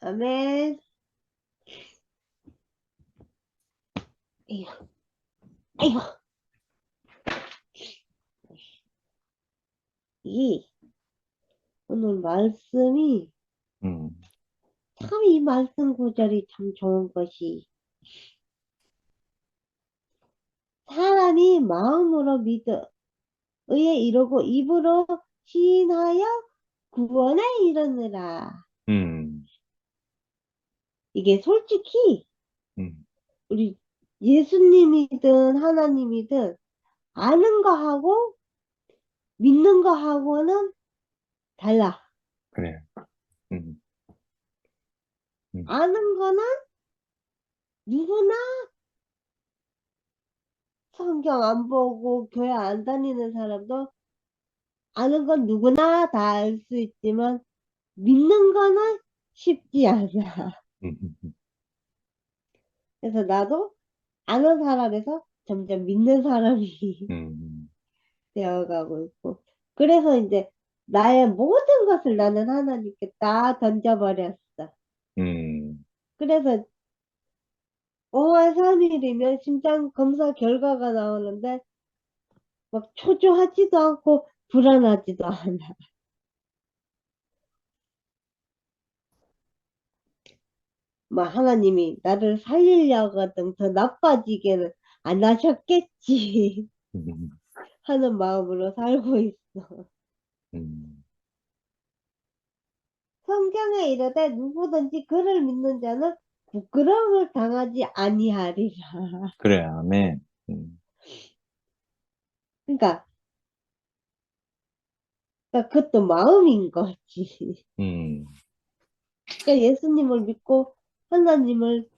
아멘. 에휴, 에휴, 이, 오늘 말씀이, 음, 참 이 말씀 구절이 참 좋은 것이, 사람이 마음으로 믿어, 의에 이르고 입으로 시인하여 구원에 이르느라. 음, 이게 솔직히, 음, 우리 예수님이든 하나님이든 아는 거하고 믿는 거하고는 달라. 그래. 음, 음, 아는 거는 누구나 성경 안 보고 교회 안 다니는 사람도 아는 건 누구나 다 알 수 있지만 믿는 거는 쉽지 않아. 음, 음, 그래서 나도 아는 사람에서 점점 믿는 사람이 음, 되어가고 있고. 그래서 이제 나의 모든 것을 나는 하나님께 다 던져버렸어. 음, 그래서 5월 3일이면 심장 검사 결과가 나오는데 막 초조하지도 않고 불안하지도 않아. 막 하나님이 나를 살리려거든 더 나빠지게는 안 하셨겠지 음, 하는 마음으로 살고 있어. 음. 성경에 이르되 누구든지 그를 믿는 자는 부끄러움을 당하지 아니하리라. 그래, 아멘. 음, 그러니까, 그것도 마음인 거지. 음, 그러니까 예수님을 믿고 하나님을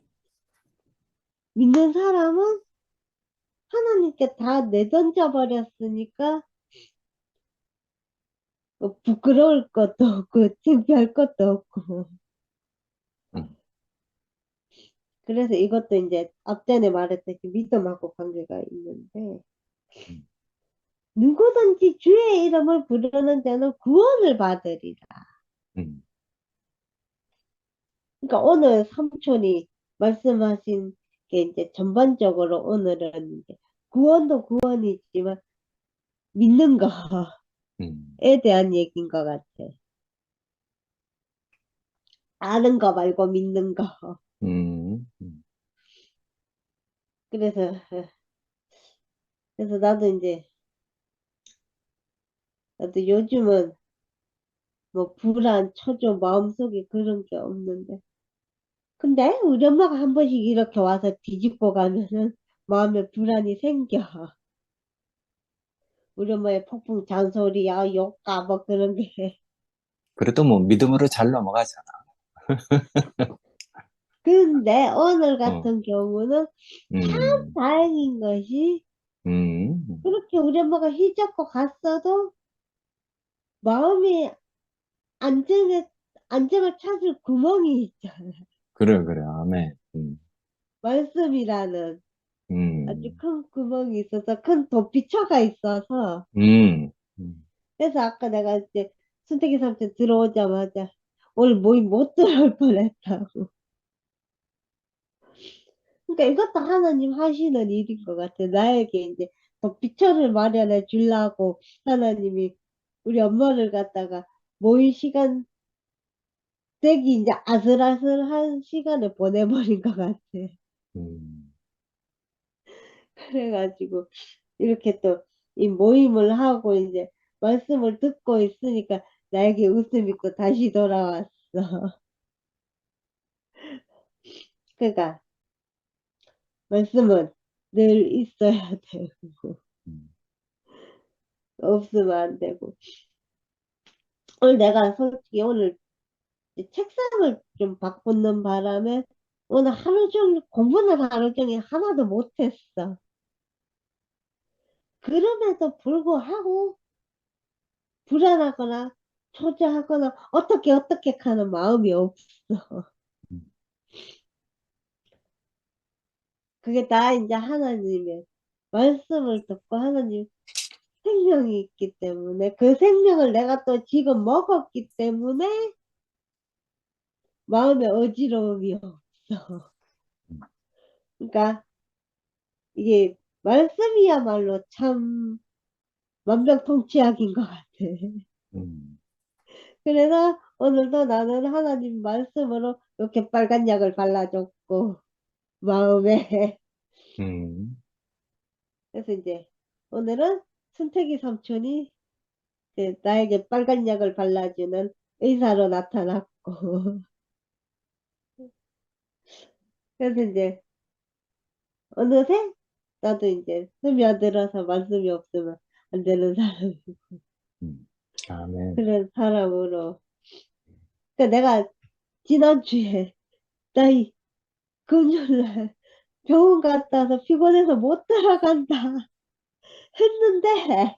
믿는 사람은 하나님께 다 내던져 버렸으니까 뭐 부끄러울 것도 없고 창피할 것도 없고. 음, 그래서 이것도 이제 앞전에 말했듯이 믿음하고 관계가 있는데, 음, 누구든지 주의 이름을 부르는 자는 구원을 받으리라. 음, 그러니까 오늘 삼촌이 말씀하신 게 이제 전반적으로 오늘은 이제 구원도 구원이지만 믿는 거에 음, 대한 얘기인 것 같아. 아는 거 말고 믿는 거. 음, 그래서 나도 이제 나도 요즘은 뭐 불안, 초조, 마음속에 그런 게 없는데. 근데 우리 엄마가 한 번씩 이렇게 와서 뒤집고 가면은 마음에 불안이 생겨. 우리 엄마의 폭풍 잔소리야, 욕가, 뭐 그런 게. 그래도 뭐 믿음으로 잘 넘어가잖아. 근데 오늘 어, 같은 경우는 참 음, 다행인 것이 음, 그렇게 우리 엄마가 휘잡고 갔어도 마음이 안정을 찾을 구멍이 있잖아. 그래, 그래, 아멘. 말씀이라는 아주 음, 큰 구멍이 있어서 큰 도피처가 있어서 음, 음, 그래서 아까 내가 이제 순택이 삼촌 들어오자마자 오늘 모임 못 들어올 뻔했다고. 그러니까 이것도 하나님 하시는 일인 것 같아. 나에게 이제 도피처를 마련해 주려고 하나님이 우리 엄마를 갖다가 모일 시간 되기 이제 아슬아슬한 시간을 보내버린 것 같아. 음, 그래가지고 이렇게 또 이 모임을 하고 이제 말씀을 듣고 있으니까 나에게 웃음이 또 다시 돌아왔어. 그러니까 말씀은 늘 있어야 되고 음, 없으면 안 되고. 오늘 내가 솔직히 오늘 이제 책상을 좀 바꾸는 바람에 오늘 하루 종일 공부는 하루 종일 하나도 못했어. 그럼에도 불구하고 불안하거나 초조하거나 어떻게 하는 마음이 없어. 음, 그게 다 이제 하나님의 말씀을 듣고 하나님 생명이 있기 때문에 그 생명을 내가 또 지금 먹었기 때문에 마음에 어지러움이 없어. 음, 그러니까 이게 말씀이야말로 참 만병통치약인 것 같아. 음, 그래서 오늘도 나는 하나님 말씀으로 이렇게 빨간 약을 발라줬고, 마음에. 음, 그래서 이제 오늘은 순택이 삼촌이 이제 나에게 빨간 약을 발라주는 의사로 나타났고, 그래서 이제 어느새 나도 이제 스며들어서 말씀이 없으면 안 되는 사람, 아멘. 그런 사람으로. 그러니까 내가 지난주에 나이 금요일날 병원 갔다 와서 피곤해서 못 따라간다 했는데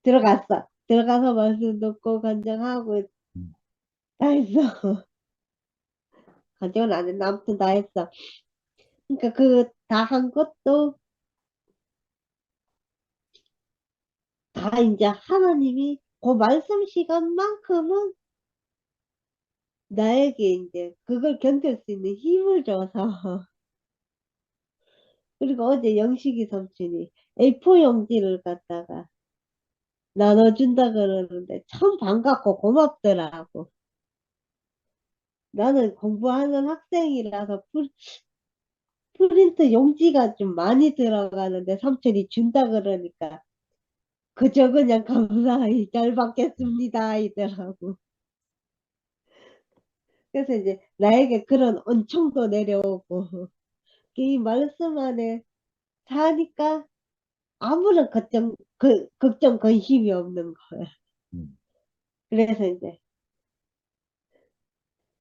들어갔어. 들어가서 말씀 듣고 간증하고 음, 다 했어. 간증은 안 했나? 아무튼 다 했어. 그러니까 그 다 한 것도 다 이제 하나님이 그 말씀 시간만큼은 나에게 이제 그걸 견딜 수 있는 힘을 줘서 그리고 어제 영식이 삼촌이 A4 용지를 갖다가 나눠준다 그러는데 참 반갑고 고맙더라고. 나는 공부하는 학생이라서 프린트 용지가 좀 많이 들어가는데 삼촌이 준다 그러니까 그저 그냥 감사히 잘 받겠습니다 이더라고. 그래서 이제 나에게 그런 은총도 내려오고 이 말씀 안에 사니까 아무런 걱정 근심이 없는 거야. 음, 그래서 이제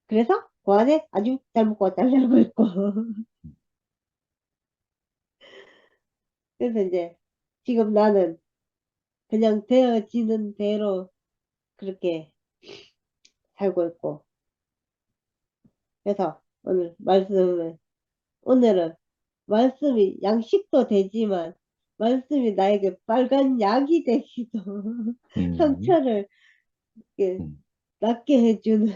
그래서 그 안에 아주 잘 먹고 잘 살고 있고 그래서 이제 지금 나는 그냥 되어지는 대로 그렇게 살고 있고 그래서 오늘은 말씀이 양식도 되지만 말씀이 나에게 빨간 약이 되기도 음, 상처를 이렇게 음, 낫게 해주는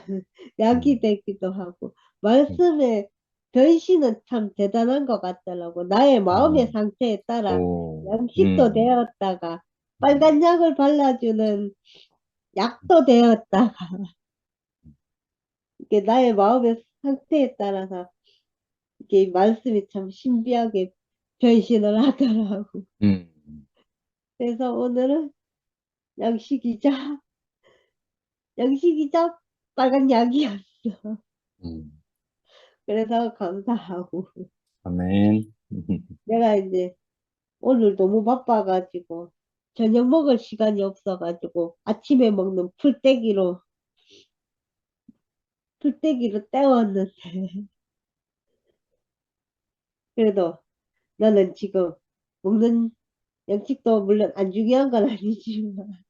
약이 음, 되기도 하고 음. 말씀의 변신은 참 대단한 것 같더라고. 나의 마음의 아멘. 상태에 따라 오, 양식도 되었다가 음, 빨간 약을 발라주는 약도 되었다가 이게 나의 마음의 상태에 따라서 이게 말씀이 참 신비하게 변신을 하더라고. 음, 그래서 오늘은 양식이자 양식이자 빨간 약이었어. 음. 그래서 감사하고 아멘. 내가 이제 오늘 너무 바빠가지고 저녁 먹을 시간이 없어가지고 아침에 먹는 풀떼기로 때웠는데 그래도 나는 지금 먹는 양식도 물론 안 중요한 건 아니지만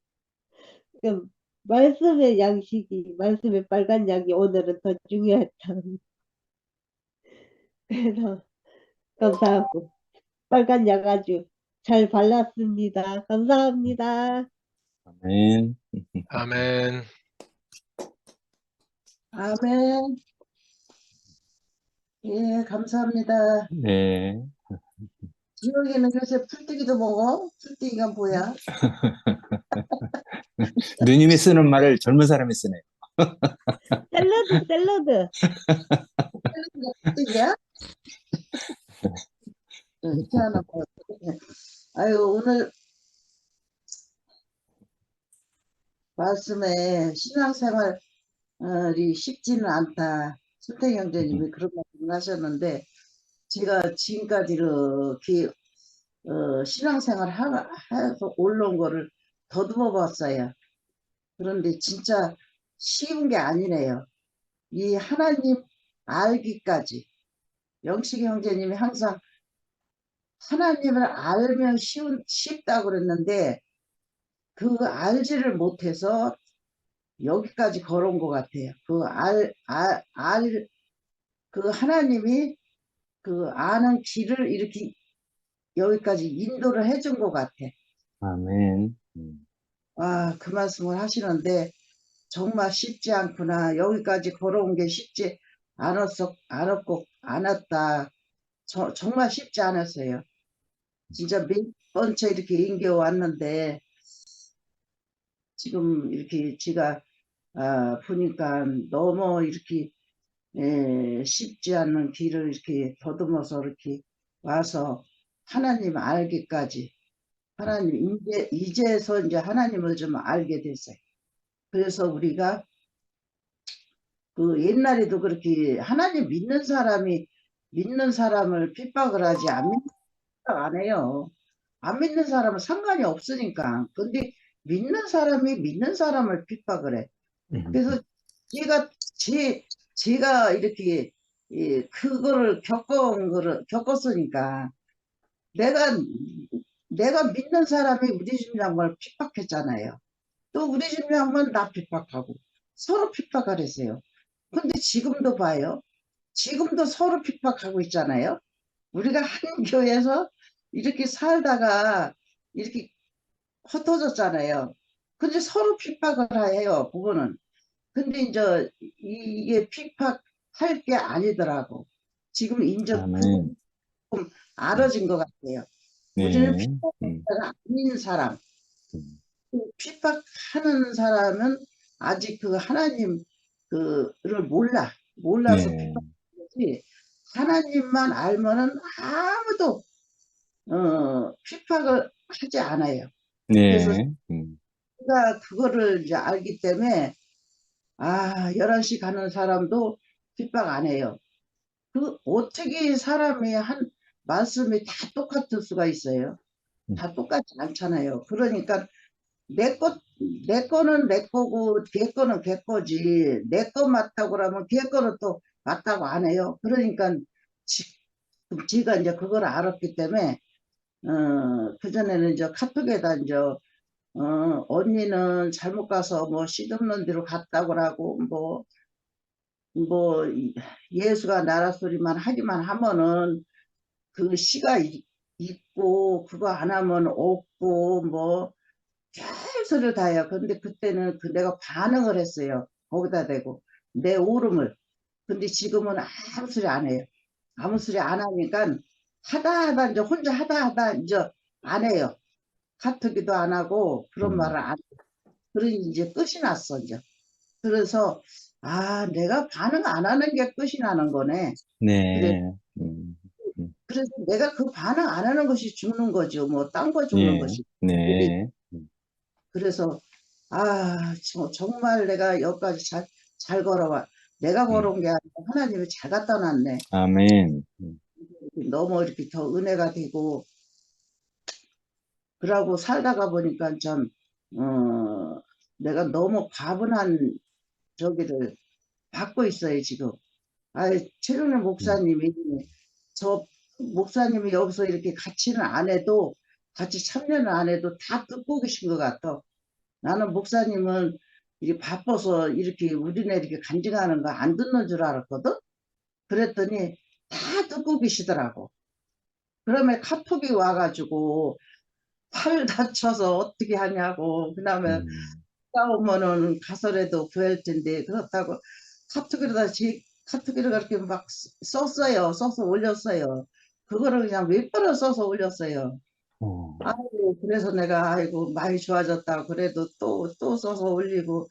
그 말씀의 양식이 말씀의 빨간 약이 오늘은 더 중요했다. 그래서 감사하고 빨간 약 아주 잘 발랐습니다. 감사합니다. 아멘. 아멘. 아멘. 예, 감사합니다. 네. 지옥에는 요새 풀떼기도 먹어? 풀떼기가 뭐야? 누님이 쓰는 말을 젊은 사람이 쓰네. 샐러드. 풀떼기야? 응, 희한한 거. 아유, 오늘 말씀에 신앙생활이 쉽지는 않다. 수태 형제님이 그런 말씀을 하셨는데, 제가 지금까지 이렇게 신앙생활 해서 올라온 거를 더듬어 봤어요. 그런데 진짜 쉬운 게 아니네요. 이 하나님 알기까지. 영식이 형제님이 항상 하나님을 알면 쉽다고 그랬는데 그 알지를 못해서 여기까지 걸어온 것 같아요. 그 하나님이 그 아는 길을 이렇게 여기까지 인도를 해준 것 같아. 아멘. 와, 그 말씀을 하시는데 정말 쉽지 않구나. 여기까지 걸어온 게 쉽지 않았다. 정말 쉽지 않았어요. 진짜 몇 번째 이렇게 인겨 왔는데 지금 이렇게 제가 보니까 너무 이렇게 쉽지 않는 길을 이렇게 더듬어서 이렇게 와서 하나님 알기까지 하나님 이제서 이제 하나님을 좀 알게 됐어요. 그래서 우리가 그 옛날에도 그렇게 하나님 믿는 사람을 핍박을 하지 안 믿는 사람 안 해요. 안 믿는 사람은 상관이 없으니까. 근데 믿는 사람이 믿는 사람을 핍박을 해. 그래서 제가 제가 이렇게 그거를 겪었으니까 내가 믿는 사람이 우리 집 양반을 핍박했잖아요. 또 우리 집 양반 나 핍박하고 서로 핍박을 했어요. 근데 지금도 봐요. 지금도 서로 핍박하고 있잖아요. 우리가 한 교회에서 이렇게 살다가 이렇게 흩어졌잖아요. 근데 서로 핍박을 해요. 그거는. 근데 이제 이게 핍박할 게 아니더라고. 지금 이제 그거 아멘. 좀 알아진 것 같아요. 우리는 네. 핍박자가 아닌 사람, 음, 핍박하는 사람은 아직 그 하나님 그를 몰라서 네. 핍박하지. 하나님만 알면은 아무도 핍박을 하지 않아요. 그래서 네. 제가 그거를 이제 알기 때문에 11시 가는 사람도 핍박 안 해요. 그 어떻게 사람이 한 말씀이 다 똑같을 수가 있어요? 다 똑같지 않잖아요. 그러니까 내 거는 내 거고 걔 거는 걔 거지. 내 거 맞다고 그러면 걔 거는 또 맞다고 안 해요. 그러니까 제가 이제 그걸 알았기 때문에 그전에는 이제 카톡에다 이제 언니는 잘못 가서 뭐 시집는 데로 갔다고 하고 뭐 예수가 나라 소리만 하기만 하면은 그 시가 있고 그거 안 하면 없고 뭐 별소리를 다 해요. 근데 그때는 내가 반응을 했어요. 거기다 대고 내 울음을. 근데 지금은 아무 소리 안 해요. 아무 소리 안 하니까 하다 이제 혼자 하다 이제 안 해요. 카톡기도 안 하고 그런 말을 안 해요. 그러니 이제 끝이 났어 이제. 그래서 내가 반응 안 하는 게 끝이 나는 거네. 그래 네. 음, 그래서 내가 그 반응 안 하는 것이 죽는 거죠. 뭐 딴 거 죽는 네. 것이. 네. 그래서 정말 내가 여기까지 잘 걸어와. 내가 음, 걸어온 게 아니라 하나님이 잘 갖다 놨네. 아멘. 너무 이렇게 더 은혜가 되고 그러고 살다가 보니까 참 내가 너무 과분한 저기를 받고 있어요 지금. 최근에 음, 목사님이 저 목사님이 여기서 이렇게 같이는 안 해도 같이 참여는 안 해도 다 듣고 계신 것 같아. 나는 목사님은 이렇게 바빠서 이렇게 우리네 이렇게 간증하는 거 안 듣는 줄 알았거든. 그랬더니 다 듣고 계시더라고. 그러면 카톡이 와가지고 팔 다쳐서 어떻게 하냐고. 그다음에 음, 싸우면은 가서라도 구할 텐데 그렇다고 카톡에다가 그렇게 막 썼어요. 써서 올렸어요. 그거를 그냥 몇 번을 써서 올렸어요. 어, 그래서 내가 많이 좋아졌다. 그래도 또 써서 올리고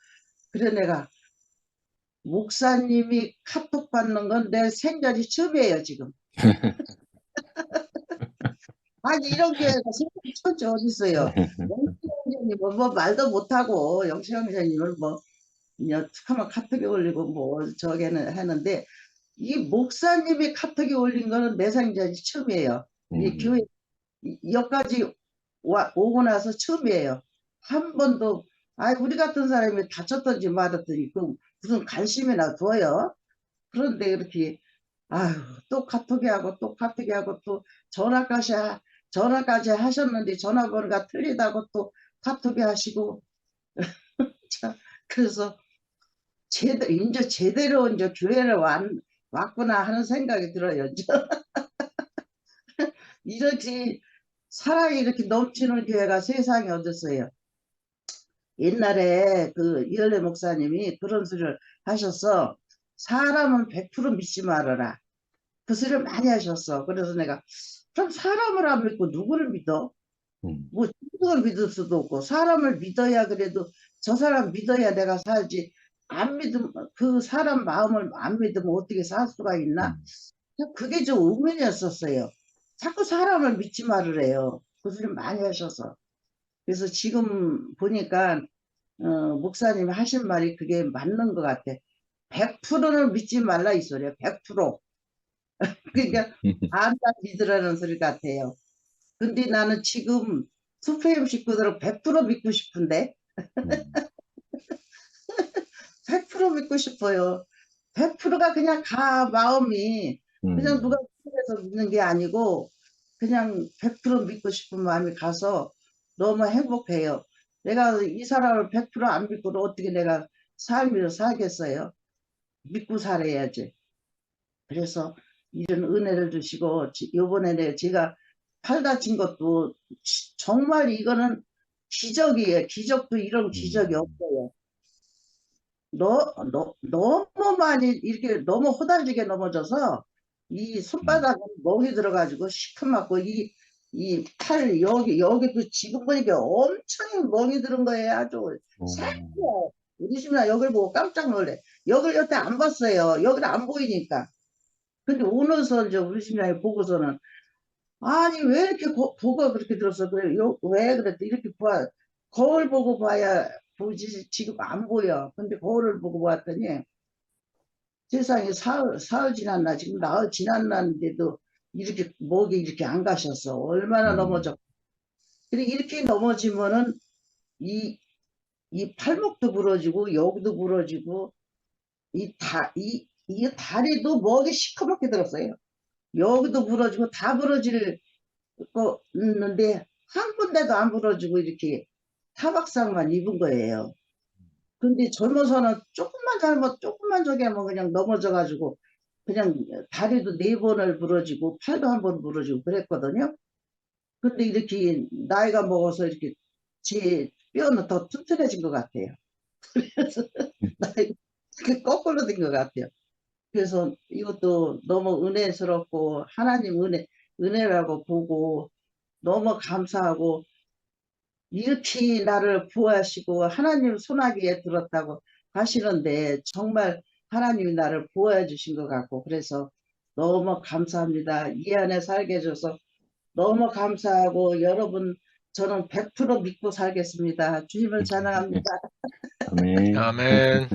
그래 내가 목사님이 카톡 받는 건 내 생전이 처음이에요 지금. 이런 교회가 생전이 처음이 어디 있어요. 영식 형제님은 뭐 말도 못하고 영식 형제님은 뭐 그냥 툭하면 카톡에 올리고 뭐 저게는 하는데 이 목사님이 카톡에 올린 거는 내 생전이 처음이에요. 이 교회 음, 여기까지 오고 나서 처음이에요. 한 번도 우리 같은 사람이 다쳤든지 맞았더니 그 무슨 관심이나 둬요. 그런데 이렇게 아유 또 카톡이 하고 또 카톡이 하고 또 전화까지 하셨는데 전화번호가 틀리다고 또 카톡이 하시고 참 그래서 이제 제대로 이제 교회를 왔구나 하는 생각이 들어요. 이제 이렇게 사랑이 이렇게 넘치는 교회가 세상에 어딨어요. 옛날에 그 이현래 목사님이 그런 소리를 하셨어. 사람은 100% 믿지 말아라. 그 소리를 많이 하셨어. 그래서 내가 그럼 사람을 안 믿고 누구를 믿어? 음, 뭐 누구를 믿을 수도 없고 사람을 믿어야 그래도 저 사람 믿어야 내가 살지. 안 믿으면 그 사람 마음을 안 믿으면 어떻게 살 수가 있나? 음, 그게 좀 의문이었었어요. 자꾸 사람을 믿지 말으래요. 그 소리 많이 하셔서. 그래서 지금 보니까 목사님 하신 말이 그게 맞는 것 같아. 100%는 믿지 말라 이 소리야. 100%. 그러니까 반만 믿으라는 소리 같아요. 근데 나는 지금 수프엠 식구들은 100% 믿고 싶은데 음, 100% 믿고 싶어요. 100%가 그냥 가 마음이 그냥 누가 음, 그래서 믿는 게 아니고 그냥 100% 믿고 싶은 마음이 가서 너무 행복해요. 내가 이 사람을 100%안 믿고 어떻게 내가 삶을 살겠어요? 믿고 살아야지. 그래서 이런 은혜를 주시고 요번에 제가 팔 다친 것도 정말 이거는 기적이에요. 기적도 이런 기적이 음, 없어요. 너무 많이 이렇게 너무 호달리게 넘어져서 이 음, 손바닥에 멍이 들어가지고 시커멓고 이 팔 여기도 지금 보니까 엄청 멍이 들은 거예요. 아주 어, 새콤해요. 우리 집이나 여기를 보고 깜짝 놀래. 여기를 여태 안 봤어요. 여기를 안 보이니까. 근데 오늘서 이제 우리 집이나 보고서는 아니 왜 이렇게 보고 그렇게 들었어? 그래 왜 그랬대? 이렇게 봐 거울 보고 봐야 보지 지금 안 보여. 근데 거울을 보고 봤더니 세상에 사흘 지났나 지금 나흘 지났는데도 이렇게 목이 이렇게 안 가셨어. 얼마나 음, 넘어져. 근데 이렇게 넘어지면은 이, 이 팔목도 부러지고 여기도 부러지고 이 다리도 목이 시커멓게 들었어요. 여기도 부러지고 다 부러질 거 있는데 한 군데도 안 부러지고 이렇게 타박상만 입은 거예요. 근데 젊어서는 조금만 저기 하면 그냥 넘어져가지고 그냥 다리도 4번을 부러지고 팔도 1번 부러지고 그랬거든요. 근데 이렇게 나이가 먹어서 이렇게 제 뼈는 더 튼튼해진 것 같아요. 그래서 나이 그 거꾸로 된 것 같아요. 그래서 이것도 너무 은혜스럽고 하나님 은혜라고 보고 너무 감사하고 이렇게 나를 구하시고 하나님 손아귀에 들었다고 하시는데 정말 하나님이 나를 구해 주신 것 같고 그래서 너무 감사합니다. 이 안에 살게 해줘서 너무 감사하고 여러분 저는 100% 믿고 살겠습니다. 주님을 찬양합니다. 아멘. 아멘.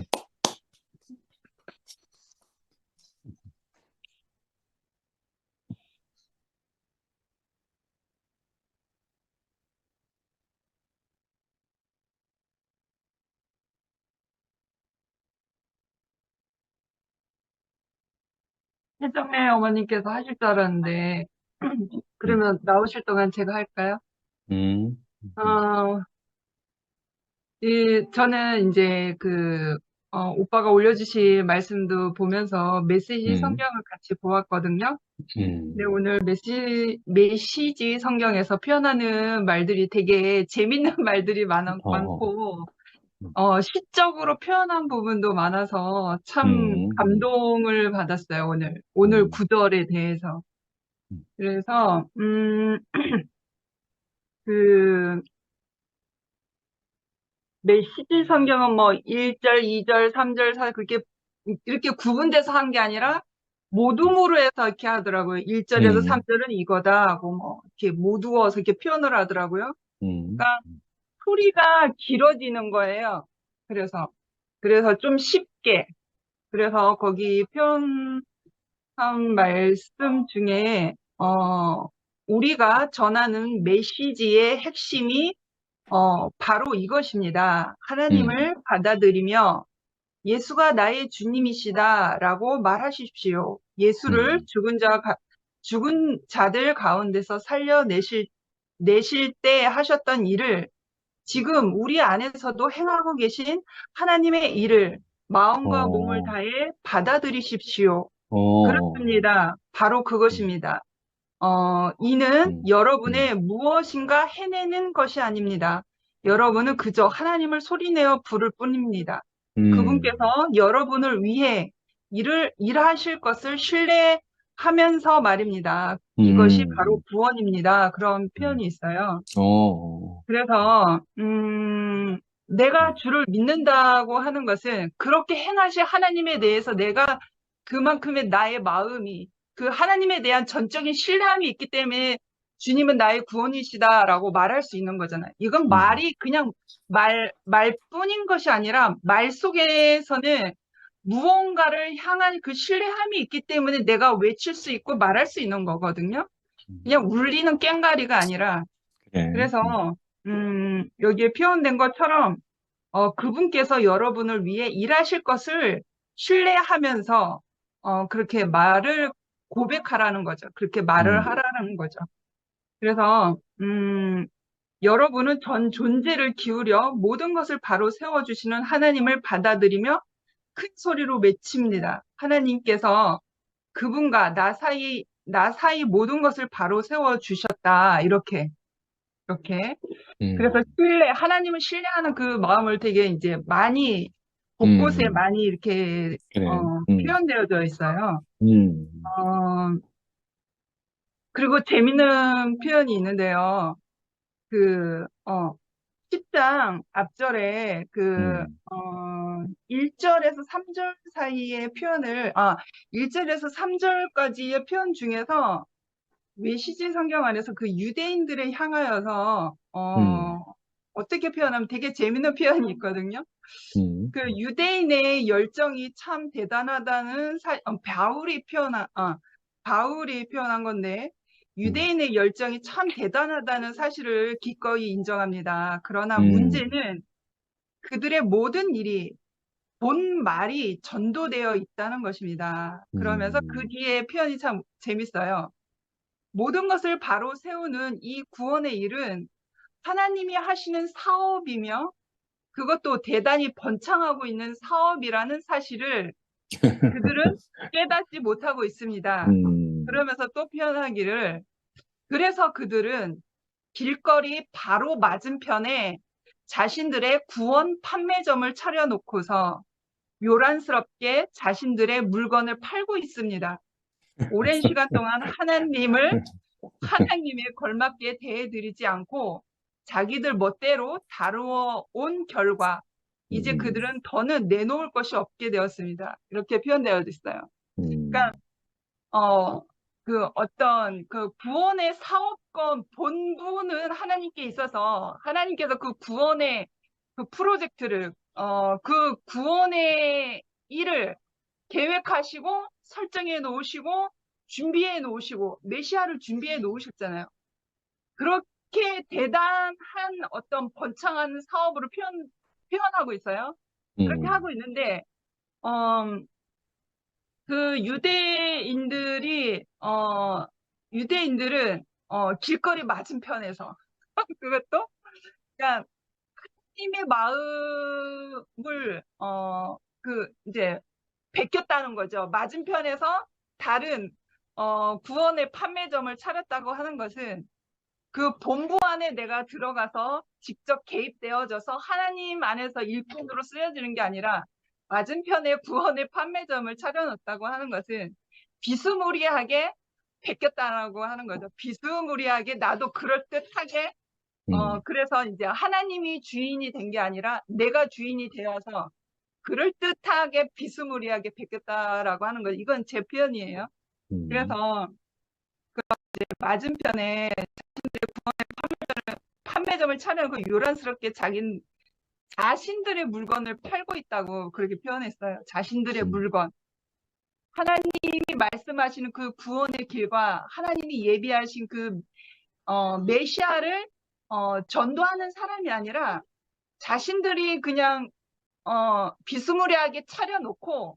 혜정네 어머님께서 하실 줄 알았는데, 음, 그러면 나오실 동안 제가 할까요? 음, 음, 어, 저는 이제 오빠가 올려주신 말씀도 보면서 메시지 음, 성경을 같이 보았거든요. 근데 음, 오늘 메시지 성경에서 표현하는 말들이 되게 재밌는 말들이 어, 많고, 시적으로 표현한 부분도 많아서 참 음, 감동을 받았어요, 오늘 음, 구절에 대해서. 음, 그래서, 그, 메시지 성경은 뭐 1절, 2절, 3절, 4절 그렇게 이렇게 구분돼서 한 게 아니라 모둠으로 해서 이렇게 하더라고요. 1절에서 음, 3절은 이거다 하고 뭐 이렇게 모두어서 이렇게 표현을 하더라고요. 음, 그러니까 소리가 길어지는 거예요. 그래서 좀 쉽게 그래서 거기 표현한 말씀 중에 우리가 전하는 메시지의 핵심이 바로 이것입니다. 음, 하나님을 받아들이며 예수가 나의 주님이시다라고 말하십시오. 예수를 음, 죽은 자들 가운데서 내실 때 하셨던 일을 지금 우리 안에서도 행하고 계신 하나님의 일을 마음과 몸을 어, 다해 받아들이십시오. 어, 그렇습니다. 바로 음, 그것입니다. 이는 음, 음, 여러분의 무엇인가 해내는 것이 아닙니다. 여러분은 그저 하나님을 소리내어 부를 뿐입니다. 그분께서 여러분을 위해 일하실 것을 신뢰하면서 말입니다. 이것이 바로 구원입니다. 그런 표현이 있어요. 그래서, 내가 주를 믿는다고 하는 것은 그렇게 행하실 하나님에 대해서 내가 그만큼의 나의 마음이 그 하나님에 대한 전적인 신뢰함이 있기 때문에 주님은 나의 구원이시다라고 말할 수 있는 거잖아요. 이건 말이 그냥 말뿐인 것이 아니라 말 속에서는 무언가를 향한 그 신뢰함이 있기 때문에 내가 외칠 수 있고 말할 수 있는 거거든요. 그냥 울리는 꽹과리가 아니라. 그래. 그래서 여기에 표현된 것처럼 그분께서 여러분을 위해 일하실 것을 신뢰하면서 그렇게 말을 고백하라는 거죠. 그렇게 말을 하라는 거죠. 그래서 여러분은 전 존재를 기울여 모든 것을 바로 세워주시는 하나님을 받아들이며 큰 소리로 외칩니다. 하나님께서 그분과 나 사이 모든 것을 바로 세워주셨다. 이렇게. 그래서 하나님을 신뢰하는 그 마음을 되게 이제 많이, 곳곳에 많이 이렇게, 그래. 표현되어져 있어요. 그리고 재밌는 표현이 있는데요. 10장 앞절에 1절에서 3절 사이의 표현을, 1절에서 3절까지의 표현 중에서 메시지 성경 안에서 그 유대인들에 향하여서 어떻게 표현하면 되게 재밌는 표현이 있거든요. 그 유대인의 열정이 참 대단하다는 바울이 표현한 건데 유대인의 열정이 참 대단하다는 사실을 기꺼이 인정합니다. 그러나 문제는 그들의 모든 일이 본 말이 전도되어 있다는 것입니다. 그러면서 그 뒤에 표현이 참 재밌어요. 모든 것을 바로 세우는 이 구원의 일은 하나님이 하시는 사업이며 그것도 대단히 번창하고 있는 사업이라는 사실을 그들은 깨닫지 못하고 있습니다. 그러면서 또 표현하기를 그래서 그들은 길거리 바로 맞은편에 자신들의 구원 판매점을 차려놓고서 요란스럽게 자신들의 물건을 팔고 있습니다. 오랜 시간 동안 하나님에 걸맞게 대해드리지 않고 자기들 멋대로 다루어 온 결과 이제 그들은 더는 내놓을 것이 없게 되었습니다. 이렇게 표현되어 있어요. 그러니까 어떤 그 구원의 사업권 본부는 하나님께 있어서 하나님께서 그 구원의 그 프로젝트를 그 구원의 일을 계획하시고 설정해 놓으시고 준비해 놓으시고 메시아를 준비해 놓으셨잖아요. 그렇게 대단한 어떤 번창하는 사업으로 표현하고 있어요. 그렇게 하고 있는데 그 유대인들은 길거리 맞은편에서 그것도 그냥 하나님의 마음을 이제 베꼈다는 거죠. 맞은편에서 다른 구원의 판매점을 차렸다고 하는 것은 그 본부 안에 내가 들어가서 직접 개입되어져서 하나님 안에서 일꾼으로 쓰여지는 게 아니라 맞은편에 구원의 판매점을 차려놓았다고 하는 것은 비스무리하게 베꼈다라고 하는 거죠. 비스무리하게 나도 그럴듯하게 그래서 이제 하나님이 주인이 된 게 아니라 내가 주인이 되어서 그럴듯하게 비스무리하게 베꼈다라고 하는 거죠. 이건 제 표현이에요. 그래서 맞은편에 판매점을 차려놓고 요란스럽게 자신들의 물건을 팔고 있다고 그렇게 표현했어요. 자신들의 물건. 하나님이 말씀하시는 그 구원의 길과 하나님이 예비하신 그 메시아를 전도하는 사람이 아니라 자신들이 그냥 비스무리하게 차려놓고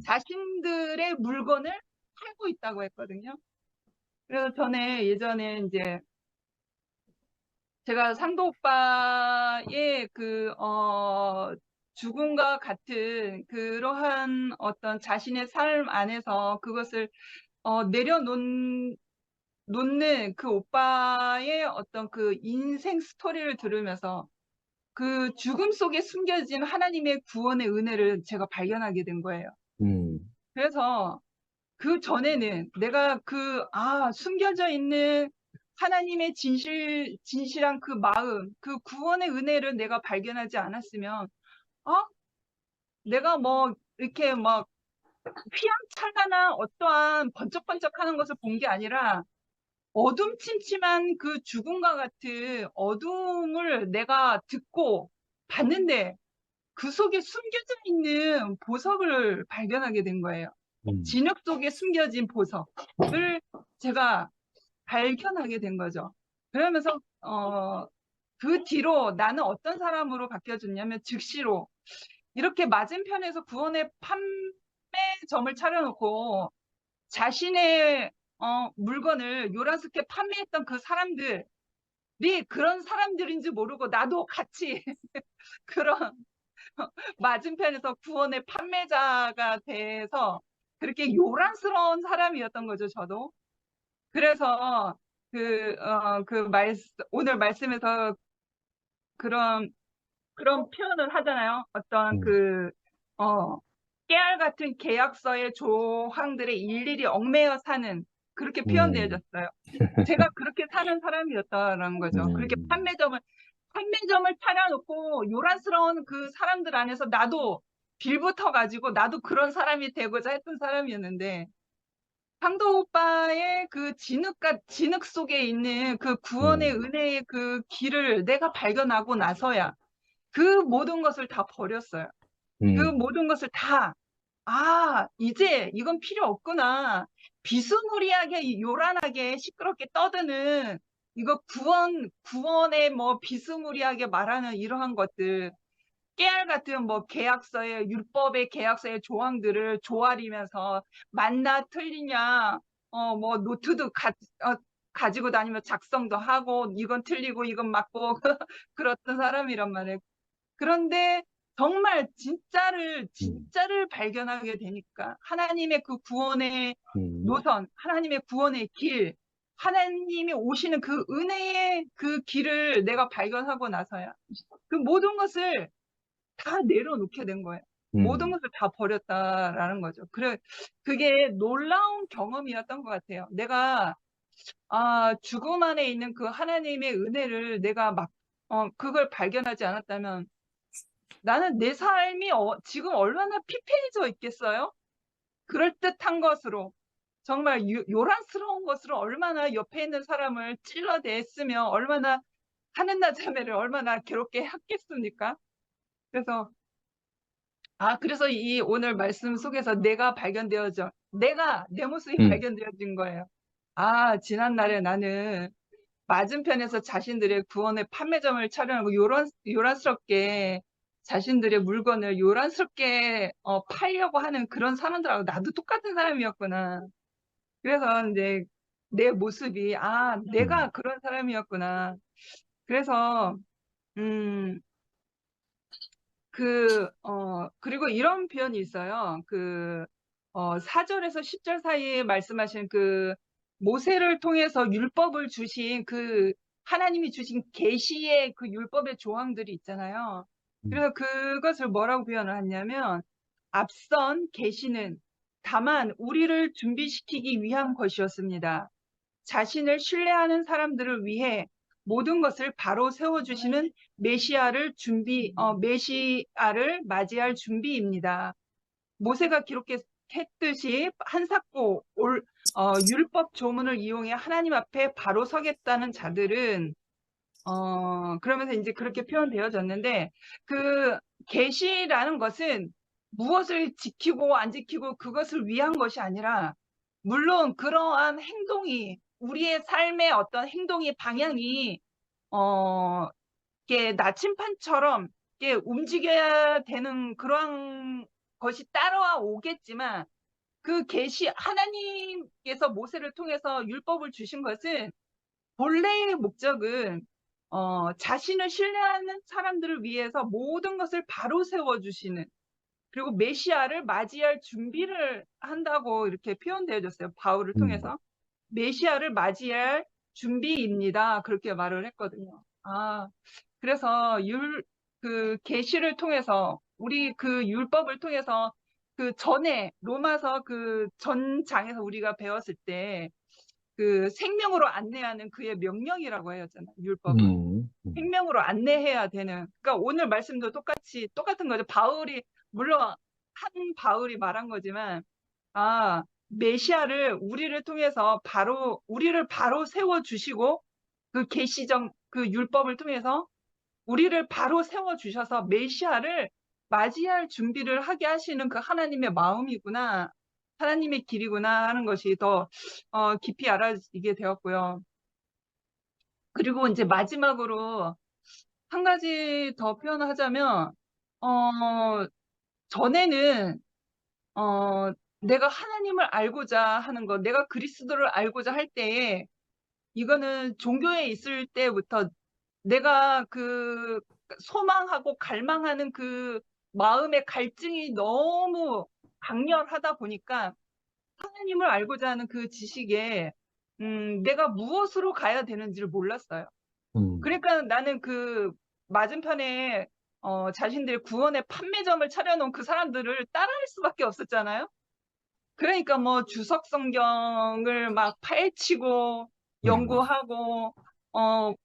자신들의 물건을 팔고 있다고 했거든요. 그래서 예전에 이제 제가 상도 오빠의 죽음과 같은 그러한 어떤 자신의 삶 안에서 그것을 놓는 그 오빠의 어떤 그 인생 스토리를 들으면서 그 죽음 속에 숨겨진 하나님의 구원의 은혜를 제가 발견하게 된 거예요. 음, 그래서 그 전에는 내가 숨겨져 있는 하나님의 진실한 그 마음, 그 구원의 은혜를 내가 발견하지 않았으면, 어? 내가 뭐, 이렇게 막 휘황찬란한 어떠한 번쩍번쩍 하는 것을 본 게 아니라, 어둠침침한 그 죽음과 같은 어둠을 내가 듣고 봤는데, 그 속에 숨겨져 있는 보석을 발견하게 된 거예요. 음, 진흙 속에 숨겨진 보석을 제가 발견하게 된 거죠. 그러면서 그 뒤로 나는 어떤 사람으로 바뀌어졌냐면 즉시로 이렇게 맞은편에서 구원의 판매점을 차려놓고 자신의 물건을 요란스럽게 판매했던 그 사람들이 그런 사람들인지 모르고 나도 같이 그런 맞은편에서 구원의 판매자가 돼서 그렇게 요란스러운 사람이었던 거죠, 저도. 그래서 오늘 말씀에서 그런, 그런 표현을 하잖아요. 어떤 음, 깨알 같은 계약서의 조항들에 일일이 얽매여 사는, 그렇게 음, 표현되어졌어요. 제가 그렇게 사는 사람이었다라는 거죠. 그렇게 음, 판매점을 차려놓고 요란스러운 그 사람들 안에서 나도 빌붙어 가지고 나도 그런 사람이 되고자 했던 사람이었는데, 상도 오빠의 그 진흙 속에 있는 그 구원의 음, 은혜의 그 길을 내가 발견하고 나서야 그 모든 것을 다 버렸어요. 그 음, 모든 것을 다, 이제 이건 필요 없구나. 비스무리하게, 요란하게, 시끄럽게 떠드는, 이거 구원의 뭐 비스무리하게 말하는 이러한 것들, 깨알 같은 뭐 율법의 계약서의 조항들을 조아리면서 맞나 틀리냐, 뭐 노트도 가지고 다니며 작성도 하고, 이건 틀리고, 이건 맞고, 그렇던 사람이란 말이에요. 그런데 정말 음, 진짜를 발견하게 되니까 하나님의 그 구원의 음, 노선, 하나님의 구원의 길, 하나님이 오시는 그 은혜의 그 길을 내가 발견하고 나서야 그 모든 것을 다 내려놓게 된 거예요. 모든 음, 것을 다 버렸다라는 거죠. 그게 놀라운 경험이었던 것 같아요. 내가 죽음 안에 있는 그 하나님의 은혜를 내가 그걸 발견하지 않았다면 나는 내 삶이 지금 얼마나 피폐해져 있겠어요? 그럴듯한 것으로, 정말 요란스러운 것으로 얼마나 옆에 있는 사람을 찔러댔으며, 얼마나 하는나 자매를 얼마나 괴롭게 했겠습니까? 그래서, 그래서 이 오늘 말씀 속에서 내 모습이 음, 발견되어진 거예요. 지난날에 나는 맞은편에서 자신들의 구원의 판매점을 차려놓고 요란스럽게 자신들의 물건을 요란스럽게 팔려고 하는 그런 사람들하고 나도 똑같은 사람이었구나. 그래서 이제 내 모습이 내가 음, 그런 사람이었구나. 그래서 음, 그리고 이런 표현이 있어요. 4절에서 10절 사이에 말씀하신 그 모세를 통해서 율법을 주신 하나님이 주신 계시의 그 율법의 조항들이 있잖아요. 음, 그래서 그것을 뭐라고 표현을 하냐면 앞선 계시는 다만 우리를 준비시키기 위한 것이었습니다. 자신을 신뢰하는 사람들을 위해 모든 것을 바로 세워주시는 메시아를 맞이할 준비입니다. 모세가 기록했듯이 한사코 율법 조문을 이용해 하나님 앞에 바로 서겠다는 자들은 그러면서 이제 그렇게 표현되어졌는데 그 계시라는 것은 무엇을 지키고 안 지키고 그것을 위한 것이 아니라 물론 그러한 행동이 우리의 삶의 어떤 행동의 방향이 어 이게 나침판처럼 이게 움직여야 되는 그러한 것이 따라와 오겠지만 그 하나님께서 모세를 통해서 율법을 주신 것은 본래의 목적은 자신을 신뢰하는 사람들을 위해서 모든 것을 바로 세워주시는 그리고 메시아를 맞이할 준비를 한다고 이렇게 표현되어졌어요. 바울을 음, 통해서. 메시아를 맞이할 준비입니다. 그렇게 말을 했거든요. 그래서 그 계시를 통해서 우리 그 율법을 통해서 그 전에 로마서 그 전장에서 우리가 배웠을 때 그 생명으로 안내하는 그의 명령이라고 하였잖아요. 율법은. 생명으로 안내해야 되는. 그러니까 오늘 말씀도 똑같은 거죠. 물론 한 바울이 말한 거지만, 메시아를 우리를 바로 세워주시고, 그 계시적, 그 율법을 통해서 우리를 바로 세워주셔서 메시아를 맞이할 준비를 하게 하시는 그 하나님의 마음이구나. 하나님의 길이구나 하는 것이 더 깊이 알아지게 되었고요. 그리고 이제 마지막으로 한 가지 더 표현하자면, 전에는, 내가 하나님을 알고자 하는 것, 내가 그리스도를 알고자 할 때에, 이거는 종교에 있을 때부터 내가 그 소망하고 갈망하는 그 마음의 갈증이 너무 강렬하다 보니까 하나님을 알고자 하는 그 지식에, 내가 무엇으로 가야 되는지를 몰랐어요. 그러니까 나는 그 맞은편에 자신들의 구원의 판매점을 차려놓은 그 사람들을 따라할 수밖에 없었잖아요. 그러니까 뭐 주석 성경을 막 파헤치고 연구하고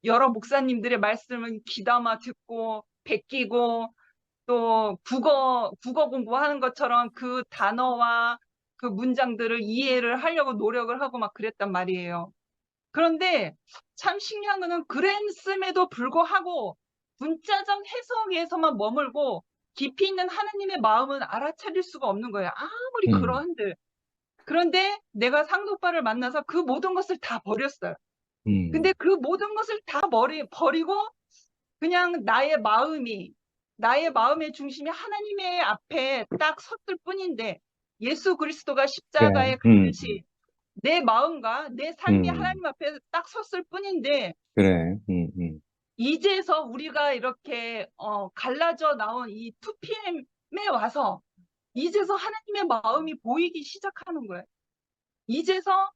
여러 목사님들의 말씀을 귀담아 듣고 베끼고 또 국어 공부하는 것처럼 그 단어와 그 문장들을 이해를 하려고 노력을 하고 막 그랬단 말이에요. 그런데 참 신기한 거는 그랬음에도 불구하고 문자적 해석에서만 머물고 깊이 있는 하나님의 마음은 알아차릴 수가 없는 거예요. 아무리 그러한들. 그런데 내가 상도빠를 만나서 그 모든 것을 다 버렸어요. 근데 그 모든 것을 다 버리고 그냥 나의 마음의 중심이 하나님의 앞에 딱 섰을 뿐인데 예수 그리스도가 십자가에 갔듯이 내 마음과 내 삶이 하나님 앞에 딱 섰을 뿐인데 그래. 이제서 우리가 이렇게 갈라져 나온 이 2PM에 와서 이제서 하나님의 마음이 보이기 시작하는 거예요. 이제서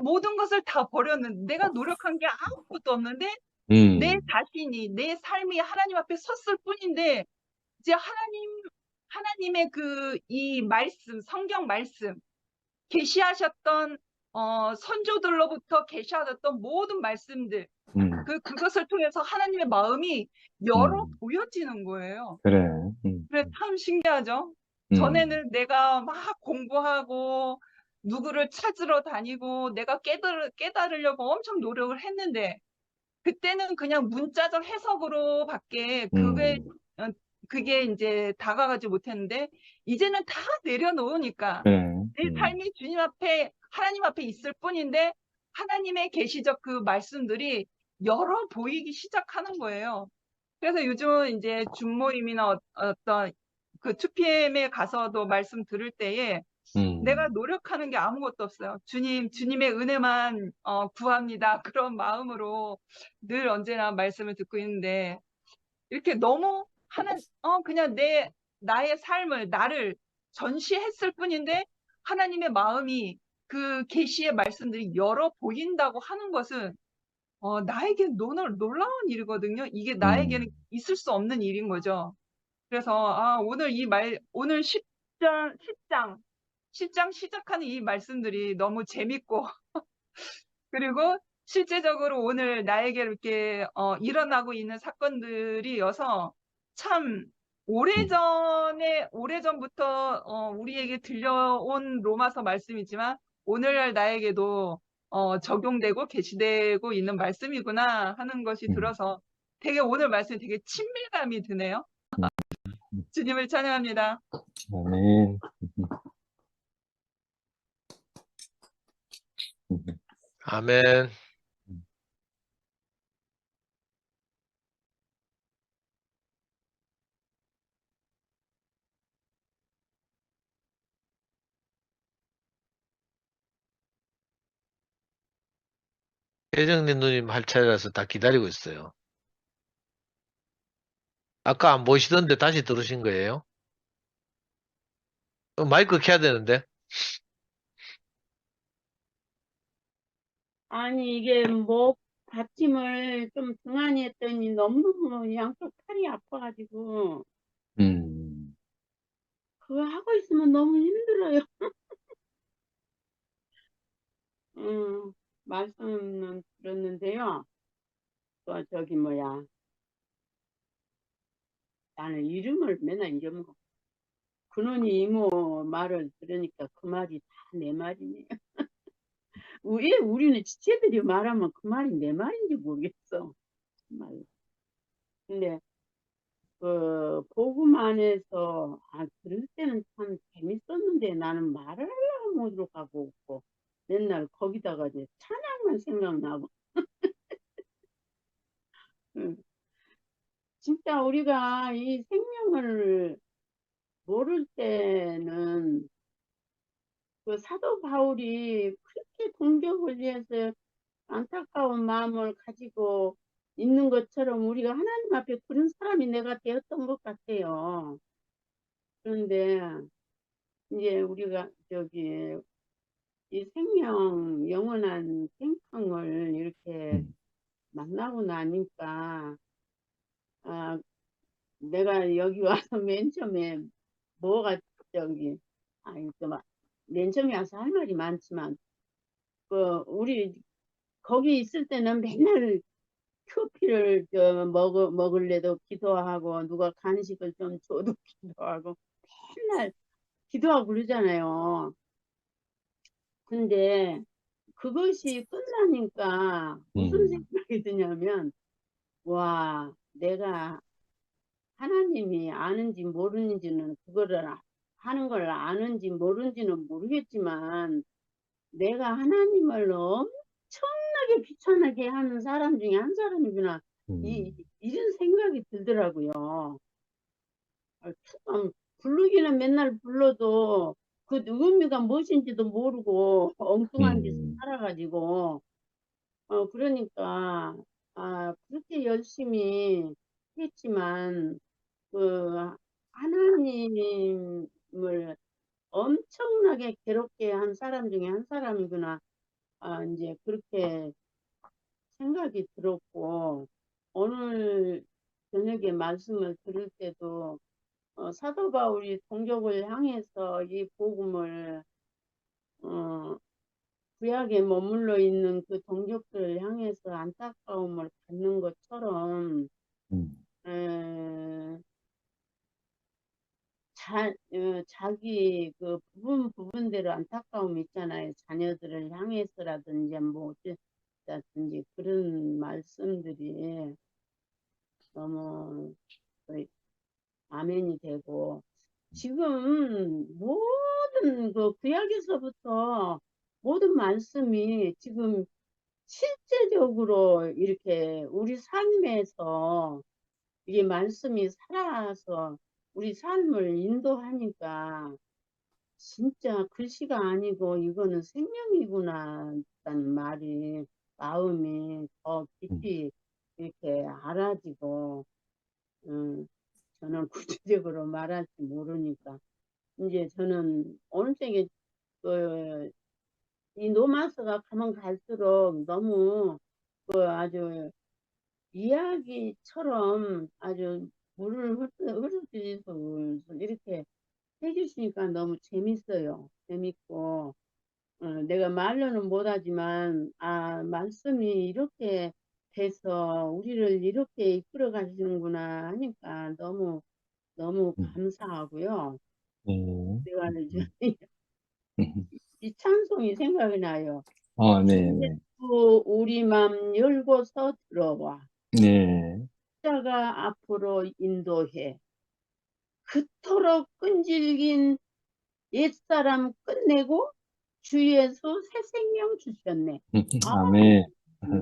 모든 것을 다 버렸는데 내가 노력한 게 아무것도 없는데 내 자신이 내 삶이 하나님 앞에 섰을 뿐인데 이제 하나님의 그 이 말씀 성경 말씀 계시하셨던 선조들로부터 계시하셨던 모든 말씀들 그것을 통해서 하나님의 마음이 열어 보여지는 거예요. 그래. 그래 참 신기하죠. 전에는 내가 막 공부하고 누구를 찾으러 다니고 내가 깨달으려고 엄청 노력을 했는데 그때는 그냥 문자적 해석으로밖에 그게 이제 다가가지 못했는데 이제는 다 내려놓으니까 그래. 내 삶이 하나님 앞에 있을 뿐인데 하나님의 계시적 그 말씀들이 열어 보이기 시작하는 거예요. 그래서 요즘은 이제 줌모임이나 어떤 그 2PM에 가서도 말씀 들을 때에 내가 노력하는 게 아무것도 없어요. 주님의 은혜만 구합니다. 그런 마음으로 늘 언제나 말씀을 듣고 있는데 이렇게 너무 그냥 나의 삶을 나를 전시했을 뿐인데 하나님의 마음이 그 계시의 말씀들이 열어 보인다고 하는 것은 나에게 놀라운 일이거든요. 이게 나에게는 있을 수 없는 일인 거죠. 그래서 오늘 10장 시작하는 이 말씀들이 너무 재밌고 그리고 실제적으로 오늘 나에게 이렇게 일어나고 있는 사건들이어서 참 오래전부터 우리에게 들려온 로마서 말씀이지만 오늘날 나에게도 적용되고 계시되고 있는 말씀이구나 하는 것이 들어서 되게 오늘 말씀이 되게 친밀감이 드네요. 주님을 찬양합니다. 아멘. 아멘. 혜정님 누님 할 차례라서 다 기다리고 있어요. 아까 안 보시던데 다시 들으신 거예요? 마이크 켜야 되는데. 아니, 이게 뭐, 받침을 좀 등한히 했더니 너무 양쪽 팔이 아파가지고 그거 하고 있으면 너무 힘들어요. 말씀은 들었는데요. 또 저기 뭐야, 나는 이름을 맨날 잊어먹어. 그놈이 이모 말을 들으니까 그 말이 다 내 말이네요. 왜 우리는 지체들이 말하면 그 말이 내 말인지 모르겠어. 정말. 근데 그 복음 안에서 그럴 때는 참 재밌었는데 나는 말을 하려고 못 하고 없고 맨날 거기다가 이제 찬양만 생각나고. 응. 진짜 우리가 이 생명을 모를 때는 그 사도 바울이 그렇게 공격을 위해서 안타까운 마음을 가지고 있는 것처럼 우리가 하나님 앞에 그런 사람이 내가 되었던 것 같아요. 그런데 이제 우리가 저기 이 생명 영원한 생명을 이렇게 만나고 나니까 내가 여기 와서 맨 처음에 뭐가 저기 맨 처음에 와서 할 말이 많지만 우리 거기 있을 때는 맨날 커피를 먹을래도 기도하고 누가 간식을 좀 줘도 기도하고 맨날 기도하고 그러잖아요. 근데 그것이 끝나니까 무슨 생각이 드냐면 와, 내가 하나님이 아는지 모르는지는 그거를 하는 걸 아는지 모르는지는 모르겠지만 내가 하나님을 엄청나게 귀찮게 하는 사람 중에 한 사람이구나. 이런 생각이 들더라고요. 부르기는 맨날 불러도 그 의미가 무엇인지도 모르고 엉뚱한 짓을 살아가지고 그러니까 그렇게 열심히 했지만 그 하나님을 엄청나게 괴롭게 한 사람 중에 한 사람이구나. 이제 그렇게 생각이 들었고 오늘 저녁에 말씀을 들을 때도 사도 바울이 동족을 향해서 이 복음을 구약에 머물러 있는 그 동족들을 향해서 안타까움을 갖는 것처럼 자기 그 부분대로 안타까움이 있잖아요. 자녀들을 향해서라든지 뭐 어쨌든지 그런 말씀들이 너무 아멘이 되고 지금 모든 그 구약에서부터 모든 말씀이 지금 실제적으로 이렇게 우리 삶에서 이게 말씀이 살아서 우리 삶을 인도하니까 진짜 글씨가 아니고 이거는 생명이구나 라는 말이 마음이 더 깊이 이렇게 알아지고 저는 구체적으로 말할지 모르니까 이제 저는 어느 쪽에 이 노마스가 가면 갈수록 너무 아주 이야기처럼 아주 물을 흐르듯이 이렇게 해주시니까 너무 재밌어요. 재밌고 내가 말로는 못하지만 말씀이 이렇게 돼서 우리를 이렇게 이끌어 가시는구나 하니까 너무 감사하고요. 내가 이 찬송이 생각이 나요. 네. 우리 맘 열고서 들어와. 네. 십자가 앞으로 인도해. 그토록 끈질긴 옛사람 끝내고 주 예수 새 생명 주셨네. 아멘.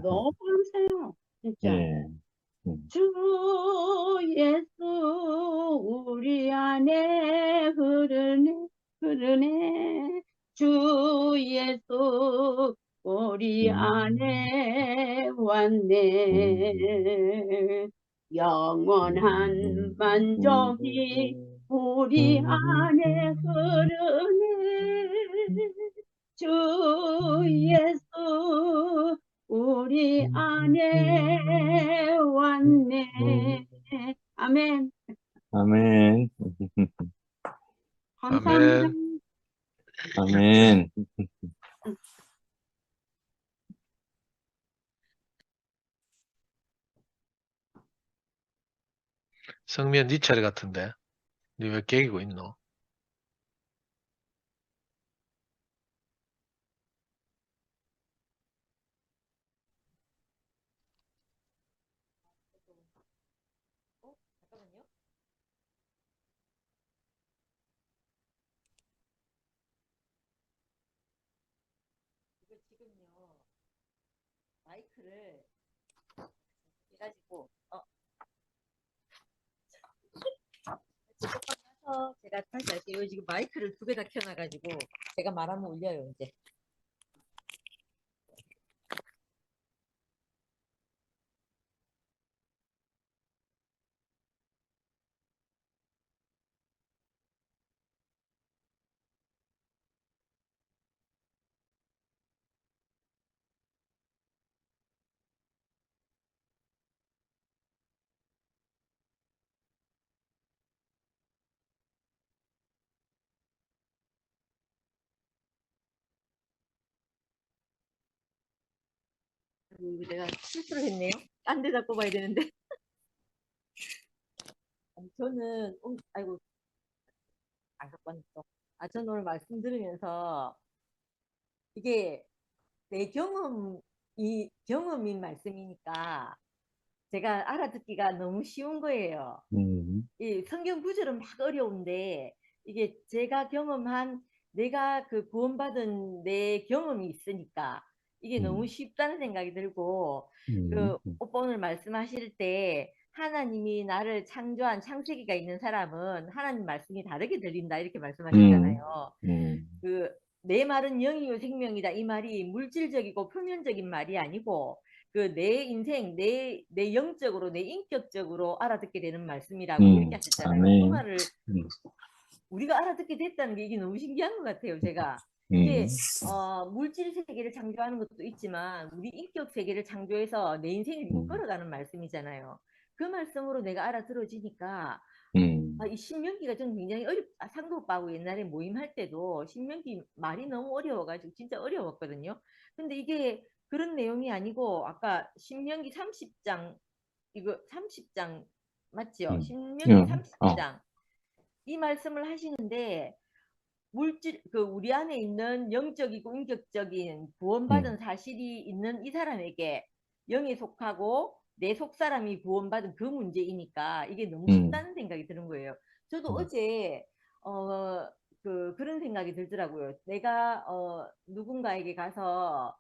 너무 감사해요. 진짜. 네. 주 예수 우리 안에 흐르네. 주 예수 우리 안에 왔네. 영원한 만족이 우리 안에 흐르네. 주 예수 우리 우리 안에 왔네. 아멘. 아멘. 감사합니다. 아멘. 성미야, 네 차례 같은데. 니 왜 깨기고 있노? 잠깐만요. 이거 지금요, 마이크를 해가지고, 조금 나서 제가 다시 할게요. 지금 마이크를 2개 다 켜놔가지고, 제가 말하면 울려요, 이제. 내가 실수를 했네요. 딴 데다 꼽아야 되는데. 저는, 아이고, 안 갖고 왔어. 저는 오늘 말씀 들으면서, 이게 내 경험인 말씀이니까, 제가 알아듣기가 너무 쉬운 거예요. 이 성경 구절은 막 어려운데, 이게 제가 경험한, 내가 그 구원받은 내 경험이 있으니까, 이게 너무 쉽다는 생각이 들고, 그 오빠 오늘 말씀하실 때 하나님이 나를 창조한 창세기가 있는 사람은 하나님 말씀이 다르게 들린다 이렇게 말씀하셨잖아요. 그 내 말은 영이요 생명이다 이 말이 물질적이고 표면적인 말이 아니고 그 내 인생 내 영적으로 내 인격적으로 알아듣게 되는 말씀이라고 이렇게 하셨잖아요. 그 아멘. 말을 우리가 알아듣게 됐다는 게 이게 너무 신기한 것 같아요. 제가 이게 물질 세계를 창조하는 것도 있지만 우리 인격 세계를 창조해서 내 인생을 이끌어가는 말씀이잖아요. 그 말씀으로 내가 알아들어지니까 이 신명기가 좀 굉장히 상도 오빠하고 옛날에 모임할 때도 신명기 말이 너무 어려워가지고 진짜 어려웠거든요. 근데 이게 그런 내용이 아니고 아까 신명기 30장 이거 30장 맞죠? 신명기 30장 이 말씀을 하시는데 물질 그 우리 안에 있는 영적이고 인격적인 구원받은 사실이 있는 이 사람에게 영에 속하고 내 속사람이 구원받은 그 문제이니까 이게 너무 쉽다는 생각이 드는 거예요. 저도 어제 그런 생각이 들더라고요. 내가 누군가에게 가서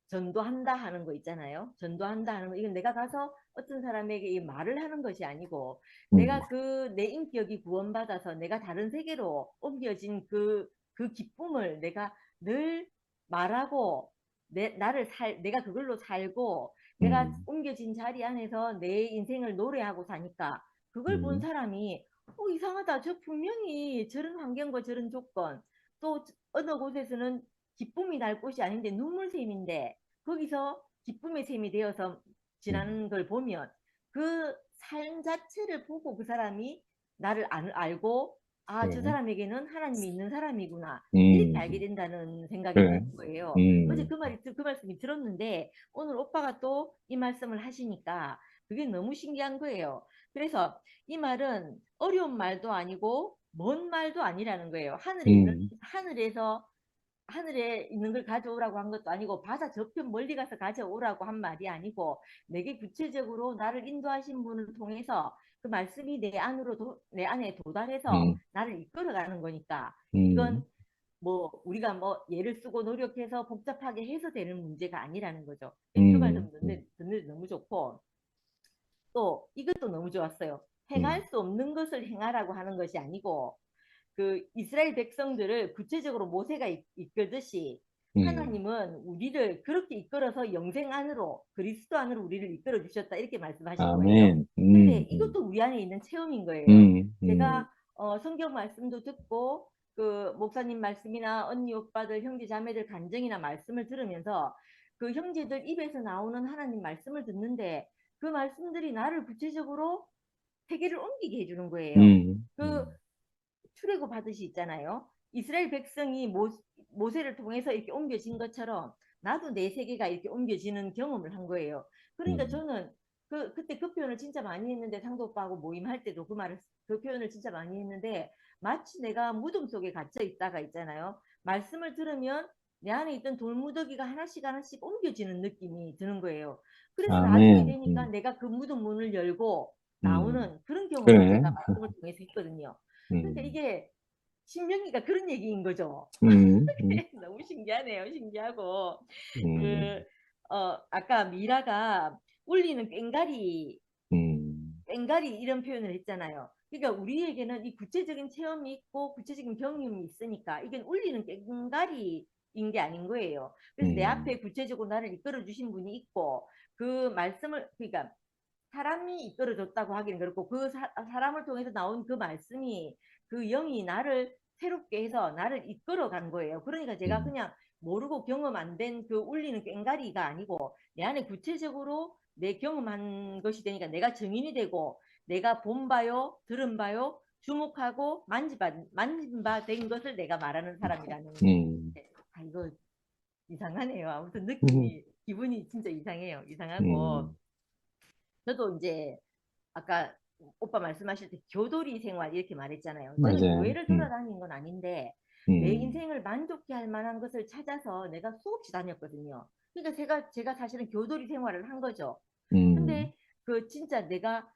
전도한다 하는 거 있잖아요. 전도한다 하는 거 이건 내가 가서 어떤 사람에게 이 말을 하는 것이 아니고 내가 그 내 인격이 구원받아서 내가 다른 세계로 옮겨진 그 기쁨을 내가 늘 말하고 내가 그걸로 살고 내가 옮겨진 자리 안에서 내 인생을 노래하고 사니까 그걸 본 사람이 이상하다. 저 분명히 저런 환경과 저런 조건 또 어느 곳에서는 기쁨이 날 곳이 아닌데 눈물샘인데 거기서 기쁨의 샘이 되어서 지나는 걸 보면 그 삶 자체를 보고 그 사람이 나를 알고 저 사람에게는 하나님이 있는 사람이구나 이렇게 알게 된다는 생각이 드는 거예요. 어제 그 말씀이 들었는데 오늘 오빠가 또 이 말씀을 하시니까 그게 너무 신기한 거예요. 그래서 이 말은 어려운 말도 아니고 먼 말도 아니라는 거예요. 하늘에 있는 걸 가져오라고 한 것도 아니고 바다 저편 멀리 가서 가져오라고 한 말이 아니고 내게 구체적으로 나를 인도하신 분을 통해서 그 말씀이 내 안에 도달해서 나를 이끌어가는 거니까 이건 뭐 우리가 뭐 예를 쓰고 노력해서 복잡하게 해서 되는 문제가 아니라는 거죠. 그 말씀 듣는 너무 좋고 또 이것도 너무 좋았어요. 행할 수 없는 것을 행하라고 하는 것이 아니고 그 이스라엘 백성들을 구체적으로 모세가 이끌듯이 하나님은 우리를 그렇게 이끌어서 영생 안으로 그리스도 안으로 우리를 이끌어 주셨다 이렇게 말씀하신 거예요. 근데 이것도 우리 안에 있는 체험인 거예요. 제가 성경 말씀도 듣고 그 목사님 말씀이나 언니 오빠들 형제 자매들 간증이나 말씀을 들으면서 그 형제들 입에서 나오는 하나님 말씀을 듣는데 그 말씀들이 나를 구체적으로 세계를 옮기게 해주는 거예요. 그 출애굽 하듯이 있잖아요. 이스라엘 백성이 모세를 통해서 이렇게 옮겨진 것처럼 나도 내 세계가 이렇게 옮겨지는 경험을 한 거예요. 그러니까 저는 그때 그 표현을 진짜 많이 했는데, 상도 오빠하고 모임할 때도 그 표현을 진짜 많이 했는데, 마치 내가 무덤 속에 갇혀 있다가 있잖아요. 말씀을 들으면 내 안에 있던 돌무더기가 하나씩 하나씩 옮겨지는 느낌이 드는 거예요. 그래서 나중에 아멘. 되니까 내가 그 무덤 문을 열고 나오는 그런 경험을 그래. 제가 말씀을 통해서 했거든요. 그러니까 이게 신명기가 그런 얘기인 거죠. 너무 신기하네요. 신기하고. 아까 미라가 울리는 꽹가리 이런 표현을 했잖아요. 그러니까 우리에게는 이 구체적인 체험이 있고 구체적인 경험이 있으니까 이게 울리는 꽹가리인 게 아닌 거예요. 그래서 내 앞에 구체적으로 나를 이끌어 주신 분이 있고, 그 말씀을, 그러니까 사람이 이끌어줬다고 하기는 그렇고, 그 사람을 통해서 나온 그 말씀이, 그 영이 나를 새롭게 해서 나를 이끌어 간 거예요. 그러니까 제가 그냥 모르고 경험 안 된 그 울리는 꽹가리가 아니고 내 안에 구체적으로 내 경험한 것이 되니까 내가 증인이 되고, 내가 본 바요, 들은 바요, 주목하고 만진 바 된 것을 내가 말하는 사람이라는. 아, 이거 이상하네요. 아무튼 느낌이, 기분이 진짜 이상해요. 이상하고. 저도 이제 아까 오빠 말씀하실 때 교도리 생활 이렇게 말했잖아요. 저는 맞아요. 교회를 돌아다닌 건 아닌데 내 인생을 만족해 할 만한 것을 찾아서 내가 수없이 다녔거든요. 그러니까 제가 사실은 교도리 생활을 한 거죠. 근데 그 진짜 내가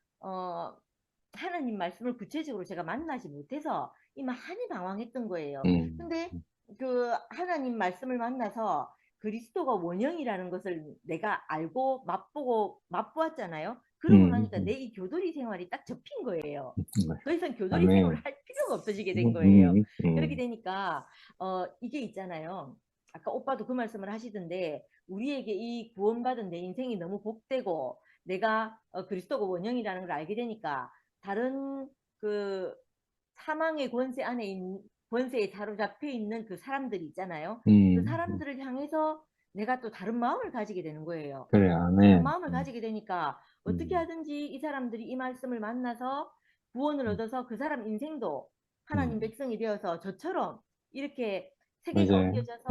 하나님 말씀을 구체적으로 제가 만나지 못해서 이 많이 방황했던 거예요. 근데 그 하나님 말씀을 만나서 그리스도가 원형이라는 것을 내가 알고 맛보았잖아요. 그러고 나니까 내 이 교도리 생활이 딱 접힌 거예요. 더 이상 교도리 아멘. 생활을 할 필요가 없어지게 된 거예요. 그렇게 되니까 이게 있잖아요. 아까 오빠도 그 말씀을 하시던데, 우리에게 이 구원받은 내 인생이 너무 복되고 내가 그리스도가 원형이라는 걸 알게 되니까 다른 그 사망의 권세에 사로잡혀 있는 그 사람들이 있잖아요. 그 사람들을 향해서 내가 또 다른 마음을 가지게 되는 거예요. 그래, 다른 아멘. 마음을 가지게 되니까 어떻게 하든지 이 사람들이 이 말씀을 만나서 구원을 얻어서 그 사람 인생도 하나님 백성이 되어서 저처럼 이렇게 세계가 맞아요. 옮겨져서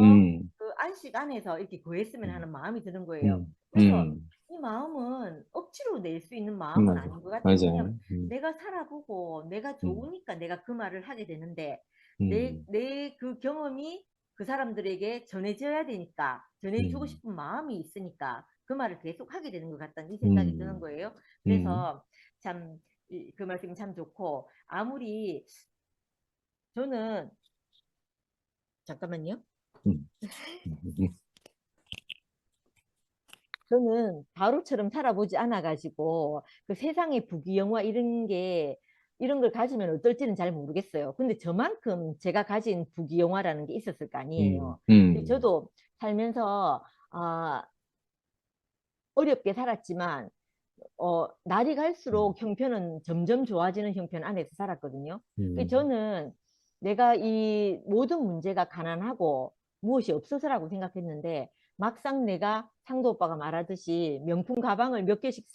그 안식 안에서 이렇게 거했으면 하는 마음이 드는 거예요. 그래서 이 마음은 억지로 낼 수 있는 마음은 맞아. 아닌 것 같아요. 맞아요. 왜냐면 내가 살아보고 내가 좋으니까 내가 그 말을 하게 되는데, 내 그 경험이 그 사람들에게 전해져야 되니까, 전해주고 싶은 마음이 있으니까 그 말을 계속 하게 되는 것 같다는 이 생각이 드는 거예요. 그래서 참 그 말씀이 참 좋고, 아무리 저는 잠깐만요. 저는 바로처럼 살아보지 않아가지고 그 세상의 부귀영화 이런 걸 가지면 어떨지는 잘 모르겠어요. 근데 저만큼 제가 가진 부귀영화라는 게 있었을 거 아니에요. 저도 살면서 어렵게 살았지만 날이 갈수록 형편은 점점 좋아지는 형편 안에서 살았거든요. 저는 내가 이 모든 문제가 가난하고 무엇이 없어서라고 생각했는데, 막상 내가 상도 오빠가 말하듯이 명품 가방을 몇 개씩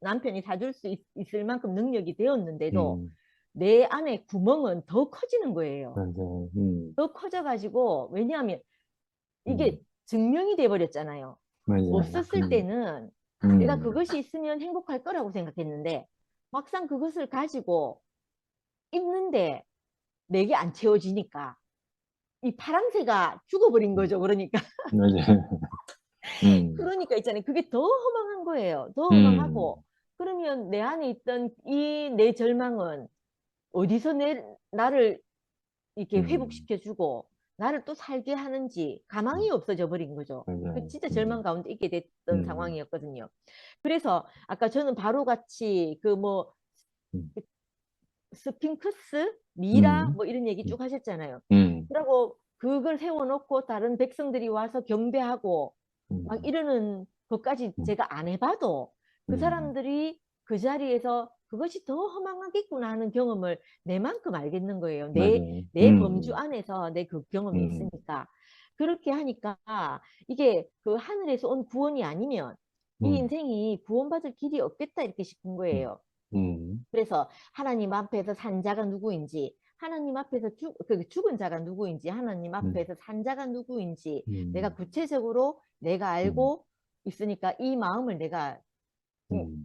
남편이 사줄 수 있을 만큼 능력이 되었는데도 내 안에 구멍은 더 커지는 거예요. 더 커져가지고, 왜냐하면 이게 증명이 돼버렸잖아요. 맞아요. 없었을 때는 내가 그것이 있으면 행복할 거라고 생각했는데, 막상 그것을 가지고 있는데 내게 안 채워지니까 이 파랑새가 죽어버린 거죠. 그러니까. 맞아요. 그러니까 있잖아요. 그게 더 허망한 거예요. 더 허망하고. 그러면 내 안에 있던 이 내 절망은 어디서 나를 이렇게 회복시켜주고 나를 또 살게 하는지 가망이 없어져 버린 거죠. 맞아요. 진짜 절망 가운데 있게 됐던 상황이었거든요. 그래서 아까 저는 바로같이 그 뭐 스핑크스, 미라 뭐 이런 얘기 쭉 하셨잖아요. 그리고 그걸 세워놓고 다른 백성들이 와서 경배하고 막 이러는 것까지 제가 안 해봐도 그 사람들이 그 자리에서 그것이 더 허망하겠구나 하는 경험을 내만큼 알겠는 거예요. 내 범주 안에서 내 그 경험이 있으니까. 그렇게 하니까 이게 그 하늘에서 온 구원이 아니면 이 음, 인생이 구원받을 길이 없겠다 이렇게 싶은 거예요. 그래서 하나님 앞에서 산 자가 누구인지, 하나님 앞에서 죽은 자가 누구인지, 하나님 앞에서 산 자가 누구인지 내가 구체적으로 내가 알고 있으니까 이 마음을 내가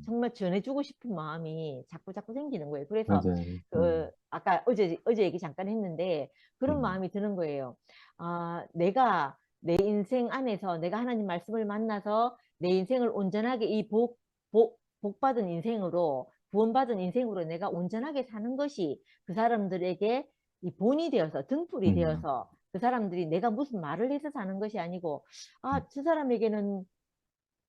정말 전해주고 싶은 마음이 자꾸 생기는 거예요. 그래서 맞아요. 아까 어제 얘기 잠깐 했는데 그런 마음이 드는 거예요. 아, 내가 내 인생 안에서 내가 하나님 말씀을 만나서 내 인생을 온전하게 이 복받은 인생으로, 구원받은 인생으로 내가 온전하게 사는 것이 그 사람들에게 이 본이 되어서, 등불이 되어서 그 사람들이 내가 무슨 말을 해서 사는 것이 아니고, 아, 저 사람에게는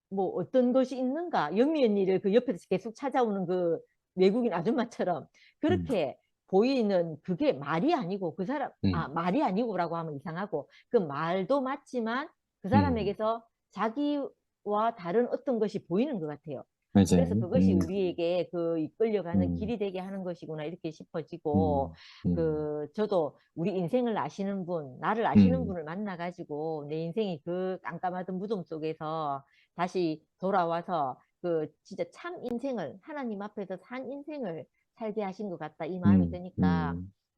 뭐 어떤 것이 있는가, 영미 언니를 그 옆에서 계속 찾아오는 그 외국인 아줌마처럼 그렇게 보이는 그게 말이 아니고, 그 사람, 말이 아니고라고 하면 이상하고, 그 말도 맞지만 그 사람에게서 자기와 다른 어떤 것이 보이는 것 같아요. 그래서 맞아요. 그것이 우리에게 그 이끌려가는 길이 되게 하는 것이구나 이렇게 싶어지고, 저도 우리 인생을 아시는 분, 나를 아시는 분을 만나가지고 내 인생이 그 깜깜하던 무덤 속에서 다시 돌아와서 그 진짜 참 인생을, 하나님 앞에서 산 인생을 살게 하신 것 같다 이 마음이 드니까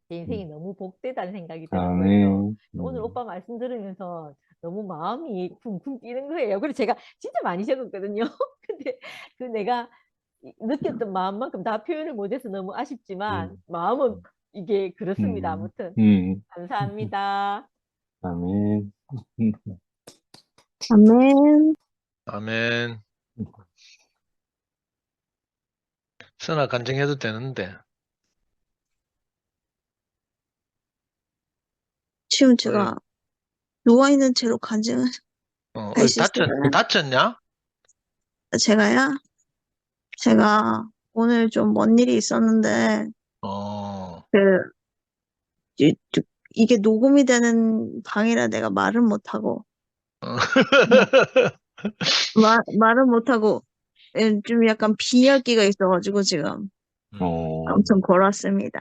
제 인생이 너무 복되다는 생각이 드는 거예요. 오늘 오빠 말씀 들으면서 너무 마음이 쿵쿵 뛰는 거예요. 그래서 제가 진짜 많이 적었거든요. 근데 그 내가 느꼈던 마음만큼 다 표현을 못해서 너무 아쉽지만 마음은 이게 그렇습니다. 아무튼 감사합니다. 아멘. 아멘. 아멘. 선아 간증해도 되는데. 지금 제가 누워있는 채로 간증을 할 수 있을까요? 다쳤냐? 제가요? 제가 오늘 좀 먼 일이 있었는데, 이게 녹음이 되는 방이라 내가 말을 못하고, 말을 못하고, 좀 약간 비열기가 있어가지고 지금 엄청 걸었습니다.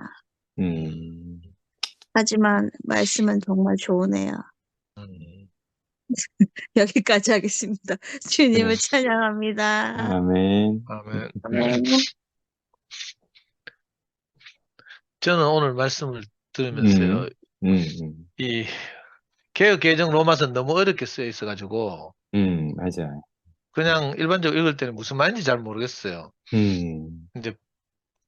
하지만 말씀은 정말 좋으네요. 여기까지 하겠습니다. 주님을 찬양합니다. 아멘. 아멘. 아멘. 저는 오늘 말씀을 들으면서요, 이 개역 개정 로마서는 너무 어렵게 쓰여 있어가지고, 맞아요. 그냥 일반적으로 읽을 때는 무슨 말인지 잘 모르겠어요. 이제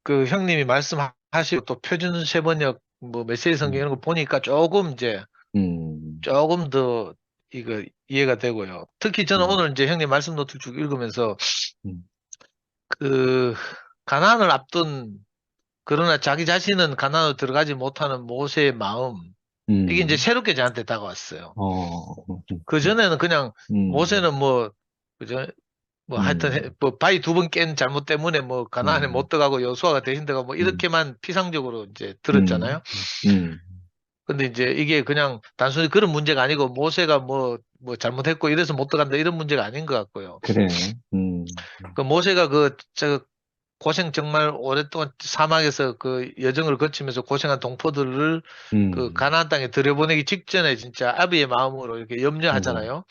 그 형님이 말씀하시고 또 표준 세번역 뭐 메시지 성경 이런 거 보니까 조금 더 이거 이해가 되고요. 특히 저는 오늘 이제 형님 말씀 노트 쭉 읽으면서 그 가나안을 앞둔, 그러나 자기 자신은 가나안으로 들어가지 못하는 모세의 마음, 이게 이제 새롭게 저한테 다가왔어요. 그 전에는 그냥 모세는 그죠? 하여튼 바위 2번 깬 잘못 때문에 가나안에 못 들어가고 여호수아가 대신 들어가고 이렇게만 피상적으로 이제 들었잖아요. 근데 이제 이게 그냥 단순히 그런 문제가 아니고 모세가 잘못했고 이래서 못 들어간다 이런 문제가 아닌 것 같고요. 그래. 그 모세가 고생 정말 오랫동안 사막에서 그 여정을 거치면서 고생한 동포들을 그 가나안 땅에 들여보내기 직전에 진짜 아비의 마음으로 이렇게 염려하잖아요.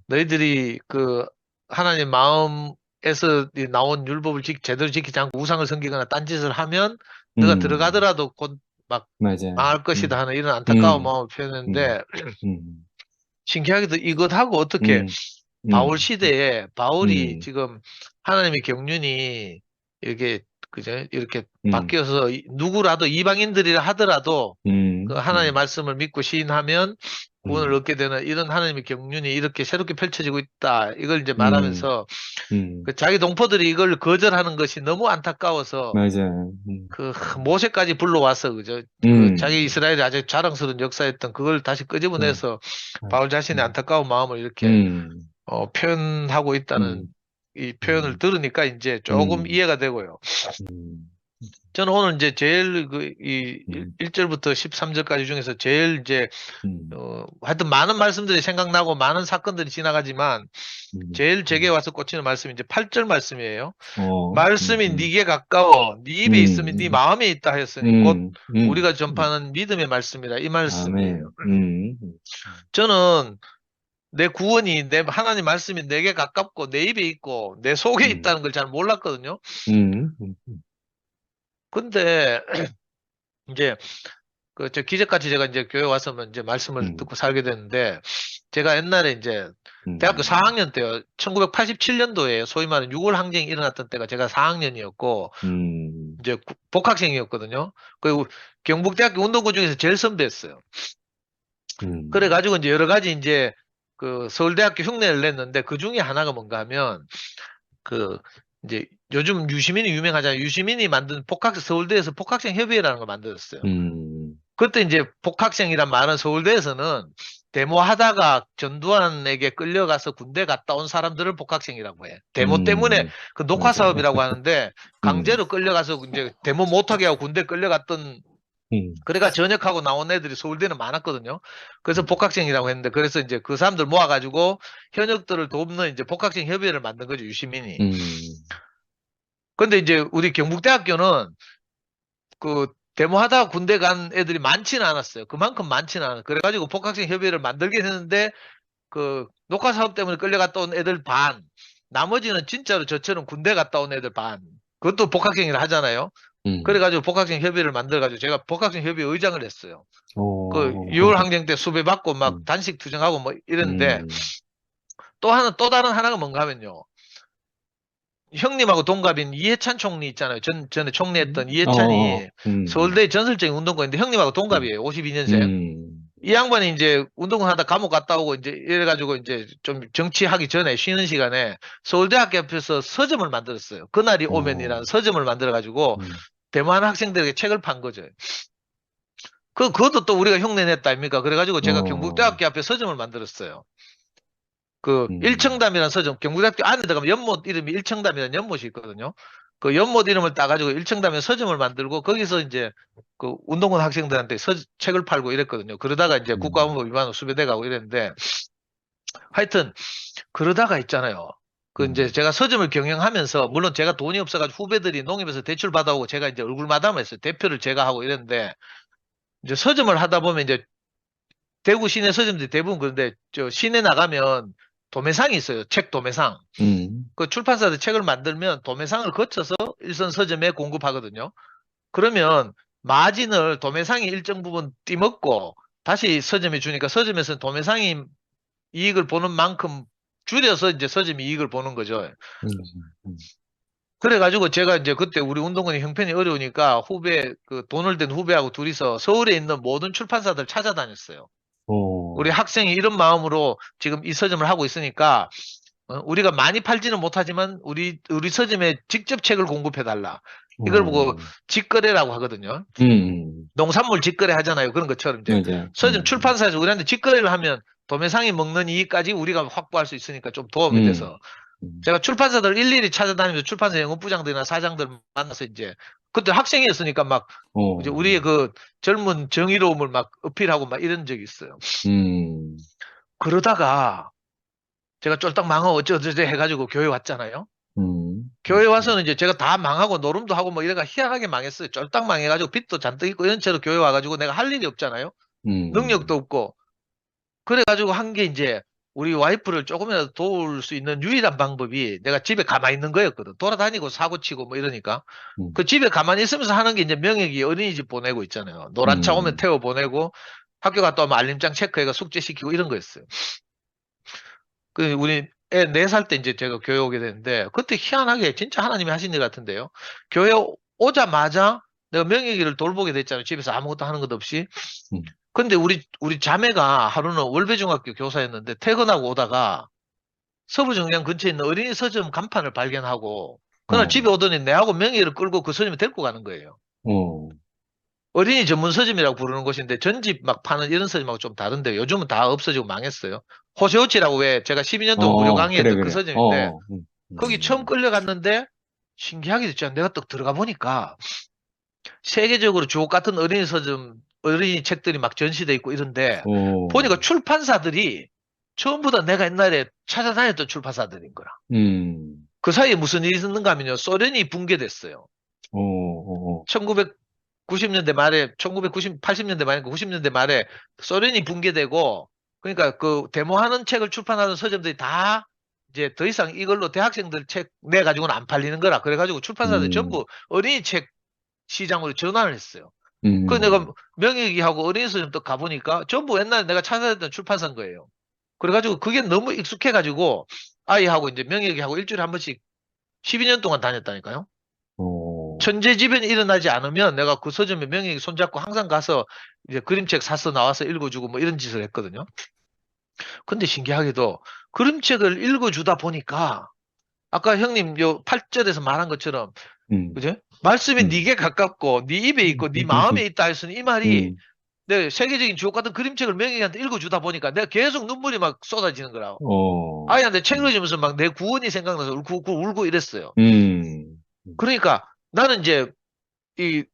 너희들이 그 하나님 마음에서 나온 율법을 제대로 지키지 않고 우상을 섬기거나 딴짓을 하면 너가 들어가더라도 곧 망할 것이다 하는 이런 안타까운 마음을 표현했는데, 신기하게도 이것하고 어떻게 바울 시대에 바울이 지금 하나님의 경륜이 이렇게 바뀌어서 누구라도 이방인들이라 하더라도 그 하나님의 말씀을 믿고 시인하면 구원을 얻게 되는 이런 하나님의 경륜이 이렇게 새롭게 펼쳐지고 있다. 이걸 이제 말하면서 그 자기 동포들이 이걸 거절하는 것이 너무 안타까워서 맞아요. 그 모세까지 불러와서 그죠? 그 자기 이스라엘이 아주 자랑스러운 역사였던 그걸 다시 끄집어내서 바울 자신의 안타까운 마음을 이렇게 표현하고 있다는 이 표현을 들으니까 이제 조금 이해가 되고요. 저는 오늘 이제 제일 이 1절부터 13절까지 중에서 제일 이제 하여튼 많은 말씀들이 생각나고 많은 사건들이 지나가지만 제일 제게 와서 꽂히는 말씀이 이제 8절 말씀이에요. 말씀이 네게 가까워 네 입에 있으면 네 마음에 있다 했으니 곧 우리가 전파하는 믿음의 말씀이라 이 말씀이에요. 저는 내 구원이 내 하나님 말씀이 내게 가깝고 내 입에 있고 내 속에 있다는 걸 잘 몰랐거든요. 근데 이제 저 기적같이 제가 이제 교회 와서만 이제 말씀을 듣고 살게 됐는데 제가 옛날에 이제 대학교 4학년 때요. 1987년도에 소위 말하는 6월 항쟁이 일어났던 때가 제가 4학년이었고 이제 복학생이었거든요. 그리고 경북대학교 운동부 중에서 제일 선배였어요. 그래가지고 이제 여러 가지 이제 그 서울대학교 흉내를 냈는데 그 중에 하나가 뭔가 하면 그 이제 요즘 유시민이 유명하잖아요. 유시민이 만든 서울대에서 복학생 협의회라는 걸 만들었어요. 그때 이제 복학생이란 말은 서울대에서는 데모하다가 전두환에게 끌려가서 군대 갔다 온 사람들을 복학생이라고 해. 데모 때문에 그 녹화 사업이라고 하는데 강제로 끌려가서 이제 데모 못하게 하고 군대 끌려갔던 그래가 전역하고 나온 애들이 서울대는 많았거든요. 그래서 복학생이라고 했는데 그래서 이제 그 사람들 모아가지고 현역들을 돕는 이제 복학생 협의회를 만든 거죠, 유시민이. 근데 이제 우리 경북대학교는 그 데모하다가 군대 간 애들이 많지는 않았어요. 그만큼 많지는 않아요. 그래가지고 복학생 협의회를 만들긴 했는데 그 녹화 사업 때문에 끌려갔다 온 애들 반, 나머지는 진짜로 저처럼 군대 갔다 온 애들 반. 그것도 복학생이라 하잖아요. 그래가지고 복학생 협의회를 만들어가지고 제가 복학생 협의회 의장을 했어요. 그 6월 항쟁 때 수배 받고 막 단식 투쟁하고 뭐 이랬는데 또 다른 하나가 뭔가 하면요. 형님하고 동갑인 이해찬 총리 있잖아요. 전에 총리했던 이해찬이 서울대 전설적인 운동가인데 형님하고 동갑이에요. 52년생. 이 양반이 이제 운동을 하다 감옥 갔다 오고 이제 이래가지고 이제 좀 정치하기 전에 쉬는 시간에 서울대학교 앞에서 서점을 만들었어요. 그날이 오면이라는 서점을 만들어가지고 대만 학생들에게 책을 판 거죠. 그것도 또 우리가 흉내냈다 아닙니까? 그래가지고 제가 경북대학교 앞에 서점을 만들었어요. 그 일청담이라는 서점, 경북대학교 안에 들어가면 연못 이름이 일청담이라는 연못이 있거든요. 그 연못 이름을 따가지고 일청담에 서점을 만들고 거기서 이제 그 운동권 학생들한테 책을 팔고 이랬거든요. 그러다가 이제 국가안보 위반으로 수배돼 가고 이랬는데 하여튼 그러다가 있잖아요. 그 이제 제가 서점을 경영하면서 물론 제가 돈이 없어가지고 후배들이 농협에서 대출 받아오고 제가 이제 얼굴 마담했어요. 대표를 제가 하고 이랬는데 이제 서점을 하다 보면 이제 대구 시내 서점들이 대부분 그런데 저 시내 나가면 도매상이 있어요. 책 도매상. 그 출판사들 책을 만들면 도매상을 거쳐서 일선 서점에 공급하거든요. 그러면 마진을 도매상이 일정 부분 띠먹고 다시 서점에 주니까 서점에서는 도매상이 이익을 보는 만큼 줄여서 이제 서점이 이익을 보는 거죠. 그래가지고 제가 이제 그때 우리 운동권이 형편이 어려우니까 그 돈을 댄 후배하고 둘이서 서울에 있는 모든 출판사들 찾아다녔어요. 우리 학생이 이런 마음으로 지금 이 서점을 하고 있으니까 우리가 많이 팔지는 못하지만 우리 서점에 직접 책을 공급해달라. 이걸 보고 직거래라고 하거든요. 농산물 직거래 하잖아요. 그런 것처럼 이제 서점 출판사에서 우리한테 직거래를 하면 도매상이 먹는 이익까지 우리가 확보할 수 있으니까 좀 도움이 돼서 제가 출판사들 일일이 찾아다니면서 출판사 영업부장들이나 사장들 만나서 이제 그때 학생이었으니까 막 이제 우리의 그 젊은 정의로움을 막 어필하고 막 이런 적이 있어요. 그러다가 제가 쫄딱 망하고 어쩌저쩌 해가지고 교회 왔잖아요. 교회 와서는 이제 제가 다 망하고 노름도 하고 뭐 이래가 희한하게 망했어요. 쫄딱 망해가지고 빚도 잔뜩 있고 이런 채로 교회 와가지고 내가 할 일이 없잖아요. 능력도 없고. 그래가지고 한 게 이제 우리 와이프를 조금이라도 도울 수 있는 유일한 방법이 내가 집에 가만히 있는 거였거든. 돌아다니고 사고치고 뭐 이러니까. 그 집에 가만히 있으면서 하는 게 이제 명예기 어린이집 보내고 있잖아요. 노란 차 오면 태워 보내고 학교 갔다 오면 알림장 체크해가 숙제시키고 이런 거였어요. 그 우리 애 4살 때 이제 제가 교회 오게 됐는데 그때 희한하게 진짜 하나님이 하신 일 같은데요. 교회 오자마자 내가 명예기를 돌보게 됐잖아요. 집에서 아무것도 하는 것 없이. 근데 우리 자매가 하루는 월배중학교 교사였는데 퇴근하고 오다가 서부정량 근처에 있는 어린이 서점 간판을 발견하고 그날 집에 오더니 내하고 명예를 끌고 그 서점에 데리고 가는 거예요. 어린이 전문 서점이라고 부르는 곳인데 전집 막 파는 이런 서점하고 좀 다른데 요즘은 다 없어지고 망했어요. 호세오치라고 왜 제가 12년도 무료 강의했던 그 서점인데 거기 처음 끌려갔는데 신기하게 됐죠. 내가 또 들어가 보니까 세계적으로 주옥 같은 어린이 서점, 어린이 책들이 막 전시돼 있고 이런데 보니까 출판사들이 전부 다 내가 옛날에 찾아다녔던 출판사들인 거라. 그 사이에 무슨 일이 있었는가 하면요. 소련이 붕괴됐어요. 1990년대 말에, 80년대 말에, 90년대 말에 소련이 붕괴되고, 그러니까 그 데모하는 책을 출판하는 서점들이 다 이제 더 이상 이걸로 대학생들 책 내가지고는 안 팔리는 거라. 그래가지고 출판사들이 전부 어린이 책 시장으로 전환을 했어요. 그래서 내가 명예기하고 어린이 서점 또 가보니까 전부 옛날에 내가 찾아다녔던 출판사인 거예요. 그래가지고 그게 너무 익숙해가지고 아이하고 이제 명예기하고 일주일에 한 번씩 12년 동안 다녔다니까요. 천재지변이 일어나지 않으면 내가 그 서점에 명예기 손잡고 항상 가서 이제 그림책 사서 나와서 읽어주고 뭐 이런 짓을 했거든요. 근데 신기하게도 그림책을 읽어주다 보니까 아까 형님 요 8절에서 말한 것처럼 그죠? 말씀이 네게 가깝고 네 입에 있고 네 마음에 있다 했으니 이 말이 내 세계적인 주옥 같은 그림책을 명예기한테 읽어주다 보니까 내가 계속 눈물이 막 쏟아지는 거라. 아이한테 책 읽어주면서 막 내 구원이 생각나서 울고 이랬어요. 그러니까 나는 이제 이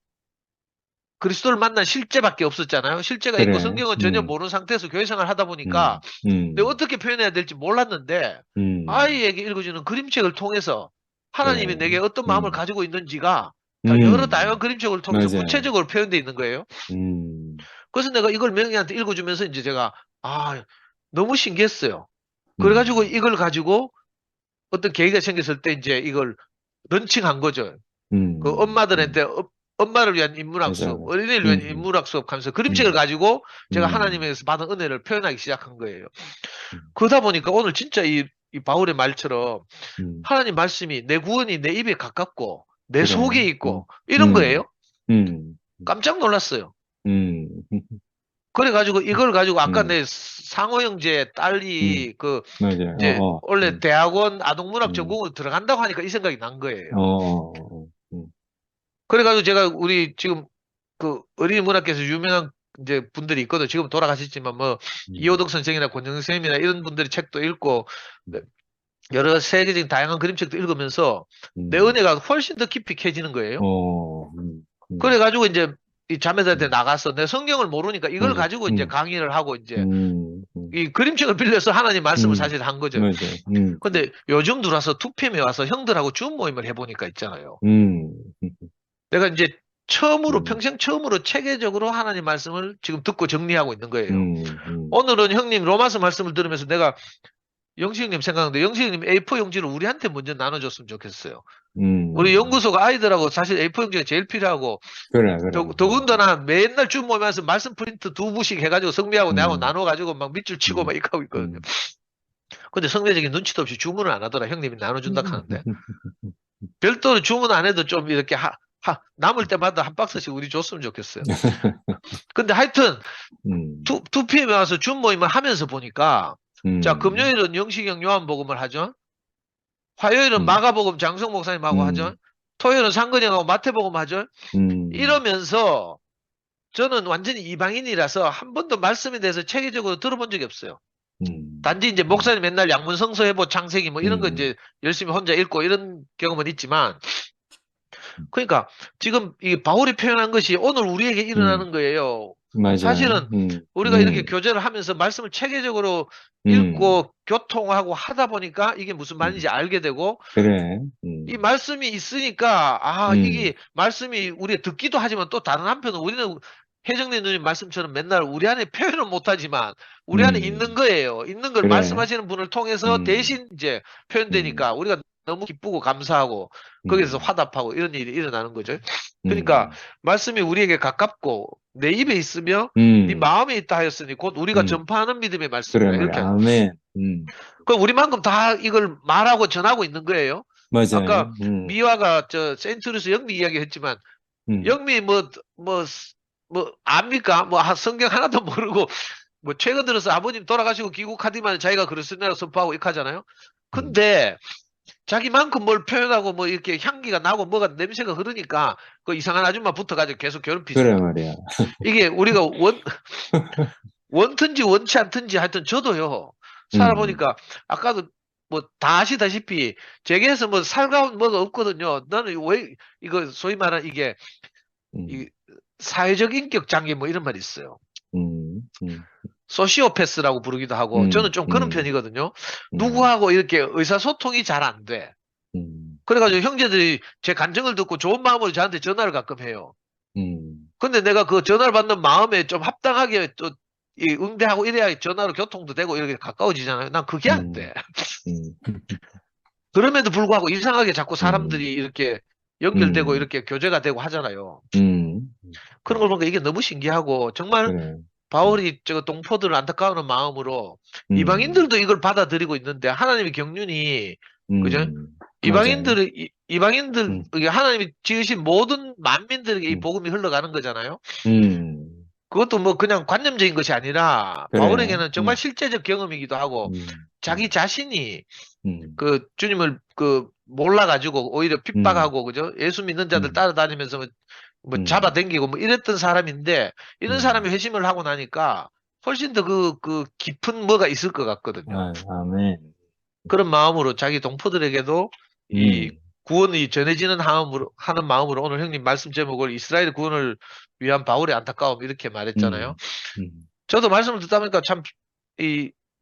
그리스도를 만난 실제밖에 없었잖아요. 실제가 있고 성경은 전혀 모르는 상태에서 교회 생활을 하다 보니까 내가 어떻게 표현해야 될지 몰랐는데 아이에게 읽어주는 그림책을 통해서 하나님이 내게 어떤 마음을 가지고 있는지가 여러 다양한 그림책을 통해서 맞아요. 구체적으로 표현되어 있는 거예요. 그래서 내가 이걸 명예한테 읽어주면서 이제 제가 너무 신기했어요. 그래가지고 이걸 가지고 어떤 계기가 생겼을 때 이제 이걸 런칭한 거죠. 그 엄마들한테 엄마를 위한 인문학 수업, 맞아요. 어린이를 위한 인문학 수업 하면서 그림책을 가지고 제가 하나님에게서 받은 은혜를 표현하기 시작한 거예요. 그러다 보니까 오늘 진짜 이 바울의 말처럼 하나님 말씀이 내 구원이 내 입에 가깝고 내 그래. 속에 있고 이런 거예요. 음. 깜짝 놀랐어요. 음. 그래가지고 이걸 가지고 아까 음. 내 상호 형제 딸이 그 맞아요. 이제 어, 어. 원래 대학원 아동문학 전공으로 들어간다고 하니까 이 생각이 난 거예요. 그래가지고 제가 우리 지금 그 어린이 문학계에서 유명한 이제 분들이 있거든. 지금 돌아가셨지만 뭐 이호덕 선생이나 권영 선생님이나 이런 분들이 책도 읽고 여러 세계적인 다양한 그림책도 읽으면서 내 은혜가 훨씬 더 깊이 캐지는 거예요. 그래가지고 이제 이 자매들한테 나가서 내 성경을 모르니까 이걸 가지고 이제 강의를 하고 이제 이 그림책을 빌려서 하나님 말씀을 사실 한 거죠. 맞아요. 근데 요즘 들어와서 2PM에 와서 형들하고 줌 모임을 해보니까 있잖아요. 내가 이제 처음으로 평생 처음으로 체계적으로 하나님 말씀을 지금 듣고 정리하고 있는 거예요. 오늘은 형님 로마서 말씀을 들으면서 내가 영식 형님 생각하는데 영식 형님 A4 용지를 우리한테 먼저 나눠줬으면 좋겠어요. 우리 연구소가 아이들하고 사실 A4 용지가 제일 필요하고 그래. 더군다나 맨날 줌 모임에서 말씀 프린트 2부씩 해가지고 성미하고 내하고 나눠가지고 막 밑줄 치고 막 이렇게 하고 있거든요. 근데 성대적인 눈치도 없이 주문을 안 하더라. 형님이 나눠준다 하는데 별도로 주문 안 해도 좀 이렇게 남을 때마다 한 박스씩 우리 줬으면 좋겠어요. 근데 하여튼 2PM에 와서 줌 모임을 하면서 보니까 자 금요일은 영시경 요한복음을 하죠. 화요일은 마가복음 장성 목사님하고 하죠. 토요일은 상근형하고 마태복음 하죠. 이러면서 저는 완전히 이방인이라서 한 번도 말씀에 대해서 체계적으로 들어본 적이 없어요. 단지 이제 목사님 맨날 양문 성서해보 창세기 뭐 이런 거 이제 열심히 혼자 읽고 이런 경험은 있지만 그러니까 지금 이 바울이 표현한 것이 오늘 우리에게 일어나는 거예요. 맞아요. 사실은 우리가 이렇게 교제를 하면서 말씀을 체계적으로 읽고 교통하고 하다 보니까 이게 무슨 말인지 알게 되고 그래. 이 말씀이 있으니까 이게 말씀이 우리가 듣기도 하지만 또 다른 한편은 우리는 혜정님 누님 말씀처럼 맨날 우리 안에 표현은 못하지만 우리 안에 있는 거예요. 있는 걸 그래. 말씀하시는 분을 통해서 대신 이제 표현되니까 우리가 너무 기쁘고 감사하고 거기서 화답하고 이런 일이 일어나는 거죠. 그러니까 말씀이 우리에게 가깝고 내 입에 있으며 네 마음에 있다 하였으니 곧 우리가 전파하는 믿음의 말씀이다. 그래. 이렇게. 아멘. 그 우리만큼 다 이걸 말하고 전하고 있는 거예요. 맞아요. 아까 미화가 저 세인트루스 영미 이야기 했지만 영미 뭐 압니까? 뭐 성경 하나도 모르고 뭐 최근 들어서 아버님 돌아가시고 귀국하더만 자기가 그리스도인이라고 선포하고 이렇게 하잖아요. 근데 자기만큼 뭘 표현하고 뭐 이렇게 향기가 나고 뭐가 냄새가 흐르니까 그 이상한 아줌마 붙어가지고 계속 괴롭히죠. 그래 말이야. 이게 우리가 원든지 원치 않든지 하여튼 저도요. 살아보니까 아까도 뭐 다 아시다시피 재계에서 뭐 살가운 뭐가 없거든요. 나는 왜 이거 소위 말하는 이게 이 사회적 인격 장애 뭐 이런 말이 있어요. 소시오패스라고 부르기도 하고 저는 좀 그런 편이거든요. 누구하고 이렇게 의사소통이 잘 안 돼. 그래가지고 형제들이 제 간증을 듣고 좋은 마음으로 저한테 전화를 가끔 해요. 근데 내가 그 전화를 받는 마음에 좀 합당하게 또 응대하고 이래야 전화로 교통도 되고 이렇게 가까워지잖아요. 난 그게 안 돼. 그럼에도 불구하고 이상하게 자꾸 사람들이 이렇게 연결되고 이렇게 교제가 되고 하잖아요. 그런 걸 보니까 이게 너무 신기하고 정말 그래. 바울이 저 동포들을 안타까워하는 마음으로 이방인들도 이걸 받아들이고 있는데 하나님의 경륜이 그죠? 이방인들 이게 하나님이 지으신 모든 만민들에게 이 복음이 흘러가는 거잖아요. 그것도 뭐 그냥 관념적인 것이 아니라 그래. 바울에게는 정말 실제적 경험이기도 하고 자기 자신이 그 주님을 그 몰라가지고 오히려 핍박하고 그죠? 예수 믿는 자들 따라다니면서 뭐 잡아당기고 뭐 이랬던 사람인데 이런 사람이 회심을 하고 나니까 훨씬 더 그 깊은 뭐가 있을 것 같거든요. 아멘. 그런 마음으로 자기 동포들에게도 이 구원이 전해지는 하는 마음으로 오늘 형님 말씀 제목을 이스라엘 구원을 위한 바울의 안타까움 이렇게 말했잖아요. 저도 말씀을 듣다 보니까 참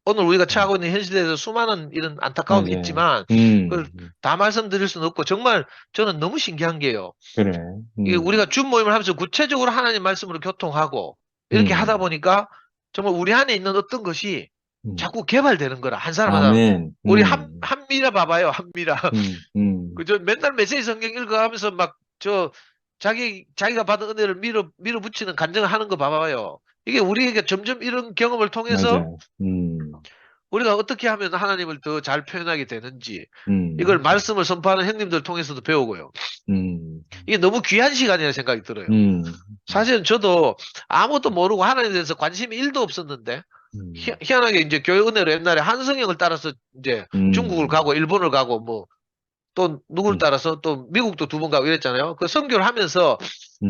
오늘 우리가 처하고 있는 현실에서 수많은 이런 안타까움이 맞아요. 있지만 그걸 다 말씀드릴 수는 없고 정말 저는 너무 신기한 게요. 그래. 이게 우리가 줌 모임을 하면서 구체적으로 하나님 말씀으로 교통하고 이렇게 하다 보니까 정말 우리 안에 있는 어떤 것이 자꾸 개발되는 거라. 한 사람 하나. 아멘. 우리 한미라 봐봐요. 한미라. 그저 맨날 메시지 성경 읽어가면서 막 자기가 받은 은혜를 밀어붙이는 간증을 하는 거 봐봐요. 이게 우리에게 점점 이런 경험을 통해서 맞아요. 우리가 어떻게 하면 하나님을 더 잘 표현하게 되는지 이걸 말씀을 선포하는 형님들 통해서도 배우고요. 이게 너무 귀한 시간이라는 생각이 들어요. 사실은 저도 아무것도 모르고 하나님에 대해서 관심이 1도 없었는데 희한하게 이제 교회 은혜로 옛날에 한성형을 따라서 이제 중국을 가고 일본을 가고 뭐 또 누구를 따라서 또 미국도 2번 가고 이랬잖아요. 그 선교를 하면서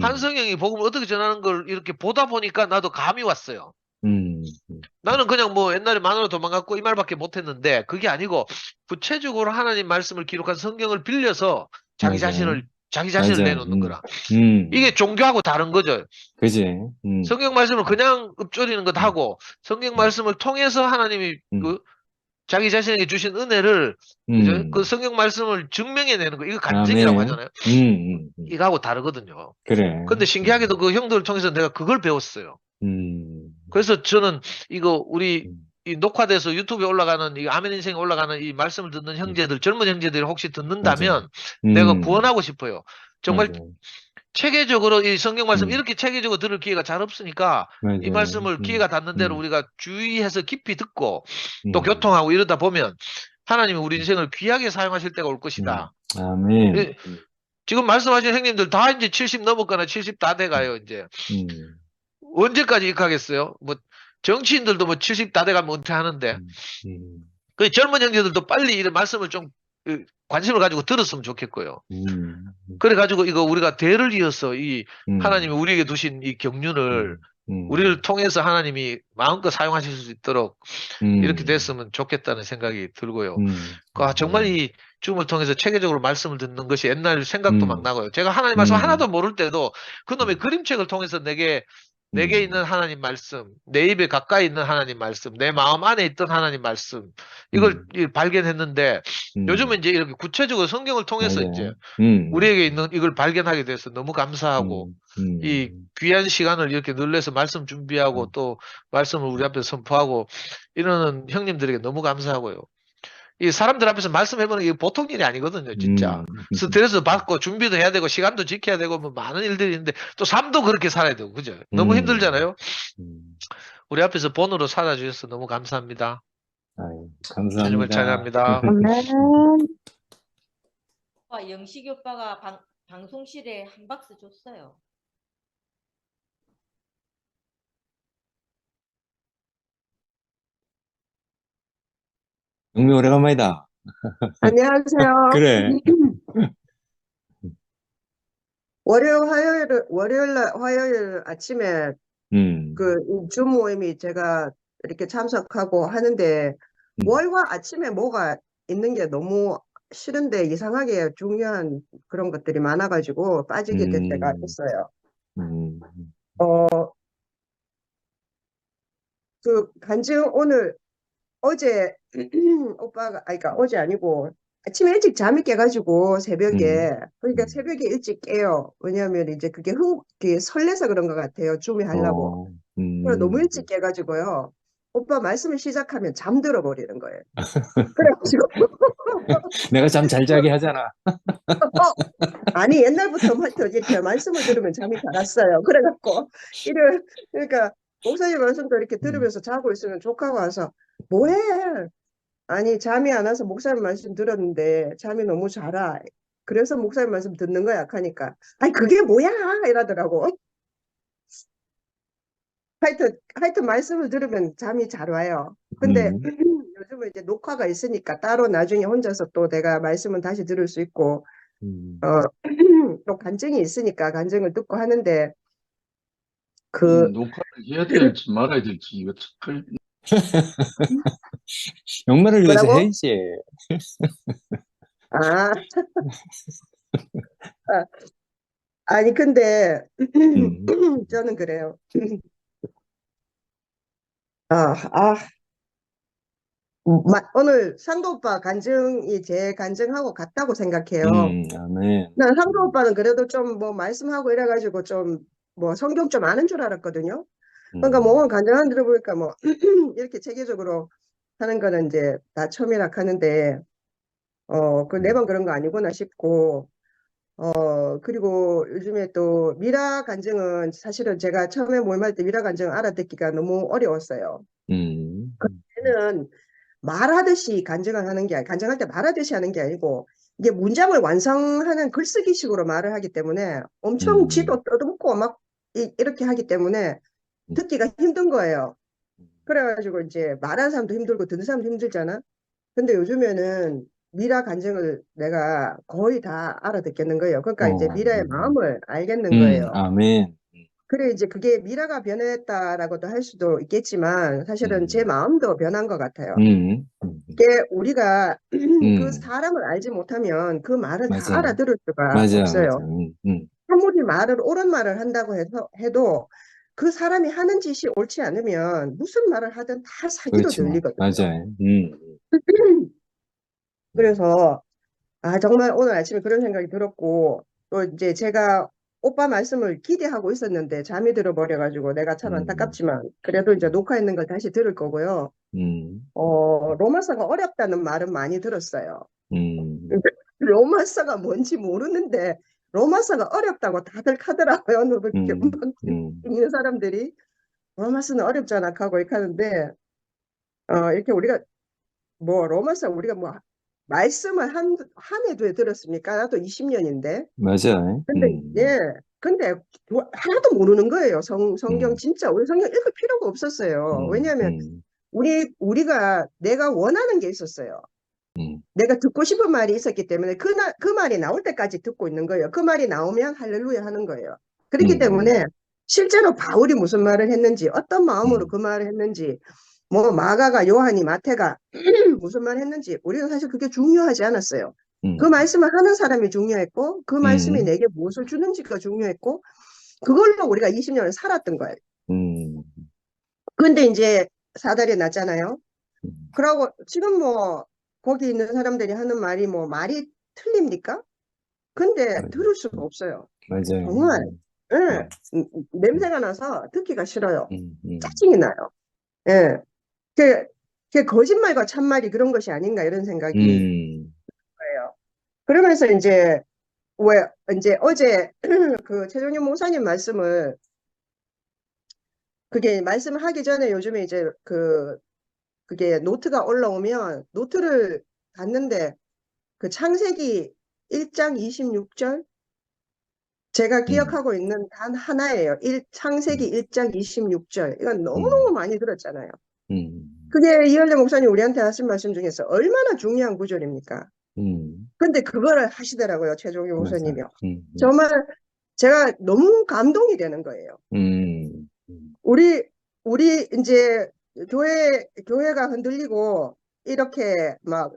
한성형이 복음을 어떻게 전하는 걸 이렇게 보다 보니까 나도 감이 왔어요. 나는 그냥 뭐 옛날에 만으로 도망갔고 이 말밖에 못했는데 그게 아니고 구체적으로 하나님 말씀을 기록한 성경을 빌려서 자기 맞아요. 자신을 맞아요. 내놓는 거라. 음. 이게 종교하고 다른 거죠. 그지? 성경 말씀을 그냥 읊조리는 것 하고 성경 말씀을 통해서 하나님이 자기 자신에게 주신 은혜를 그죠? 그 성경 말씀을 증명해내는 거 이거 간증이라고 아멘. 하잖아요. 이거하고 다르거든요. 그래. 근데 신기하게도 그 형들을 통해서 내가 그걸 배웠어요. 그래서 저는 이거 우리 이 녹화돼서 유튜브에 올라가는 이 아멘 인생에 올라가는 이 말씀을 듣는 형제들, 젊은 형제들이 혹시 듣는다면 내가 구원하고 싶어요. 정말 맞아요. 체계적으로 이 성경 말씀 이렇게 체계적으로 들을 기회가 잘 없으니까 이 맞아요. 말씀을 기회가 닿는 대로 우리가 주의해서 깊이 듣고 또 음. 교통하고 이러다 보면 하나님이 우리 인생을 귀하게 사용하실 때가 올 것이다. 아멘. 예, 지금 말씀하신 형님들 다 이제 70 넘었거나 70 다 돼가요, 이제. 언제까지 익하겠어요? 뭐, 정치인들도 뭐 70 다 돼가면 은퇴하는데. 그 젊은 형제들도 빨리 이런 말씀을 좀 관심을 가지고 들었으면 좋겠고요. 그래가지고 이거 우리가 대를 이어서 이 하나님이 우리에게 두신 이 경륜을 우리를 통해서 하나님이 마음껏 사용하실 수 있도록 이렇게 됐으면 좋겠다는 생각이 들고요. 정말 이 줌을 통해서 체계적으로 말씀을 듣는 것이 옛날 생각도 막 나고요. 제가 하나님 말씀 하나도 모를 때도 그놈의 그림책을 통해서 내게 있는 하나님 말씀, 내 입에 가까이 있는 하나님 말씀, 내 마음 안에 있던 하나님 말씀, 이걸 발견했는데, 요즘은 이제 이렇게 구체적으로 성경을 통해서 맞아요. 이제 우리에게 있는 이걸 발견하게 돼서 너무 감사하고, 이 귀한 시간을 이렇게 늘려서 말씀 준비하고 또 말씀을 우리 앞에 선포하고 이러는 형님들에게 너무 감사하고요. 이 사람들 앞에서 말씀해보는 게 보통 일이 아니거든요, 진짜. 스트레스 받고 준비도 해야 되고 시간도 지켜야 되고 뭐 많은 일들이 있는데 또 삶도 그렇게 살아야 되고, 그죠? 너무 힘들잖아요. 우리 앞에서 본으로 살아주셔서 너무 감사합니다. 아유, 주님을 감사합니다. 찬양합니다. 영식이 오빠가 방송실에 한 박스 줬어요. 영미 오래간만이다. 안녕하세요. 그래. 화요일 아침에 음. 줌 모임이 제가 이렇게 참석하고 하는데 월화 아침에 뭐가 있는 게 너무 싫은데 이상하게 중요한 그런 것들이 많아가지고 빠지게 될 때가 있어요. 그 간증 오늘 어제 오빠가 그러니까 어제 아니고 아침에 일찍 잠이 깨가지고 새벽에 그러니까 새벽에 일찍 깨요. 왜냐하면 이제 그게 설레서 그런 것 같아요. 줌이 하려고. 그래 너무 일찍 깨가지고요. 오빠 말씀을 시작하면 잠들어 버리는 거예요. 그래가지고 내가 잠 잘 자게 하잖아. 아니 옛날부터 이렇게 말씀을 들으면 잠이 잘 왔어요. 그래갖고 그러니까 목사님 말씀도 이렇게 들으면서 자고 있으면 조카가 와서 뭐해? 아니 잠이 안 와서 목사님 말씀 들었는데 잠이 너무 잘 와. 그래서 목사님 말씀 듣는 거야 하니까 아니 그게 뭐야? 이러더라고. 하여튼 말씀을 들으면 잠이 잘 와요. 근데 요즘은 이제 녹화가 있으니까 따로 나중에 혼자서 또 내가 말씀은 다시 들을 수 있고 또 간증이 있으니까 간증을 듣고 하는데 녹화를 해야 될지 말아야 될지 이거 참 영만을 위해서 뭐라고? 해야지. 아, 아니 근데 저는 그래요. 오늘 상도 오빠 간증이 제 간증하고 같다고 생각해요. 아멘. 난 상도 오빠는 그래도 좀 뭐 말씀하고 이래가지고 좀 뭐 성경 좀 아는 줄 알았거든요. 그러니까 뭐 오늘 간증하는 들어보니까 뭐 이렇게 체계적으로 하는 거는 이제 다 처음이라 하는데 그 매번 그런 거 아니구나 싶고 그리고 요즘에 또 미라 간증은 사실은 제가 처음에 모임할 때 미라 간증 알아듣기가 너무 어려웠어요. 그때는 말하듯이 간증을 하는 게 간증할 때 말하듯이 하는 게 아니고 이게 문장을 완성하는 글쓰기식으로 말을 하기 때문에 엄청 지도 떠듬고 막 이렇게 하기 때문에 듣기가 힘든 거예요. 그래가지고 이제 말하는 사람도 힘들고 듣는 사람도 힘들잖아. 근데 요즘에는 미라 간증을 내가 거의 다 알아듣겠는 거예요. 그러니까 이제 미라의 마음을 알겠는 거예요. 아멘. 그래 이제 그게 미라가 변했다라고도 할 수도 있겠지만 사실은 제 마음도 변한 것 같아요. 이게 우리가 그 사람을 알지 못하면 그 말을 다 맞아요. 알아들을 수가 맞아, 없어요. 맞아. 아무리 옳은 말을 한다고 해도 그 사람이 하는 짓이 옳지 않으면 무슨 말을 하든 다 사기로 그렇지, 들리거든요. 맞아요. 그래서 정말 오늘 아침에 그런 생각이 들었고 또 이제 제가 오빠 말씀을 기대하고 있었는데 잠이 들어버려가지고 내가 참 안타깝지만 그래도 이제 녹화했는 걸 다시 들을 거고요. 로마서가 어렵다는 말은 많이 들었어요. 로마서가 뭔지 모르는데 로마서가 어렵다고 다들 하더라고요. 이렇게 읽는 사람들이 로마서는 어렵잖아 하고 이렇게 하는데 이렇게 우리가 뭐 로마서 우리가 뭐 말씀을 한 해도 들었습니까? 나도 20년인데. 맞아요. 근데 하나도 모르는 거예요. 성경 진짜 우리 성경 읽을 필요가 없었어요. 왜냐하면 우리가 내가 원하는 게 있었어요. 내가 듣고 싶은 말이 있었기 때문에 그 말이 나올 때까지 듣고 있는 거예요. 그 말이 나오면 할렐루야 하는 거예요. 그렇기 때문에 실제로 바울이 무슨 말을 했는지 어떤 마음으로 그 말을 했는지 뭐 마가가 요한이 마태가 무슨 말을 했는지 우리는 사실 그게 중요하지 않았어요. 그 말씀을 하는 사람이 중요했고 그 말씀이 내게 무엇을 주는지가 중요했고 그걸로 우리가 20년을 살았던 거예요. 근데 이제 사달이 났잖아요. 그러고 지금 뭐 거기 있는 사람들이 하는 말이 뭐 말이 틀립니까? 근데 들을 수가 없어요. 맞아요. 정말 냄새가 나서 듣기가 싫어요. 짜증이 나요. 예. 그게 거짓말과 참말이 그런 것이 아닌가 이런 생각이 거예요. 그러면서 이제 이제 어제 그 최종현 목사님 말씀을 그게 말씀을 하기 전에 요즘에 이제 그게 노트가 올라오면 노트를 봤는데 그 창세기 1장 26절 제가 기억하고 있는 단 하나예요. 창세기 1장 26절. 이건 너무너무 많이 들었잖아요. 그게 이현래 목사님 우리한테 하신 말씀 중에서 얼마나 중요한 구절입니까? 근데 그거를 하시더라고요. 최종희 목사님이요. 정말 제가 너무 감동이 되는 거예요. 우리 이제 교회가 흔들리고 이렇게 막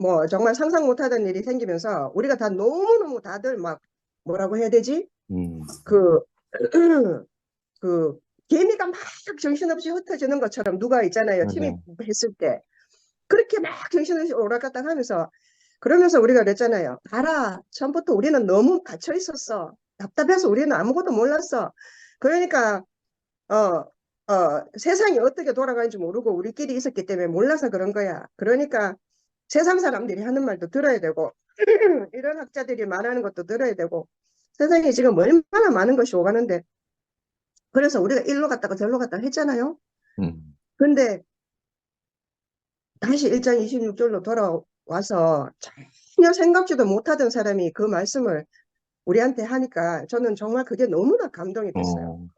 뭐 정말 상상 못하던 일이 생기면서 우리가 다 너무너무 다들 막 뭐라고 해야 되지? 그, 그 개미가 막 정신없이 흩어지는 것처럼 누가 있잖아요. 맞아요. 침입했을 때. 그렇게 막 정신없이 오락가락 하면서 그러면서 우리가 그랬잖아요. 알아. 처음부터 우리는 너무 갇혀 있었어. 답답해서 우리는 아무것도 몰랐어. 그러니까 세상이 어떻게 돌아가는지 모르고 우리끼리 있었기 때문에 몰라서 그런 거야. 그러니까 세상 사람들이 하는 말도 들어야 되고 이런 학자들이 말하는 것도 들어야 되고 세상에 지금 얼마나 많은 것이 오가는데 그래서 우리가 일로 갔다가 절로 갔다가 했잖아요. 근데 다시 1장 26절로 돌아와서 전혀 생각지도 못하던 사람이 그 말씀을 우리한테 하니까 저는 정말 그게 너무나 감동이 됐어요.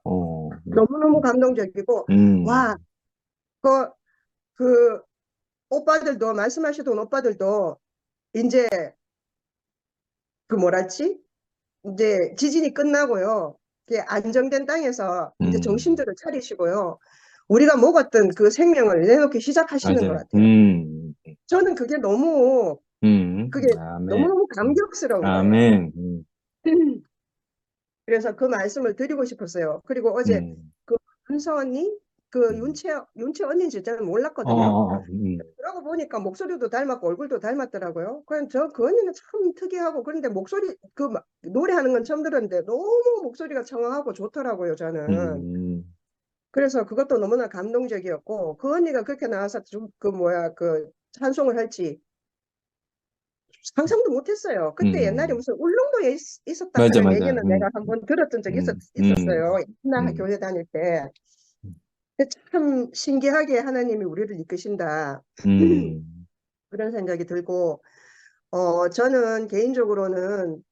너무너무 감동적이고 와, 그 오빠들도 말씀하시던 오빠들도 이제 그 뭐랄지 이제 지진이 끝나고요. 이게 안정된 땅에서 이제 정신들을 차리시고요. 우리가 먹었던 그 생명을 내놓기 시작하시는 것 맞아요. 같아요. 저는 그게 너무 그게 아멘. 너무너무 감격스러운 거예요. 아멘. 그래서 그 말씀을 드리고 싶었어요. 그리고 어제 그 윤서 언니, 그 윤채 언니인지 저는 몰랐거든요. 그러고 보니까 목소리도 닮았고 얼굴도 닮았더라고요. 그냥 그 언니는 참 특이하고 그런데 목소리 노래하는 건 처음 들었는데 너무 목소리가 청아하고 좋더라고요, 저는. 그래서 그것도 너무나 감동적이었고 그 언니가 그렇게 나와서 그 찬송을 할지 상상도 못했어요. 그때 옛날에 무슨 울릉도에 있었다는 맞아. 얘기는 내가 한번 들었던 적이 있었어요. 옛날 교회 다닐 때. 참 신기하게 하나님이 우리를 이끄신다. 그런 생각이 들고, 저는 개인적으로는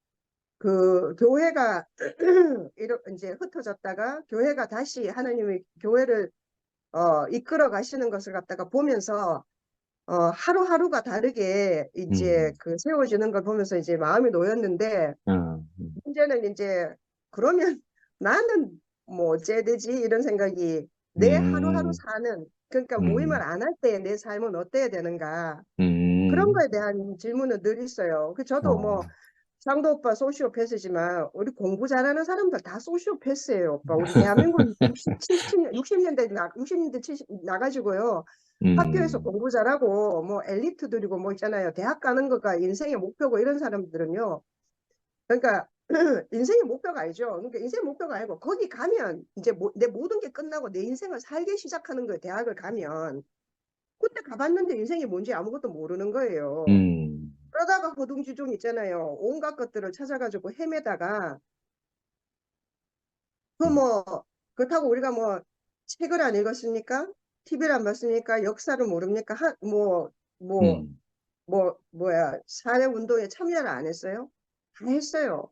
그 교회가 이제 흩어졌다가 교회가 다시 하나님이 교회를 이끌어 가시는 것을 갖다가 보면서 하루하루가 다르게 이제 그 세워지는 걸 보면서 이제 마음이 놓였는데 문제는 이제 그러면 나는 뭐 어째 되지 이런 생각이 내 하루하루 사는 그러니까 모임을 안 할 때 내 삶은 어때야 되는가 그런 거에 대한 질문은 늘 있어요. 그 저도 뭐 상도 오빠 소시오패스지만 우리 공부 잘하는 사람들 다 소시오패스예요, 오빠. 우리 대한민국 60년대 70 나가지고요. 학교에서 공부 잘하고 뭐 엘리트들이고 뭐 있잖아요. 대학 가는 거가 인생의 목표고 이런 사람들은요. 그러니까 인생의 목표가 아니죠. 그러니까 인생의 목표가 아니고 거기 가면 이제 내 모든 게 끝나고 내 인생을 살기 시작하는 거예요. 대학을 가면. 그때 가봤는데 인생이 뭔지 아무것도 모르는 거예요. 그러다가 허둥지둥 있잖아요. 온갖 것들을 찾아가지고 헤매다가 그렇다고 우리가 뭐 책을 안 읽었습니까? TV를 안 봤습니까? 역사를 모릅니까? 사회운동에 참여를 안 했어요? 다 했어요.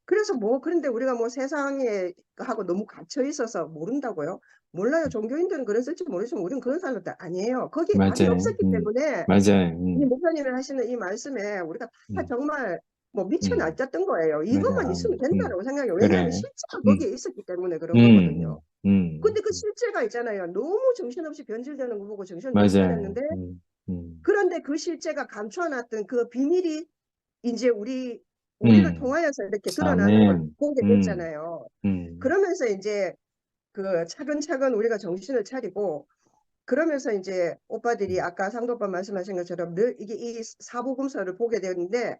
그래서 그런데 우리가 뭐 세상에 하고 너무 갇혀 있어서 모른다고요? 몰라요. 종교인들은 그랬을지 모르지만 우리는 그런 사람들 아니에요. 거기에 답이 맞아요. 없었기 때문에 맞아요. 이 목사님이 하시는 이 말씀에 우리가 다 정말 뭐 미쳐 날뛰었던 거예요. 이것만 맞아요. 있으면 된다고 생각해요. 그래. 왜냐하면 실제가 거기에 있었기 때문에 그런 거거든요. 근데 그 실제가 있잖아요. 너무 정신없이 변질되는 거 보고 정신을 못 맞아요. 차렸는데 그런데 그 실제가 감춰놨던 그 비밀이 이제 우리를 통하여서 이렇게 드러나는 걸 아멘. 보게 됐잖아요. 그러면서 이제 그 차근차근 우리가 정신을 차리고 그러면서 이제 오빠들이 아까 상도 오빠 말씀하신 것처럼 늘 이 사복음서를 보게 되었는데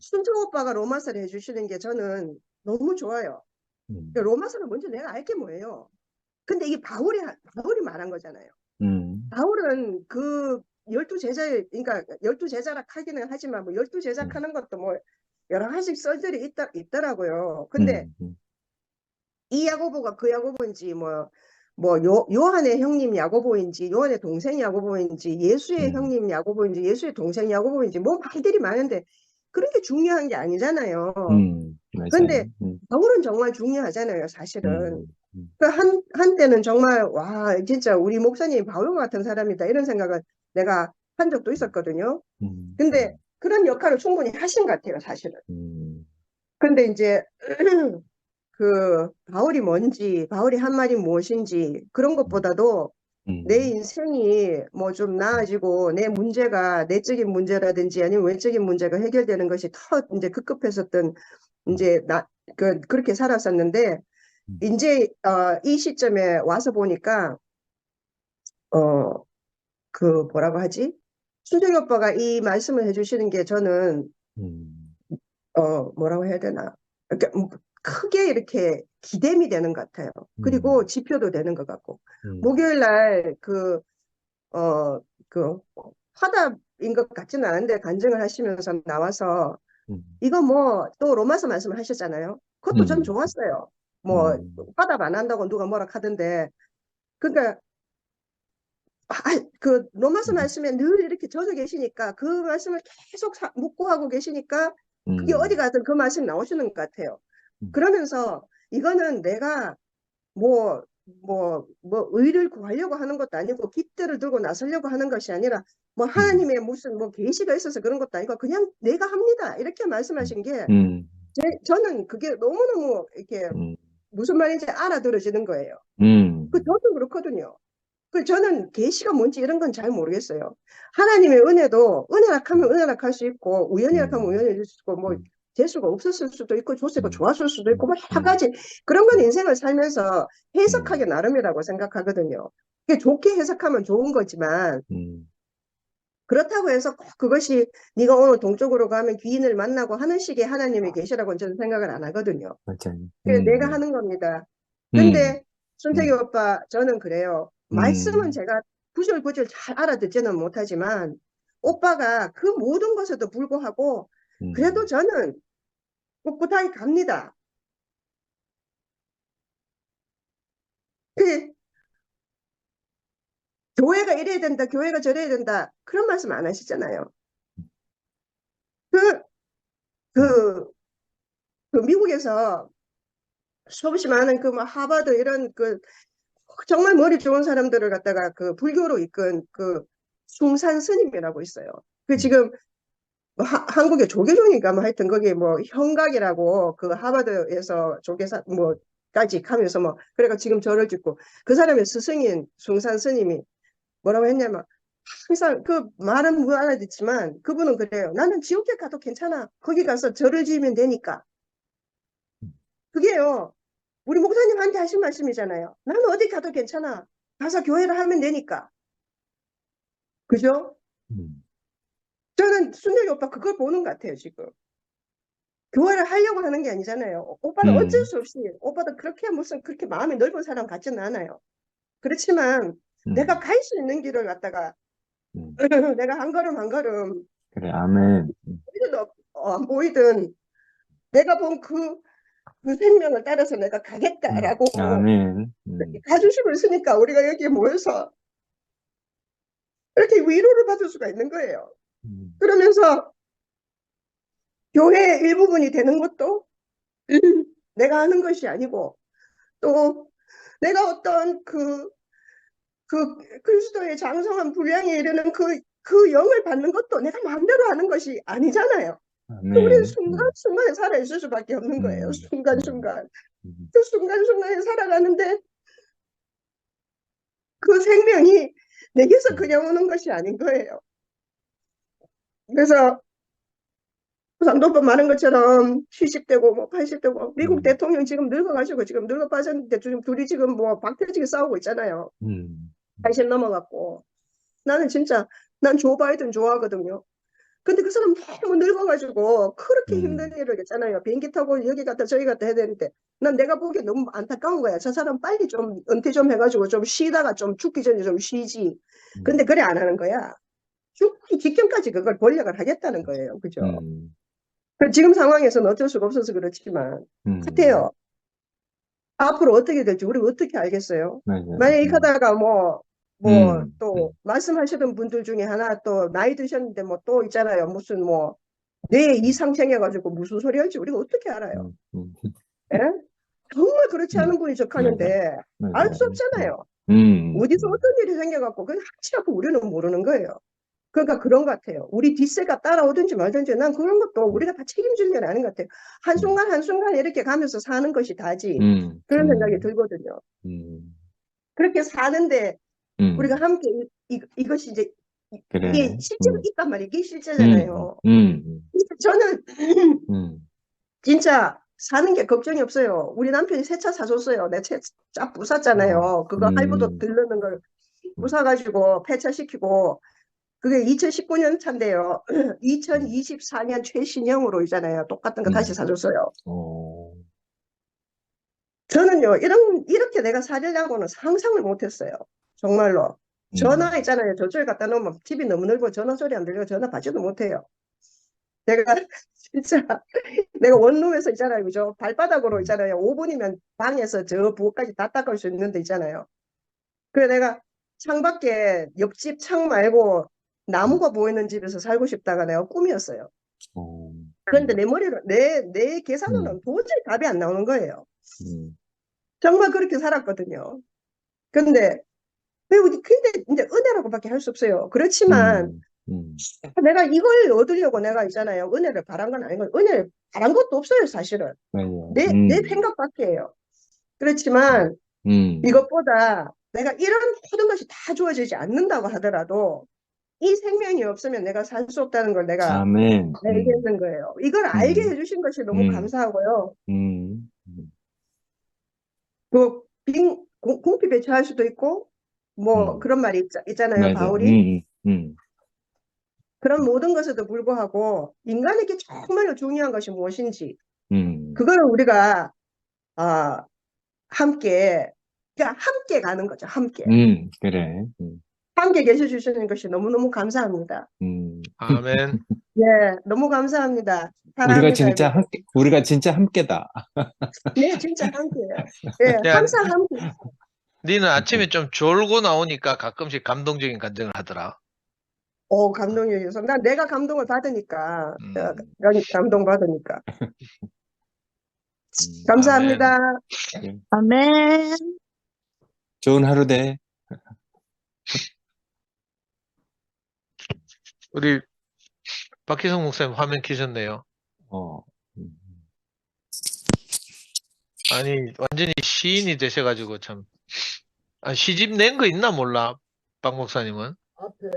순정 오빠가 로마서를 해주시는 게 저는 너무 좋아요. 로마서는 먼저 내가 알게 뭐예요. 근데 이게 바울이 말한 거잖아요. 바울은 그 12제자, 그러니까 12제자라 하기는 하지만 뭐 12제자 하는 것도 뭐 여러 가지 썰들이 있더라고요. 근데 이 야고보가 그 야고보인지 요한의 형님 야고보인지 요한의 동생 야고보인지 예수의 형님 야고보인지 예수의 동생 야고보인지 뭐 말들이 많은데 그런 게 중요한 게 아니잖아요. 근데 바울은 정말 중요하잖아요, 사실은. 한때는 정말 와 진짜 우리 목사님이 바울 같은 사람이다 이런 생각을 내가 한 적도 있었거든요. 근데 그런 역할을 충분히 하신 것 같아요, 사실은. 근데 이제 그 바울이 뭔지 바울이 한 말이 무엇인지 그런 것보다도 내 인생이 뭐 좀 나아지고 내 문제가 내적인 문제라든지 아니면 외적인 문제가 해결되는 것이 더 이제 급급했었던 이제 그렇게 살았었는데 이제 이 시점에 와서 보니까 그 뭐라고 하지? 순정이 오빠가 이 말씀을 해주시는 게 저는 뭐라고 해야 되나? 그러니까 크게 이렇게 기댐이 되는 것 같아요. 그리고 지표도 되는 것 같고. 목요일 날 그 화답인 것 같지는 않은데 간증을 하시면서 나와서 이거 뭐 또 로마서 말씀을 하셨잖아요. 그것도 전 좋았어요. 뭐 화답 안 한다고 누가 뭐라 하던데. 그러니까 그 로마서 말씀에 늘 이렇게 젖어 계시니까 그 말씀을 계속 묵고하고 계시니까 그게 어디 가든 그 말씀이 나오시는 것 같아요. 그러면서 이거는 내가 뭐 의를 구하려고 하는 것도 아니고 깃들을 들고 나서려고 하는 것이 아니라 뭐 하나님의 무슨 뭐 계시가 있어서 그런 것도 아니고 그냥 내가 합니다. 이렇게 말씀하신 게 저는 그게 너무너무 이렇게 무슨 말인지 알아들어지는 거예요. 저도 그렇거든요. 저는 계시가 뭔지 이런 건 잘 모르겠어요. 하나님의 은혜도 은혜락하면 은혜락할 수 있고 우연이락하면 우연일 수 있고 뭐 재수가 없었을 수도 있고 조세가 좋았을 수도 있고 뭐 여러 가지 그런 건 인생을 살면서 해석하기 나름이라고 생각하거든요. 그게 좋게 해석하면 좋은 거지만 그렇다고 해서 꼭 그것이 네가 오늘 동쪽으로 가면 귀인을 만나고 하는 식의 하나님의 계시라고는 저는 생각을 안 하거든요. 맞아요. 그래서 내가 하는 겁니다. 근데 순택이 오빠 저는 그래요. 말씀은 제가 구절구절 잘 알아듣지는 못하지만 오빠가 그 모든 것에도 불구하고 그래도 저는 꿋꿋하게 갑니다. 교회가 이래야 된다, 교회가 저래야 된다 그런 말씀 안 하시잖아요. 미국에서 수없이 많은 뭐 하버드 이런 정말 머리 좋은 사람들을 갖다가 불교로 이끈 숭산 스님이라고 있어요. 지금 한국의 조계종인가 뭐 하여튼 거기 뭐 형각이라고 하버드에서 조계사 뭐까지 가면서 그래가 지금 절을 짓고 그 사람의 스승인 숭산 스님이 뭐라고 했냐면 항상 말은 못 알아듣지만 그분은 그래요. 나는 지옥에 가도 괜찮아. 거기 가서 절을 지으면 되니까. 그게요. 우리 목사님한테 하신 말씀이잖아요. 나는 어디 가도 괜찮아. 가서 교회를 하면 되니까. 그죠? 저는 순정이 오빠 그걸 보는 것 같아요, 지금. 교회를 하려고 하는 게 아니잖아요. 오빠는 어쩔 수 없이, 오빠도 그렇게 무슨 그렇게 마음이 넓은 사람 같지는 않아요. 그렇지만 내가 갈 수 있는 길을 갖다가 내가 한 걸음 한 걸음 그래, 아멘. 보이든 안 보이든 내가 본 그 생명을 따라서 내가 가겠다라고 아멘. 가주심을 쓰니까 우리가 여기에 모여서 이렇게 위로를 받을 수가 있는 거예요. 그러면서 교회의 일부분이 되는 것도 내가 하는 것이 아니고 또 내가 어떤 그리스도의 장성한 분량에 이르는 그 영을 받는 것도 내가 마음대로 하는 것이 아니잖아요. 우리는 순간순간에 살아있을 수밖에 없는 거예요. 순간순간. 그 순간순간에 살아가는데 그 생명이 내게서 그냥 오는 것이 아닌 거예요. 그래서 상도법 말한 것처럼 70대고 뭐 80대고 미국 대통령 지금 늙어가지고 지금 늙어 빠졌는데 둘이 지금 뭐 박태지게 싸우고 있잖아요. 80 넘어갔고. 나는 진짜 난 조 바이든 좋아하거든요. 근데 그 사람 너무 늙어가지고 그렇게 힘든 일을 했잖아요. 비행기 타고 여기 갔다 저기 갔다 해야 되는데 난 내가 보기에 너무 안타까운 거야. 저 사람 빨리 좀 은퇴 좀 해가지고 좀 쉬다가 좀 죽기 전에 좀 쉬지. 근데 그래 안 하는 거야. 죽기 직전까지 그걸 권력을 하겠다는 거예요. 그죠? 지금 상황에서는 어쩔 수가 없어서 그렇지만 같아요. 앞으로 어떻게 될지 우리 어떻게 알겠어요? 만약에 하다가 또 말씀하시던 분들 중에 하나 또 나이 드셨는데 뭐 또 있잖아요. 무슨 뭐 뇌에 이상 생겨가지고 무슨 소리 할지 우리가 어떻게 알아요? 예? 정말 그렇지 않은 분이 적하는데 알 수 없잖아요. 어디서 어떤 일이 생겨갖고 그냥 하치라고 우리는 모르는 거예요. 그러니까 그런 것 같아요. 우리 뒷세가 따라오든지 말든지 난 그런 것도 우리가 다 책임질 게 아닌 것 같아요. 한순간 한순간 이렇게 가면서 사는 것이 다지. 그런 생각이 들거든요. 그렇게 사는데 우리가 함께 이것이 이제 그래. 이게 실제로 있단 말이에요. 이게 실제잖아요. 저는 진짜 사는 게 걱정이 없어요. 우리 남편이 새 차 사줬어요. 내 차 부쉈잖아요. 그거 할부도 들르는 걸 부숴가지고 폐차시키고 그게 2019년 차인데요. 2024년 최신형으로 있잖아요. 똑같은 거 다시 사줬어요. 저는요, 이렇게 내가 살려고는 상상을 못했어요. 정말로. 전화 있잖아요. 저쪽에 갖다 놓으면 집이 너무 넓어 전화 소리 안 들리고 전화 받지도 못해요. 내가 진짜 내가 원룸에서 있잖아요. 그죠? 발바닥으로 있잖아요. 5분이면 방에서 저 부엌까지 다 닦을 수 있는 데 있잖아요. 그래 내가 창밖에 옆집 창 말고 나무가 보이는 집에서 살고 싶다가 내가 꿈이었어요. 그런데 내 머리로 내 계산으로는 도저히 답이 안 나오는 거예요. 정말 그렇게 살았거든요. 근데 이제 은혜라고밖에 할 수 없어요. 그렇지만 내가 이걸 얻으려고 내가 있잖아요. 은혜를 바란 건 아니고 은혜를 바란 것도 없어요, 사실은. 내 생각 밖이에요. 그렇지만 이것보다 내가 이런 모든 것이 다 주어지지 않는다고 하더라도 이 생명이 없으면 내가 살 수 없다는 걸 내가 아멘. 알겠는 거예요. 이걸 알게 해주신 것이 너무 감사하고요. 그 공피 배척할 수도 있고 뭐 그런 말이 있잖아요. 맞아. 바울이 그런 모든 것에도 불구하고 인간에게 정말로 중요한 것이 무엇인지 그걸 우리가 함께 그러니까 함께 가는 거죠. 함께 그래. 함께 계셔 주시는 것이 너무너무 감사합니다. 아멘. 네, 너무 감사합니다. 사랑합니다. 우리가 진짜 함께다. 네, 진짜 함께예요. 네, 야, 항상 함께. 니는 아침에 좀 졸고 나오니까 가끔씩 감동적인 감정을 하더라. 감동이어서 난 내가 감동을 받으니까 감동 받으니까 감사합니다. 아멘. 좋은 하루 돼. 우리 박희성 목사님 화면 켜셨네요. 아니 완전히 시인이 되셔가지고 참. 시집 낸 거 있나 몰라, 박 목사님은? 앞에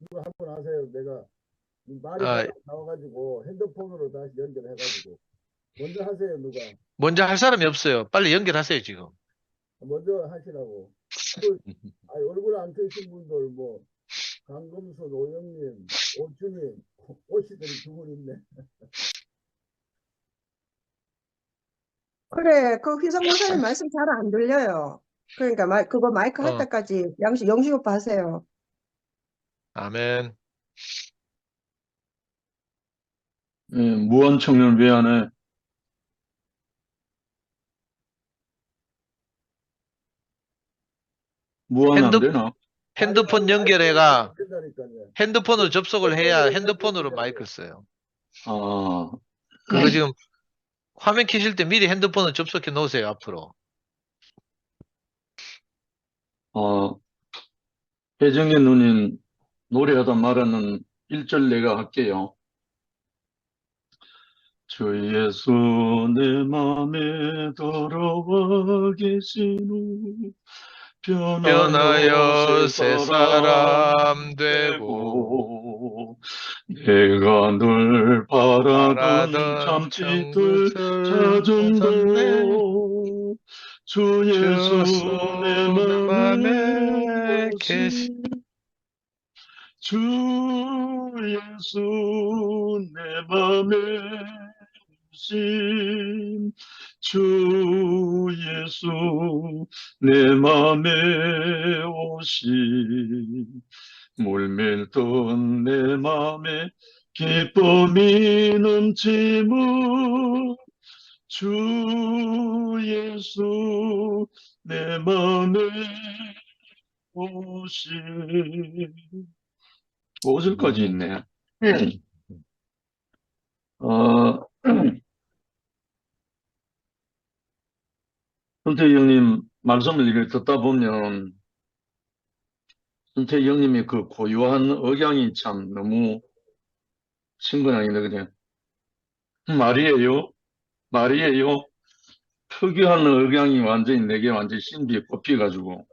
누가 한 분 하세요. 내가 말이 나와가지고 핸드폰으로 다시 연결해가지고 먼저 하세요. 누가 먼저 할 사람이 없어요. 빨리 연결하세요 지금. 먼저 하시라고. 얼굴 안 켜신 분들 뭐 강금수, 노영님, 오준님, 오시들이 두 분 있네. 그래, 그 휘성 목사님 말씀 잘 안 들려요. 그러니까 그거 마이크 할 때까지 영식 오빠 하세요. 아멘. 무한청년 외안에 무한 안 되나? 핸드폰 연결해가 핸드폰으로 접속을 해야 핸드폰으로 마이크를 써요. 그거 지금 화면 켜실 때 미리 핸드폰을 접속해 놓으세요, 앞으로. 혜정의 누님 노래하다 말하는 1절 내가 할게요. 주 예수 내 맘에 들어와 계시는 변하여 새 사람 되고 내가 늘 바라던 참치들 찾은도 주 예수 내 맘에 계신 주 예수 내 맘에 계신 주 예수 내 맘에 오신 물밀던 내 맘에 기쁨이 넘치는 주 예수 내 맘에 오신 5절까지 있네. 선택 형님 말씀을 이렇게 듣다 보면 선택 형님이 그 고유한 억양이 참 너무 친근하게 그냥 말이에요. 특유한 억양이 완전히 내게 완전히 신비에 꼽혀가지고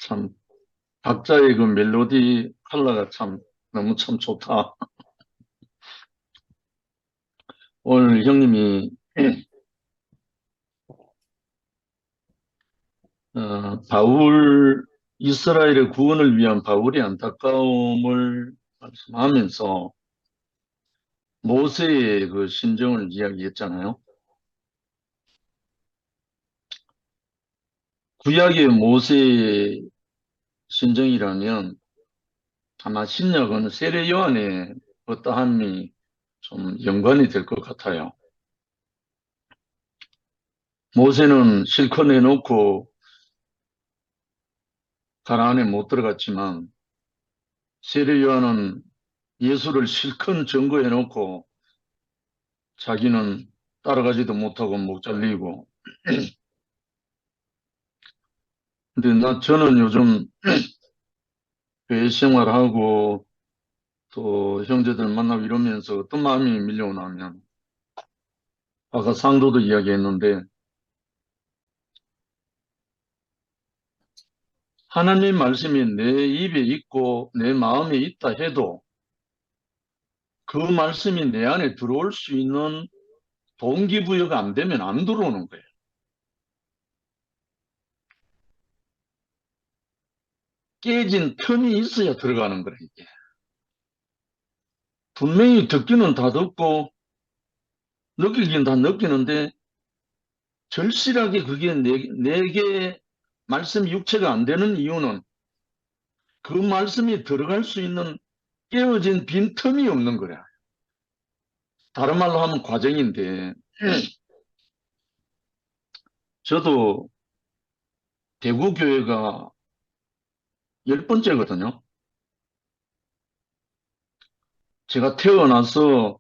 참 각자의 그 멜로디 컬러가 참 너무 참 좋다. 오늘 형님이 바울 이스라엘의 구원을 위한 바울의 안타까움을 말씀하면서 모세의 그 심정을 이야기했잖아요. 구약의 모세의 심정이라면 아마 신약은 세례 요한의 어떠함이 좀 연관이 될 것 같아요. 모세는 실컷 내놓고 가나안에 못 들어갔지만 세례 요한은 예수를 실컷 증거해놓고 자기는 따라가지도 못하고 목 잘리고. 근데 저는 요즘 교회 생활하고 또 형제들 만나고 이러면서 어떤 마음이 밀려오냐면, 아까 상도도 이야기했는데, 하나님 말씀이 내 입에 있고 내 마음에 있다 해도 그 말씀이 내 안에 들어올 수 있는 동기부여가 안 되면 안 들어오는 거예요. 깨진 틈이 있어야 들어가는 거예요, 이게. 분명히 듣기는 다 듣고 느끼긴 다 느끼는데 절실하게 그게 내게 말씀이 육체가 안 되는 이유는 그 말씀이 들어갈 수 있는 깨어진 빈틈이 없는 거야. 다른 말로 하면 과정인데, 저도 대구교회가 10번째거든요. 제가 태어나서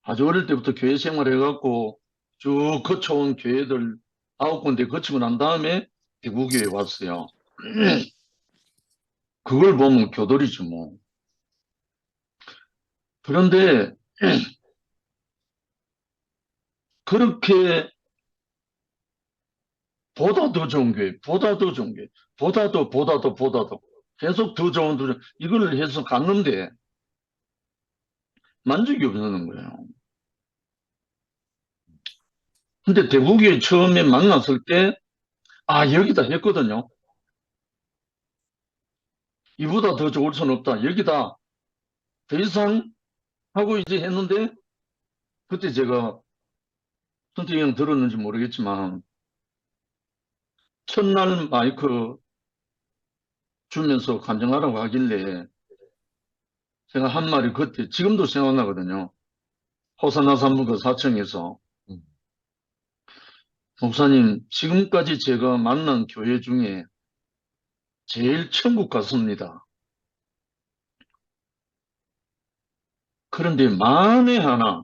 아주 어릴 때부터 교회 생활해갖고 쭉 거쳐온 교회들 9군데 거치고 난 다음에 대구교회에 왔어요. 그걸 보면 교돌이죠, 뭐. 그런데 그렇게 보다 더 좋은 교회, 보다 더 좋은 교회, 보다 더 계속 더 좋은 이걸 해서 갔는데 만족이 없는 거예요. 근데 대구교회 처음에 만났을 때 여기다 했거든요. 이보다 더 좋을 수는 없다. 여기다 더 이상 하고 이제 했는데, 그때 제가 선생님 들었는지 모르겠지만 첫날 마이크 주면서 간증하라고 하길래 제가 한 말이 그때 지금도 생각나거든요. 호사나 산부가 4층에서 목사님, 지금까지 제가 만난 교회 중에 제일 천국 같습니다. 그런데 만에 하나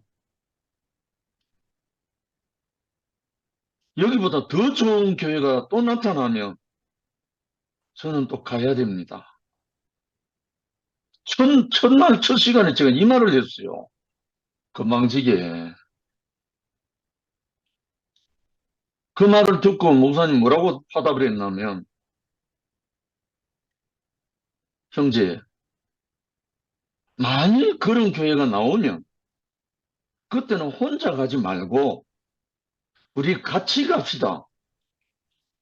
여기보다 더 좋은 교회가 또 나타나면 저는 또 가야 됩니다. 첫날 첫 시간에 제가 이 말을 했어요. 건방지게. 그 말을 듣고 목사님 뭐라고 화답을 했냐면, 형제, 만일 그런 교회가 나오면 그때는 혼자 가지 말고 우리 같이 갑시다.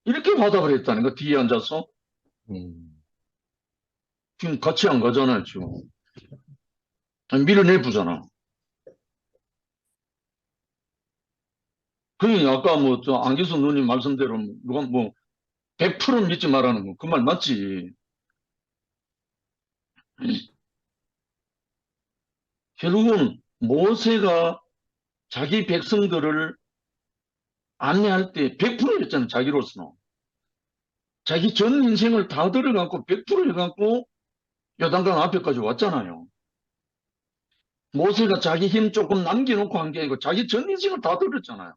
이렇게 화답을 했다는 거, 뒤에 앉아서. 지금 같이 안 가잖아요, 지금. 밀어내부잖아. 그러니 아까 안기수 누님 말씀대로 누가 100% 믿지 말라는 거, 그 말 맞지? 결국은 모세가 자기 백성들을 안내할 때 100%였잖아요, 자기로서는. 자기 전 인생을 다 들어갖고 100% 해갖고 요단강 앞에까지 왔잖아요. 모세가 자기 힘 조금 남겨놓고 한 게 아니고 자기 전 인생을 다 들었잖아요.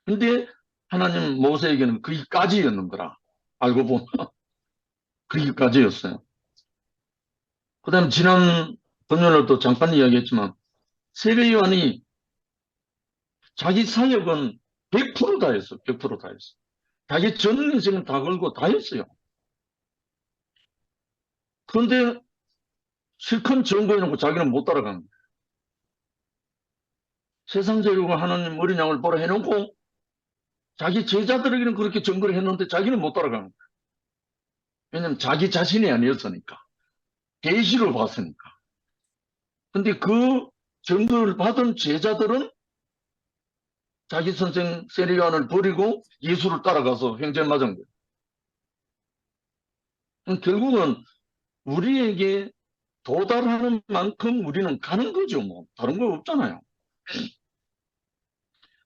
근데 하나님 모세에게는 거기까지였는 거라. 알고 보면 거기까지였어요. 그 다음에 지난 금요일도 잠깐 이야기했지만 세례 요한이 자기 사역은 100% 다 했어. 100% 다 했어. 자기 전 인생을 다 걸고 다 했어요. 그런데 실컷 증거해놓고 자기는 못 따라간 거예요. 세상 재료가 하나님 어린 양을 보라 해놓고 자기 제자들에게는 그렇게 증거를 했는데 자기는 못 따라간 거예요. 왜냐면 자기 자신이 아니었으니까. 계시를 봤으니까. 근데 그 증거를 받은 제자들은 자기 선생 세리요한을 버리고 예수를 따라가서 횡재 맞은 거예요. 결국은 우리에게 도달하는 만큼 우리는 가는 거죠. 뭐 다른 거 없잖아요.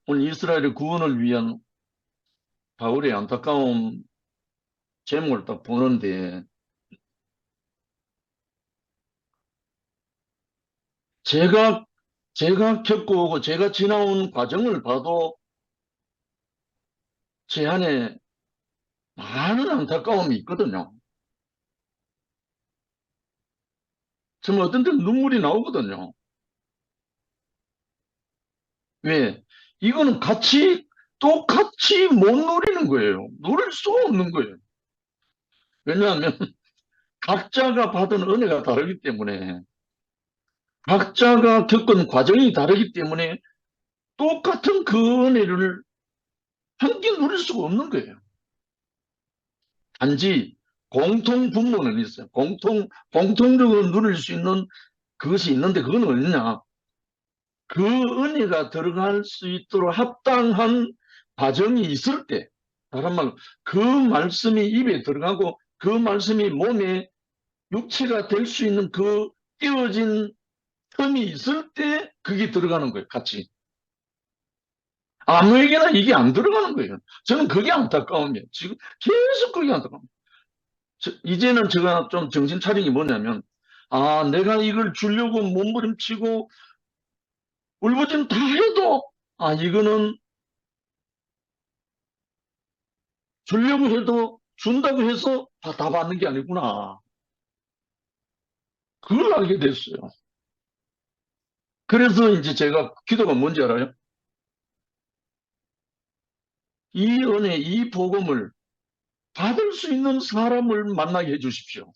오늘 이스라엘의 구원을 위한 바울의 안타까운 제목을 딱 보는데 제가 겪고 오고 제가 지나온 과정을 봐도 제 안에 많은 안타까움이 있거든요. 정말 어떤 때는 눈물이 나오거든요. 왜? 이거는 똑같이 못 누리는 거예요. 누릴 수가 없는 거예요. 왜냐하면 각자가 받은 은혜가 다르기 때문에 각자가 겪은 과정이 다르기 때문에 똑같은 그 은혜를 함께 누릴 수가 없는 거예요. 단지 공통 분모는 있어요. 공통적으로 누릴 수 있는 그것이 있는데 그건 어디냐? 그 은혜가 들어갈 수 있도록 합당한 과정이 있을 때, 다른 말로 그 말씀이 입에 들어가고 그 말씀이 몸에 육체가 될 수 있는 그 띄어진 틈이 있을 때 그게 들어가는 거예요. 같이. 아무에게나 이게 안 들어가는 거예요. 저는 그게 안타까움이에요. 지금 계속 그게 안타까움이에요. 이제는 제가 좀 정신 차린 게 뭐냐면, 아, 내가 이걸 주려고 몸부림치고 울부짖 다 해도, 아, 이거는 주려고 해도 준다고 해서 다 받는 게 아니구나. 그걸 알게 됐어요. 그래서 이제 제가 기도가 뭔지 알아요? 이 은혜, 이 복음을 받을 수 있는 사람을 만나게 해주십시오.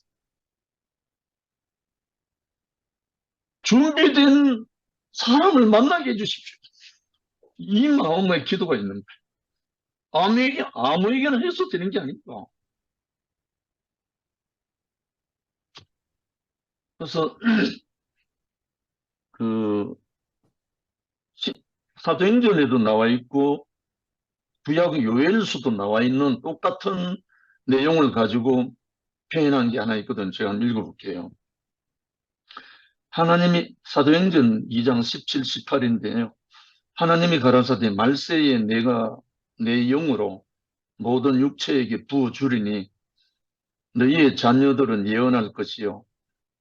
준비된 사람을 만나게 해주십시오. 이 마음의 기도가 있는 거예요. 아무에게나 해서 되는 게 아닙니다. 그래서 그 사도행전에도 나와 있고 구약 요엘서도 나와 있는 똑같은 내용을 가지고 표현한 게 하나 있거든요. 제가 한번 읽어볼게요. 하나님이 사도행전 2장 17, 18인데요. 하나님이 가라사대 말세에 내가 내 영으로 모든 육체에게 부어주리니 너희의 자녀들은 예언할 것이요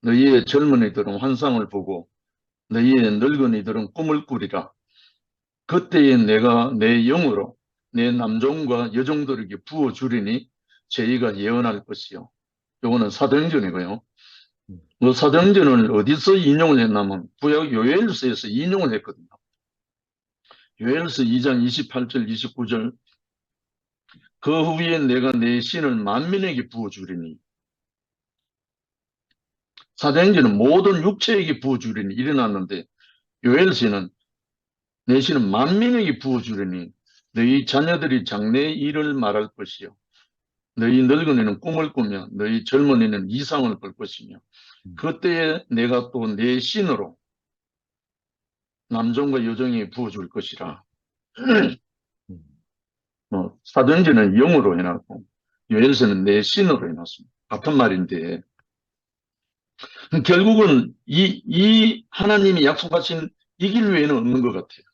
너희의 젊은이들은 환상을 보고 너희의 늙은이들은 꿈을 꾸리라. 그때에 내가 내 영으로 내 남종과 여종들에게 부어주리니 저희가 예언할 것이요. 요거는 사도행전이고요. 사도행전을 어디서 인용을 했냐면 구약 요엘서에서 인용을 했거든요. 요엘서 2장 28절 29절 그 후에 내가 내 신을 만민에게 부어주리니 사도행전은 모든 육체에게 부어주리니 일어났는데 요엘서는 내 신은 만민에게 부어주리니 너희 자녀들이 장래의 일을 말할 것이요 너희 늙은이는 꿈을 꾸며 너희 젊은이는 이상을 볼 것이며 그때에 내가 또 내 신으로 남종과 여종에게 부어줄 것이라. 사도행전은 영으로 해놨고 요엘서는 내 신으로 해놨습니다. 같은 말인데 결국은 이 하나님이 약속하신 이 길 외에는 없는 것 같아요.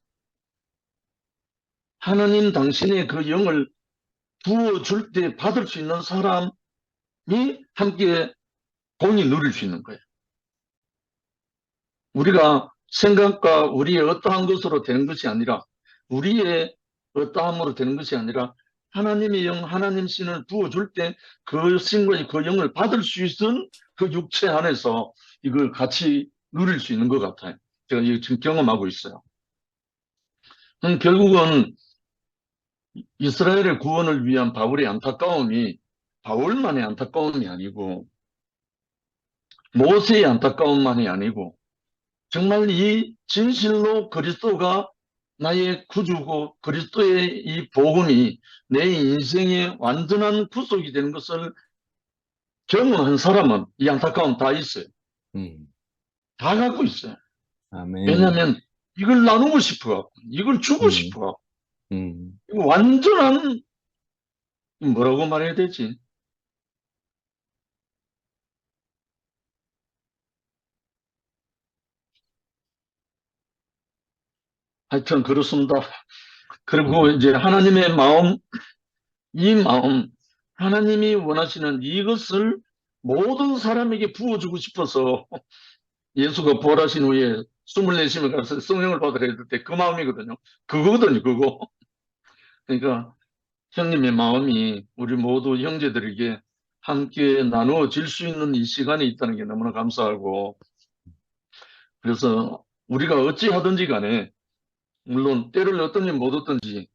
하나님 당신의 그 영을 부어줄 때 받을 수 있는 사람이 함께 공히 누릴 수 있는 거예요. 우리가 생각과 우리의 어떠한 것으로 되는 것이 아니라 우리의 어떠함으로 되는 것이 아니라 하나님의 영, 하나님 신을 부어줄 때 그 신과 그 영을 받을 수 있는 그 육체 안에서 이걸 같이 누릴 수 있는 것 같아요. 제가 지금 경험하고 있어요. 결국은 이스라엘의 구원을 위한 바울의 안타까움이 바울만의 안타까움이 아니고 모세의 안타까움만이 아니고 정말 이 진실로 그리스도가 나의 구주고 그리스도의 이 복음이 내 인생의 완전한 구속이 되는 것을 경험한 사람은 이 안타까움 다 있어요. 다 갖고 있어요. 아멘. 왜냐하면 이걸 나누고 싶어, 이걸 주고 싶어. 이거 완전한, 뭐라고 말해야 되지? 하여튼 그렇습니다. 그리고 이제 하나님의 마음, 이 마음, 하나님이 원하시는 이것을 모든 사람에게 부어주고 싶어서 예수가 부활하신 후에 24시간 가서 성령을 받으라 했을 때 그 마음이거든요. 그거거든요, 그거. 그러니까 형님의 마음이 우리 모두 형제들에게 함께 나누어질 수 있는 이 시간이 있다는 게 너무나 감사하고, 그래서 우리가 어찌하든지 간에 물론 때를 얻든지 못 얻든지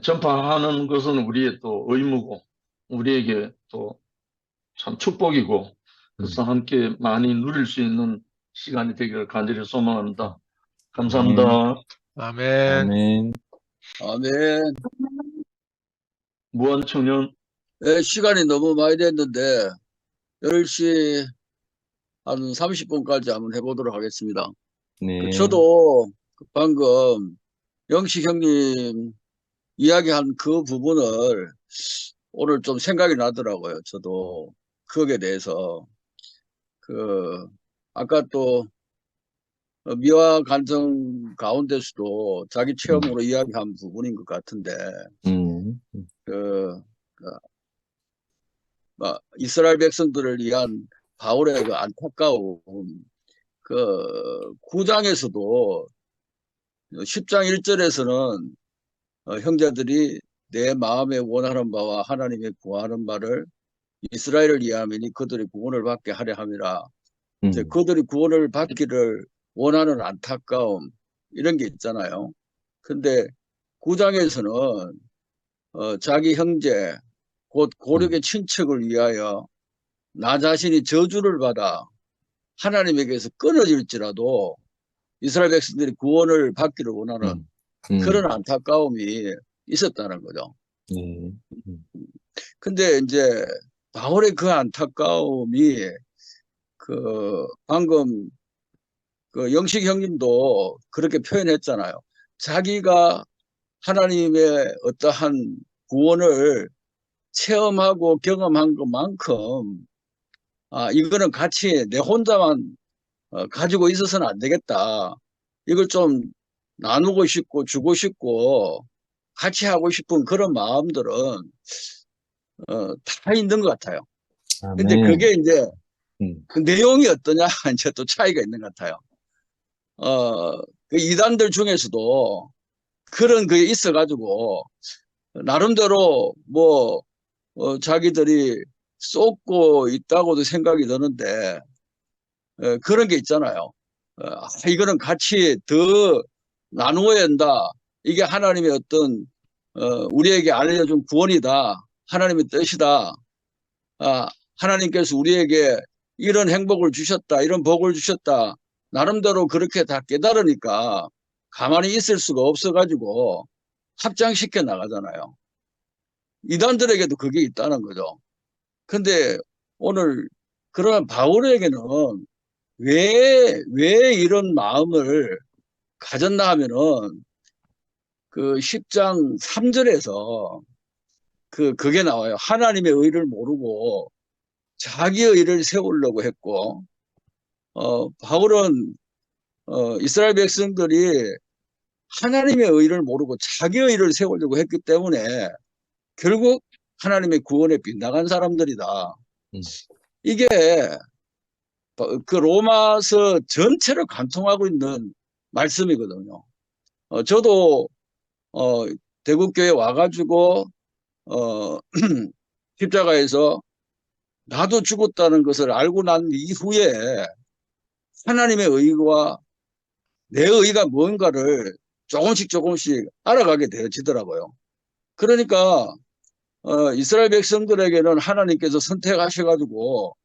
전파하는 것은 우리의 또 의무고 우리에게 또 참 축복이고, 그래서 함께 많이 누릴 수 있는 시간이 되기를 간절히 소망합니다. 감사합니다. 아멘. 아멘. 아멘. 무한청년. 네, 시간이 너무 많이 됐는데 10시 한 30분까지 한번 해보도록 하겠습니다. 네. 저도 방금 영식 형님 이야기한 그 부분을 오늘 좀 생각이 나더라고요. 저도 거기에 대해서 아까 또 미화 간증 가운데서도 자기 체험으로 이야기한 부분인 것 같은데 이스라엘 백성들을 위한 바울의 그 안타까움, 9장에서도 10장 1절에서는 형제들이 내 마음에 원하는 바와 하나님의 구하는 바를 이스라엘을 위함이니 그들이 구원을 받게 하려 함이라. 이제 그들이 구원을 받기를 원하는 안타까움, 이런 게 있잖아요. 근데 9장에서는 자기 형제 곧 고력의 친척을 위하여 나 자신이 저주를 받아 하나님에게서 끊어질지라도 이스라엘 백성들이 구원을 받기를 원하는 그런 안타까움이 있었다는 거죠. 근데 이제 바울의 그 안타까움이 방금 영식 형님도 그렇게 표현했잖아요. 자기가 하나님의 어떠한 구원을 체험하고 경험한 것만큼 이거는 같이 내 혼자만 가지고 있어서는 안 되겠다. 이걸 좀 나누고 싶고 주고 싶고 같이 하고 싶은 그런 마음들은 다 있는 것 같아요. 근데 그게 이제 그 내용이 어떠냐 이제 또 차이가 있는 것 같아요. 그 이단들 중에서도 그런 게 있어가지고 나름대로 자기들이 쏟고 있다고도 생각이 드는데 그런 게 있잖아요. 이거는 같이 더 나누어야 한다. 이게 하나님의 어떤 우리에게 알려준 구원이다. 하나님의 뜻이다. 하나님께서 우리에게 이런 행복을 주셨다. 이런 복을 주셨다. 나름대로 그렇게 다 깨달으니까 가만히 있을 수가 없어가지고 확장시켜 나가잖아요. 이단들에게도 그게 있다는 거죠. 근데 오늘 그러면 바울에게는 왜 이런 마음을 가졌나 하면은 그 10장 3절에서 그게 나와요. 하나님의 의를 모르고 자기의 의를 세우려고 했고, 바울은 이스라엘 백성들이 하나님의 의를 모르고 자기의 의를 세우려고 했기 때문에 결국 하나님의 구원에 빗나간 사람들이다. 이게 그 로마서 전체를 관통하고 있는 말씀이거든요. 저도 대국교회 와가지고 십자가에서 나도 죽었다는 것을 알고 난 이후에 하나님의 의와 내 의가 뭔가를 조금씩 알아가게 되어지더라고요. 그러니까 이스라엘 백성들에게는 하나님께서 선택하셔가지고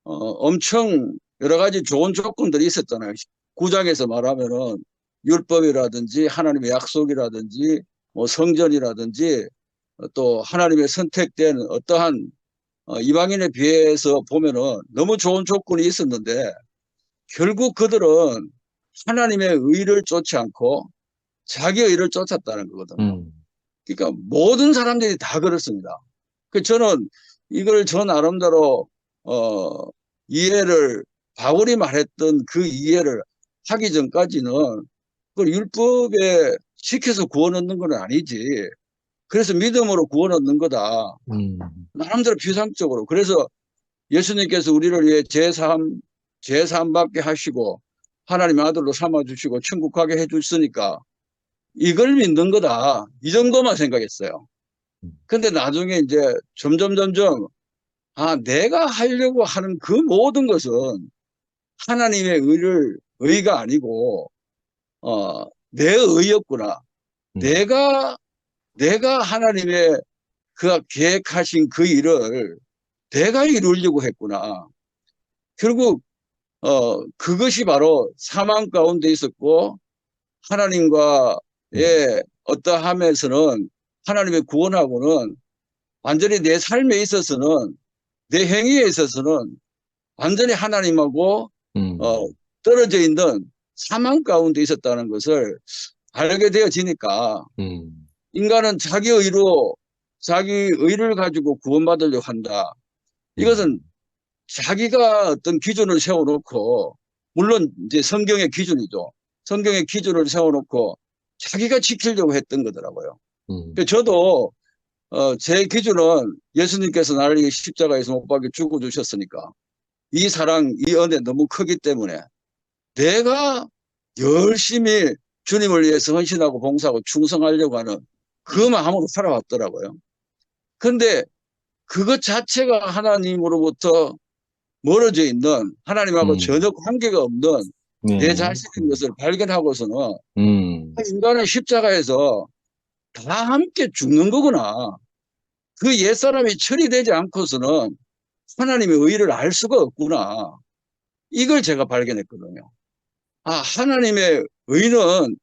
엄청 여러 가지 좋은 조건들이 있었잖아요. 9장에서 말하면은 율법이라든지 하나님의 약속이라든지 뭐 성전이라든지 또 하나님의 선택된 어떠한 이방인에 비해서 보면은 너무 좋은 조건이 있었는데 결국 그들은 하나님의 의를 쫓지 않고 자기의 의를 쫓았다는 거거든요. 그러니까 모든 사람들이 다 그렇습니다. 저는 이걸 저 나름대로 이해를 바울이 말했던 그 이해를 하기 전까지는 그 율법에 시켜서 구원 얻는 건 아니지. 그래서 믿음으로 구원 얻는 거다. 나름대로 비상적으로. 그래서 예수님께서 우리를 위해 제사함 받게 하시고 하나님의 아들로 삼아주시고 천국 가게 해주시니까 이걸 믿는 거다. 이 정도만 생각했어요. 근데 나중에 이제 점점 내가 하려고 하는 그 모든 것은 하나님의 의가 아니고 내 의였구나. 내가 하나님의 그 계획하신 그 일을 내가 이루려고 했구나. 결국 그것이 바로 사망 가운데 있었고 하나님과의 어떠함에서는 하나님의 구원하고는 완전히 내 삶에 있어서는 내 행위에 있어서는 완전히 하나님하고 떨어져 있는 사망 가운데 있었다는 것을 알게 되어지니까 인간은 자기 의를 가지고 구원받으려고 한다. 이것은 자기가 어떤 기준을 세워놓고 물론 이제 성경의 기준이죠. 성경의 기준을 세워놓고 자기가 지키려고 했던 거더라고요. 저도 제 기준은 예수님께서 나를 이 십자가에서 못 박혀 죽어주셨으니까 이 사랑, 이 은혜 너무 크기 때문에 내가 열심히 주님을 위해서 헌신하고 봉사하고 충성하려고 하는 그 마음으로 살아왔더라고요. 근데 그것 자체가 하나님으로부터 멀어져 있는 하나님하고 전혀 관계가 없는 내 자신인 것을 발견하고서는 인간은 십자가에서 다 함께 죽는 거구나. 그 옛사람이 처리되지 않고서는 하나님의 의를 알 수가 없구나. 이걸 제가 발견했거든요. 하나님의 의는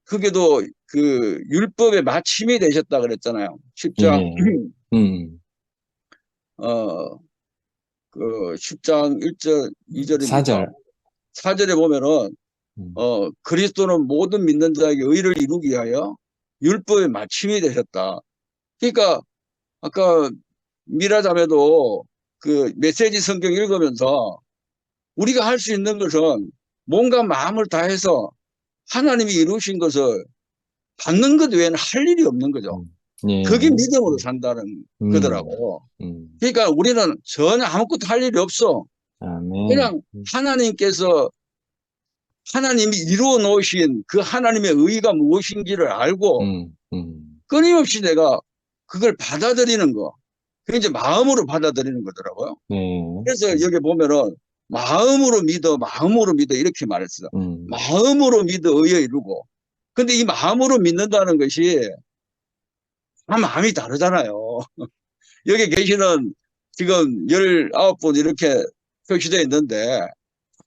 그게도 그 율법의 마침이 되셨다 그랬잖아요. 10장 10장 1절 2절입니다. 4절에 보면은 그리스도는 모든 믿는 자에게 의를 이루기 위하여 율법의 마침이 되셨다. 그러니까 아까 미라 자매도 그 메시지 성경 읽으면서 우리가 할 수 있는 것은 뭔가 마음을 다해서 하나님이 이루신 것을 받는 것 외에는 할 일이 없는 거죠. 그게 믿음으로 산다는 거더라고. 그러니까 우리는 전혀 아무것도 할 일이 없어. 그냥 하나님이 이루어 놓으신 그 하나님의 의가 무엇인지를 알고 끊임없이 내가 그걸 받아들이는 거. 그게 이제 마음으로 받아들이는 거더라고요. 그래서 여기 보면은 마음으로 믿어 이렇게 말했어요. 마음으로 믿어 의에 이루고. 근데 이 마음으로 믿는다는 것이 다 마음이 다르잖아요. 여기 계시는 지금 19분 이렇게 표시되어 있는데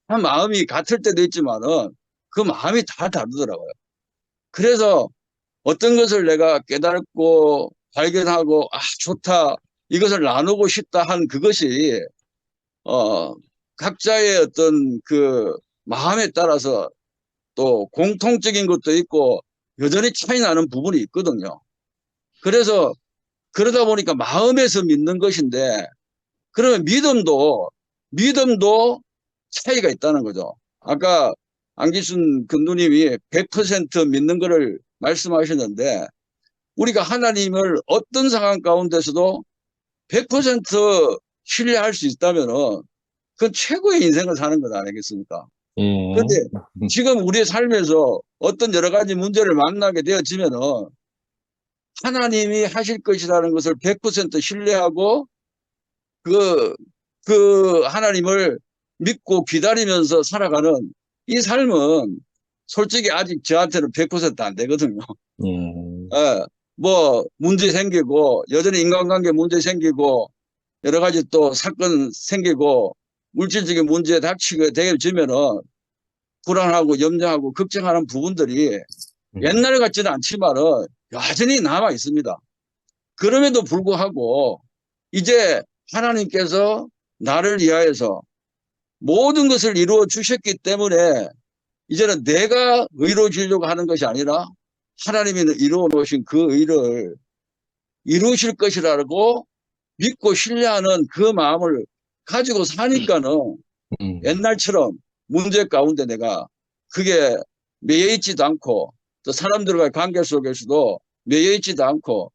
다 마음이 같을 때도 있지만은 그 마음이 다 다르더라고요. 그래서 어떤 것을 내가 깨닫고 발견하고 좋다 이것을 나누고 싶다 한 그것이 각자의 어떤 그 마음에 따라서 또 공통적인 것도 있고 여전히 차이 나는 부분이 있거든요. 그래서 그러다 보니까 마음에서 믿는 것인데 그러면 믿음도 차이가 있다는 거죠. 아까 안기순 근두님이 100% 믿는 거를 말씀하셨는데 우리가 하나님을 어떤 상황 가운데서도 100% 신뢰할 수 있다면은 그건 최고의 인생을 사는 것 아니겠습니까? 그런데 지금 우리의 삶에서 어떤 여러 가지 문제를 만나게 되어지면은 하나님이 하실 것이라는 것을 100% 신뢰하고 그 하나님을 믿고 기다리면서 살아가는 이 삶은 솔직히 아직 저한테는 100% 안 되거든요. 뭐 문제 생기고 여전히 인간관계 문제 생기고 여러 가지 또 사건 생기고 물질적인 문제에 닥치게 되어지면은 불안하고 염려하고 걱정하는 부분들이 옛날 같지는 않지만은 여전히 남아 있습니다. 그럼에도 불구하고 이제 하나님께서 나를 위하여서 모든 것을 이루어 주셨기 때문에 이제는 내가 의로워지려고 하는 것이 아니라 하나님이 이루어 놓으신 그 의를 이루실 것이라고 믿고 신뢰하는 그 마음을 가지고 사니까는 옛날처럼 문제 가운데 내가 그게 매여 있지도 않고 또 사람들과의 관계 속에서도 매여 있지도 않고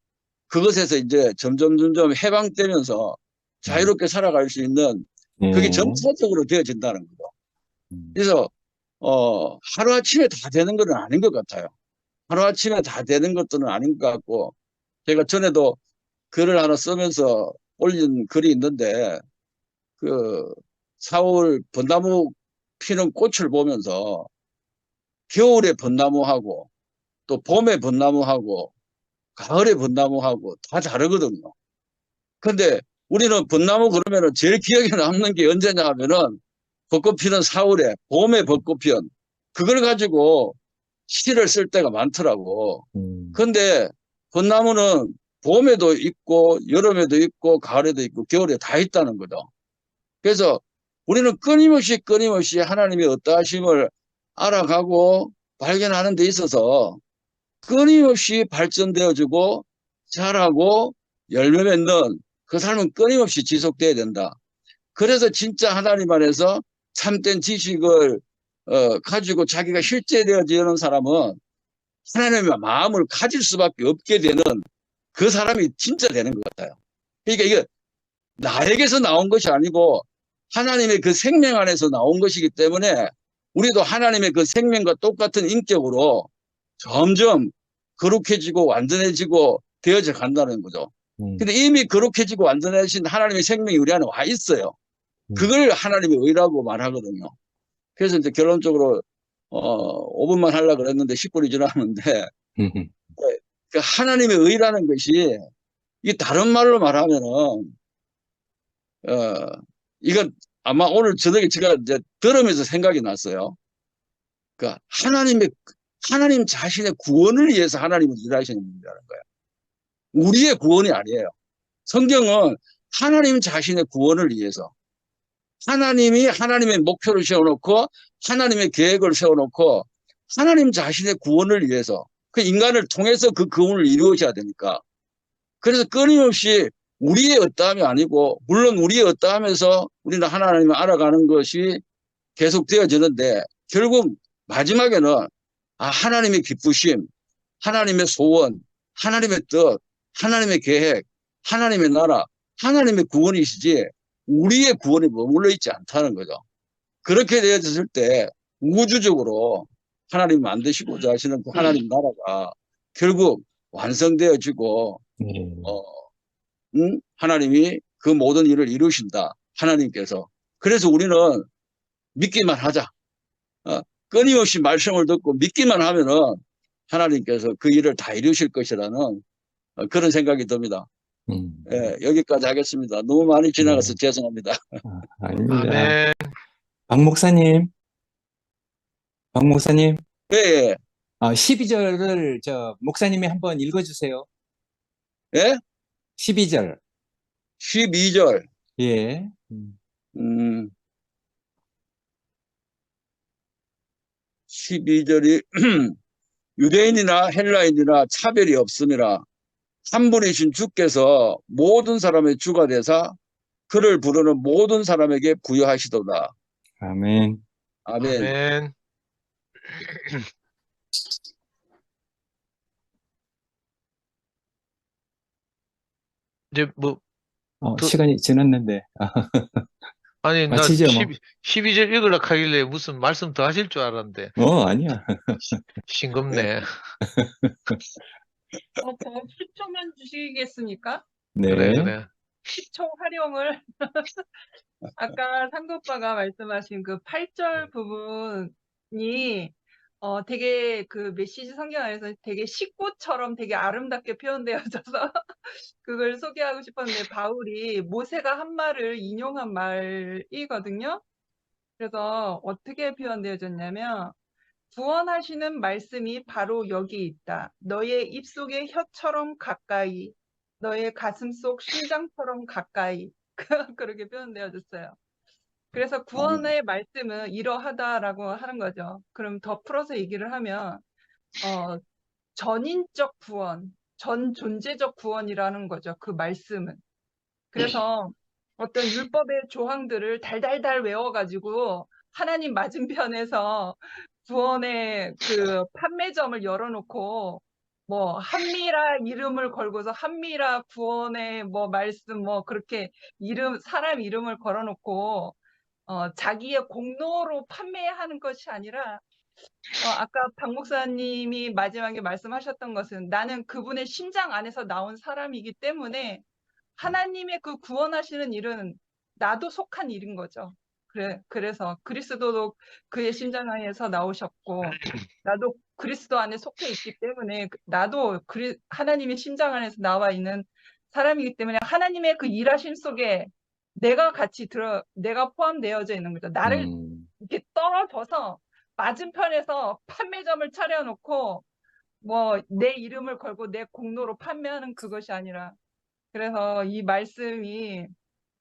그것에서 이제 점점 해방되면서 자유롭게 살아갈 수 있는 그게 점차적으로 되어진다는 거죠. 그래서 하루아침에 다 되는 건 아닌 것 같아요. 하루아침에 다 되는 것들은 아닌 것 같고 제가 전에도 글을 하나 쓰면서 올린 글이 있는데 그 4월 벚나무 피는 꽃을 보면서 겨울에 벚나무하고 또 봄에 벚나무하고 가을에 벚나무하고 다 다르거든요. 근데 우리는 벚나무 그러면은 제일 기억에 남는 게 언제냐 하면은 벚꽃 피는 4월에 봄에 벚꽃 피는 그걸 가지고 시를 쓸 때가 많더라고. 근데 벚나무는 봄에도 있고 여름에도 있고 가을에도 있고 겨울에 다 있다는 거죠. 그래서 우리는 끊임없이 하나님의 어떠하심을 알아가고 발견하는 데 있어서 끊임없이 발전되어지고 자라고 열매 맺는 그 삶은 끊임없이 지속돼야 된다. 그래서 진짜 하나님 안에서 참된 지식을 가지고 자기가 실제되어지는 사람은 하나님의 마음을 가질 수밖에 없게 되는 그 사람이 진짜 되는 것 같아요. 그러니까 이게 나에게서 나온 것이 아니고 하나님의 그 생명 안에서 나온 것이기 때문에 우리도 하나님의 그 생명과 똑같은 인격으로 점점 거룩해지고 완전해지고 되어져 간다는 거죠. 근데 이미 거룩해지고 완전해진 하나님의 생명이 우리 안에 와 있어요. 그걸 하나님의 의라고 말하거든요. 그래서 이제 결론적으로 5분만 하려고 그랬는데 10분이 지났는데 그 하나님의 의라는 것이 이 다른 말로 말하면은 이건 아마 오늘 저녁에 제가 이제 들으면서 생각이 났어요. 그러니까 하나님 자신의 구원을 위해서 하나님은 일하시는 분이라는 거예요. 우리의 구원이 아니에요. 성경은 하나님 자신의 구원을 위해서 하나님이 하나님의 목표를 세워놓고 하나님의 계획을 세워놓고 하나님 자신의 구원을 위해서 그 인간을 통해서 그 구원을 이루어져야 되니까 그래서 끊임없이 우리의 어떠함이 아니고 물론 우리의 어떠함에서 우리는 하나님을 알아가는 것이 계속되어지는데 결국 마지막에는 하나님의 기쁘심, 하나님의 소원, 하나님의 뜻, 하나님의 계획, 하나님의 나라, 하나님의 구원이시지 우리의 구원이 머물러 있지 않다는 거죠. 그렇게 되어졌을 때 우주적으로 하나님 만드시고자 하시는 그 하나님 나라가 결국 완성되어지고 하나님이 그 모든 일을 이루신다. 하나님께서. 그래서 우리는 믿기만 하자. 끊임없이 말씀을 듣고 믿기만 하면은 하나님께서 그 일을 다 이루실 것이라는 그런 생각이 듭니다. 예, 여기까지 하겠습니다. 너무 많이 지나가서 죄송합니다. 아닙니다. 아멘. 박 목사님. 예. 12절을 목사님이 한번 읽어주세요. 예? 12절. 12절. 예. 12절이 유대인이나 헬라인이나 차별이 없음이라 한 분이신 주께서 모든 사람의 주가 되사 그를 부르는 모든 사람에게 부여하시도다. 아멘. 아멘. 아멘. 이제 뭐 시간이 지났는데. 아니 나 마치죠, 뭐. 12절 읽으려고 하길래 무슨 말씀 더 하실 줄 알았는데 아니야. 싱겁네. 더 10초만 주시겠습니까? 네. 그래. 10초 활용을 아까 상도 오빠가 말씀하신 그 8절 부분이 되게 그 메시지 성경 안에서 되게 식구처럼 되게 아름답게 표현되어져서 그걸 소개하고 싶었는데 바울이 모세가 한 말을 인용한 말이거든요. 그래서 어떻게 표현되어졌냐면 구원하시는 말씀이 바로 여기 있다. 너의 입속의 혀처럼 가까이, 너의 가슴속 심장처럼 가까이. 그렇게 표현되어졌어요. 그래서 구원의 말씀은 이러하다라고 하는 거죠. 그럼 더 풀어서 얘기를 하면 전인적 구원, 전 존재적 구원이라는 거죠. 그 말씀은. 그래서 어떤 율법의 조항들을 달달달 외워가지고 하나님 맞은편에서 구원의 그 판매점을 열어놓고 뭐 한미라 이름을 걸고서 한미라 구원의 뭐 말씀 뭐 그렇게 사람 이름을 걸어놓고 자기의 공로로 판매하는 것이 아니라 아까 박 목사님이 마지막에 말씀하셨던 것은 나는 그분의 심장 안에서 나온 사람이기 때문에 하나님의 그 구원하시는 일은 나도 속한 일인 거죠. 그래서 그리스도도 그의 심장 안에서 나오셨고 나도 그리스도 안에 속해 있기 때문에 나도 하나님의 심장 안에서 나와 있는 사람이기 때문에 하나님의 그 일하심 속에 내가 포함되어져 있는 거죠. 나를 이렇게 떨어져서 맞은편에서 판매점을 차려놓고 뭐 내 이름을 걸고 내 공로로 판매하는 그것이 아니라 그래서 이 말씀이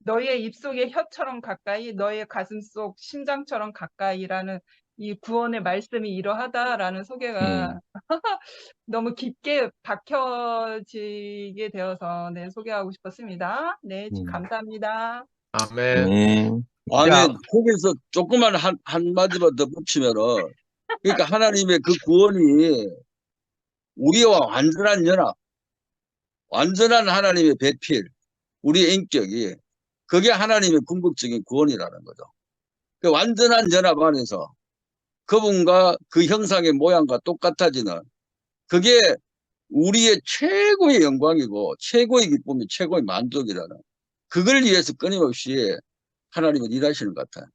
너의 입속의 혀처럼 가까이 너의 가슴속 심장처럼 가까이라는 이 구원의 말씀이 이러하다라는 소개가 너무 깊게 박혀지게 되어서 네, 소개하고 싶었습니다. 네, 감사합니다. 아멘. 아멘. 거기서 조그만 한마디만 더 붙이면은, 그러니까 하나님의 그 구원이 우리와 완전한 연합, 완전한 하나님의 배필, 우리의 인격이, 그게 하나님의 궁극적인 구원이라는 거죠. 그 완전한 연합 안에서 그분과 그 형상의 모양과 똑같아지는, 그게 우리의 최고의 영광이고, 최고의 기쁨이 최고의 만족이라는, 그걸 위해서 끊임없이 하나님은 일하시는 것 같아요.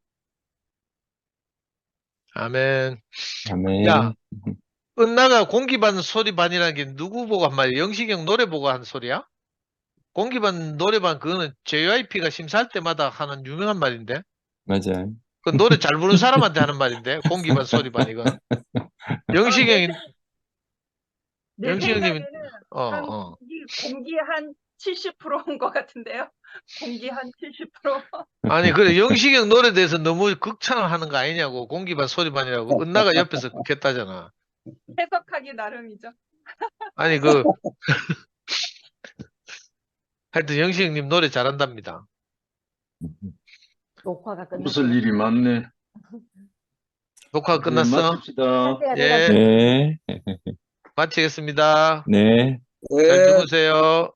아멘. 아멘. 야, 은나가 공기반 소리반이라는 게 누구 보고 한 말이야? 영식형 노래 보고 한 소리야? 공기반 노래반 그거는 JYP가 심사할 때마다 하는 유명한 말인데? 맞아요. 그 노래 잘 부르는 사람한테 하는 말인데? 공기반 소리반 이건. 영식형이 내 영식형님이 생각에는 공기 한 70%인 것 같은데요. 공기 한 70%. 아니 그래 영식형 노래에 대해서 너무 극찬하는 거 아니냐고. 공기반 소리반이라고. 은나가 옆에서 극했다잖아. 해석하기 나름이죠. 아니 하여튼 영식형님 노래 잘한답니다. 녹화가 끝났어요. 무슨 일이 많네. 녹화 끝났어? 마칩시다. 예. 네. 마치겠습니다. 네. 잘 주무세요.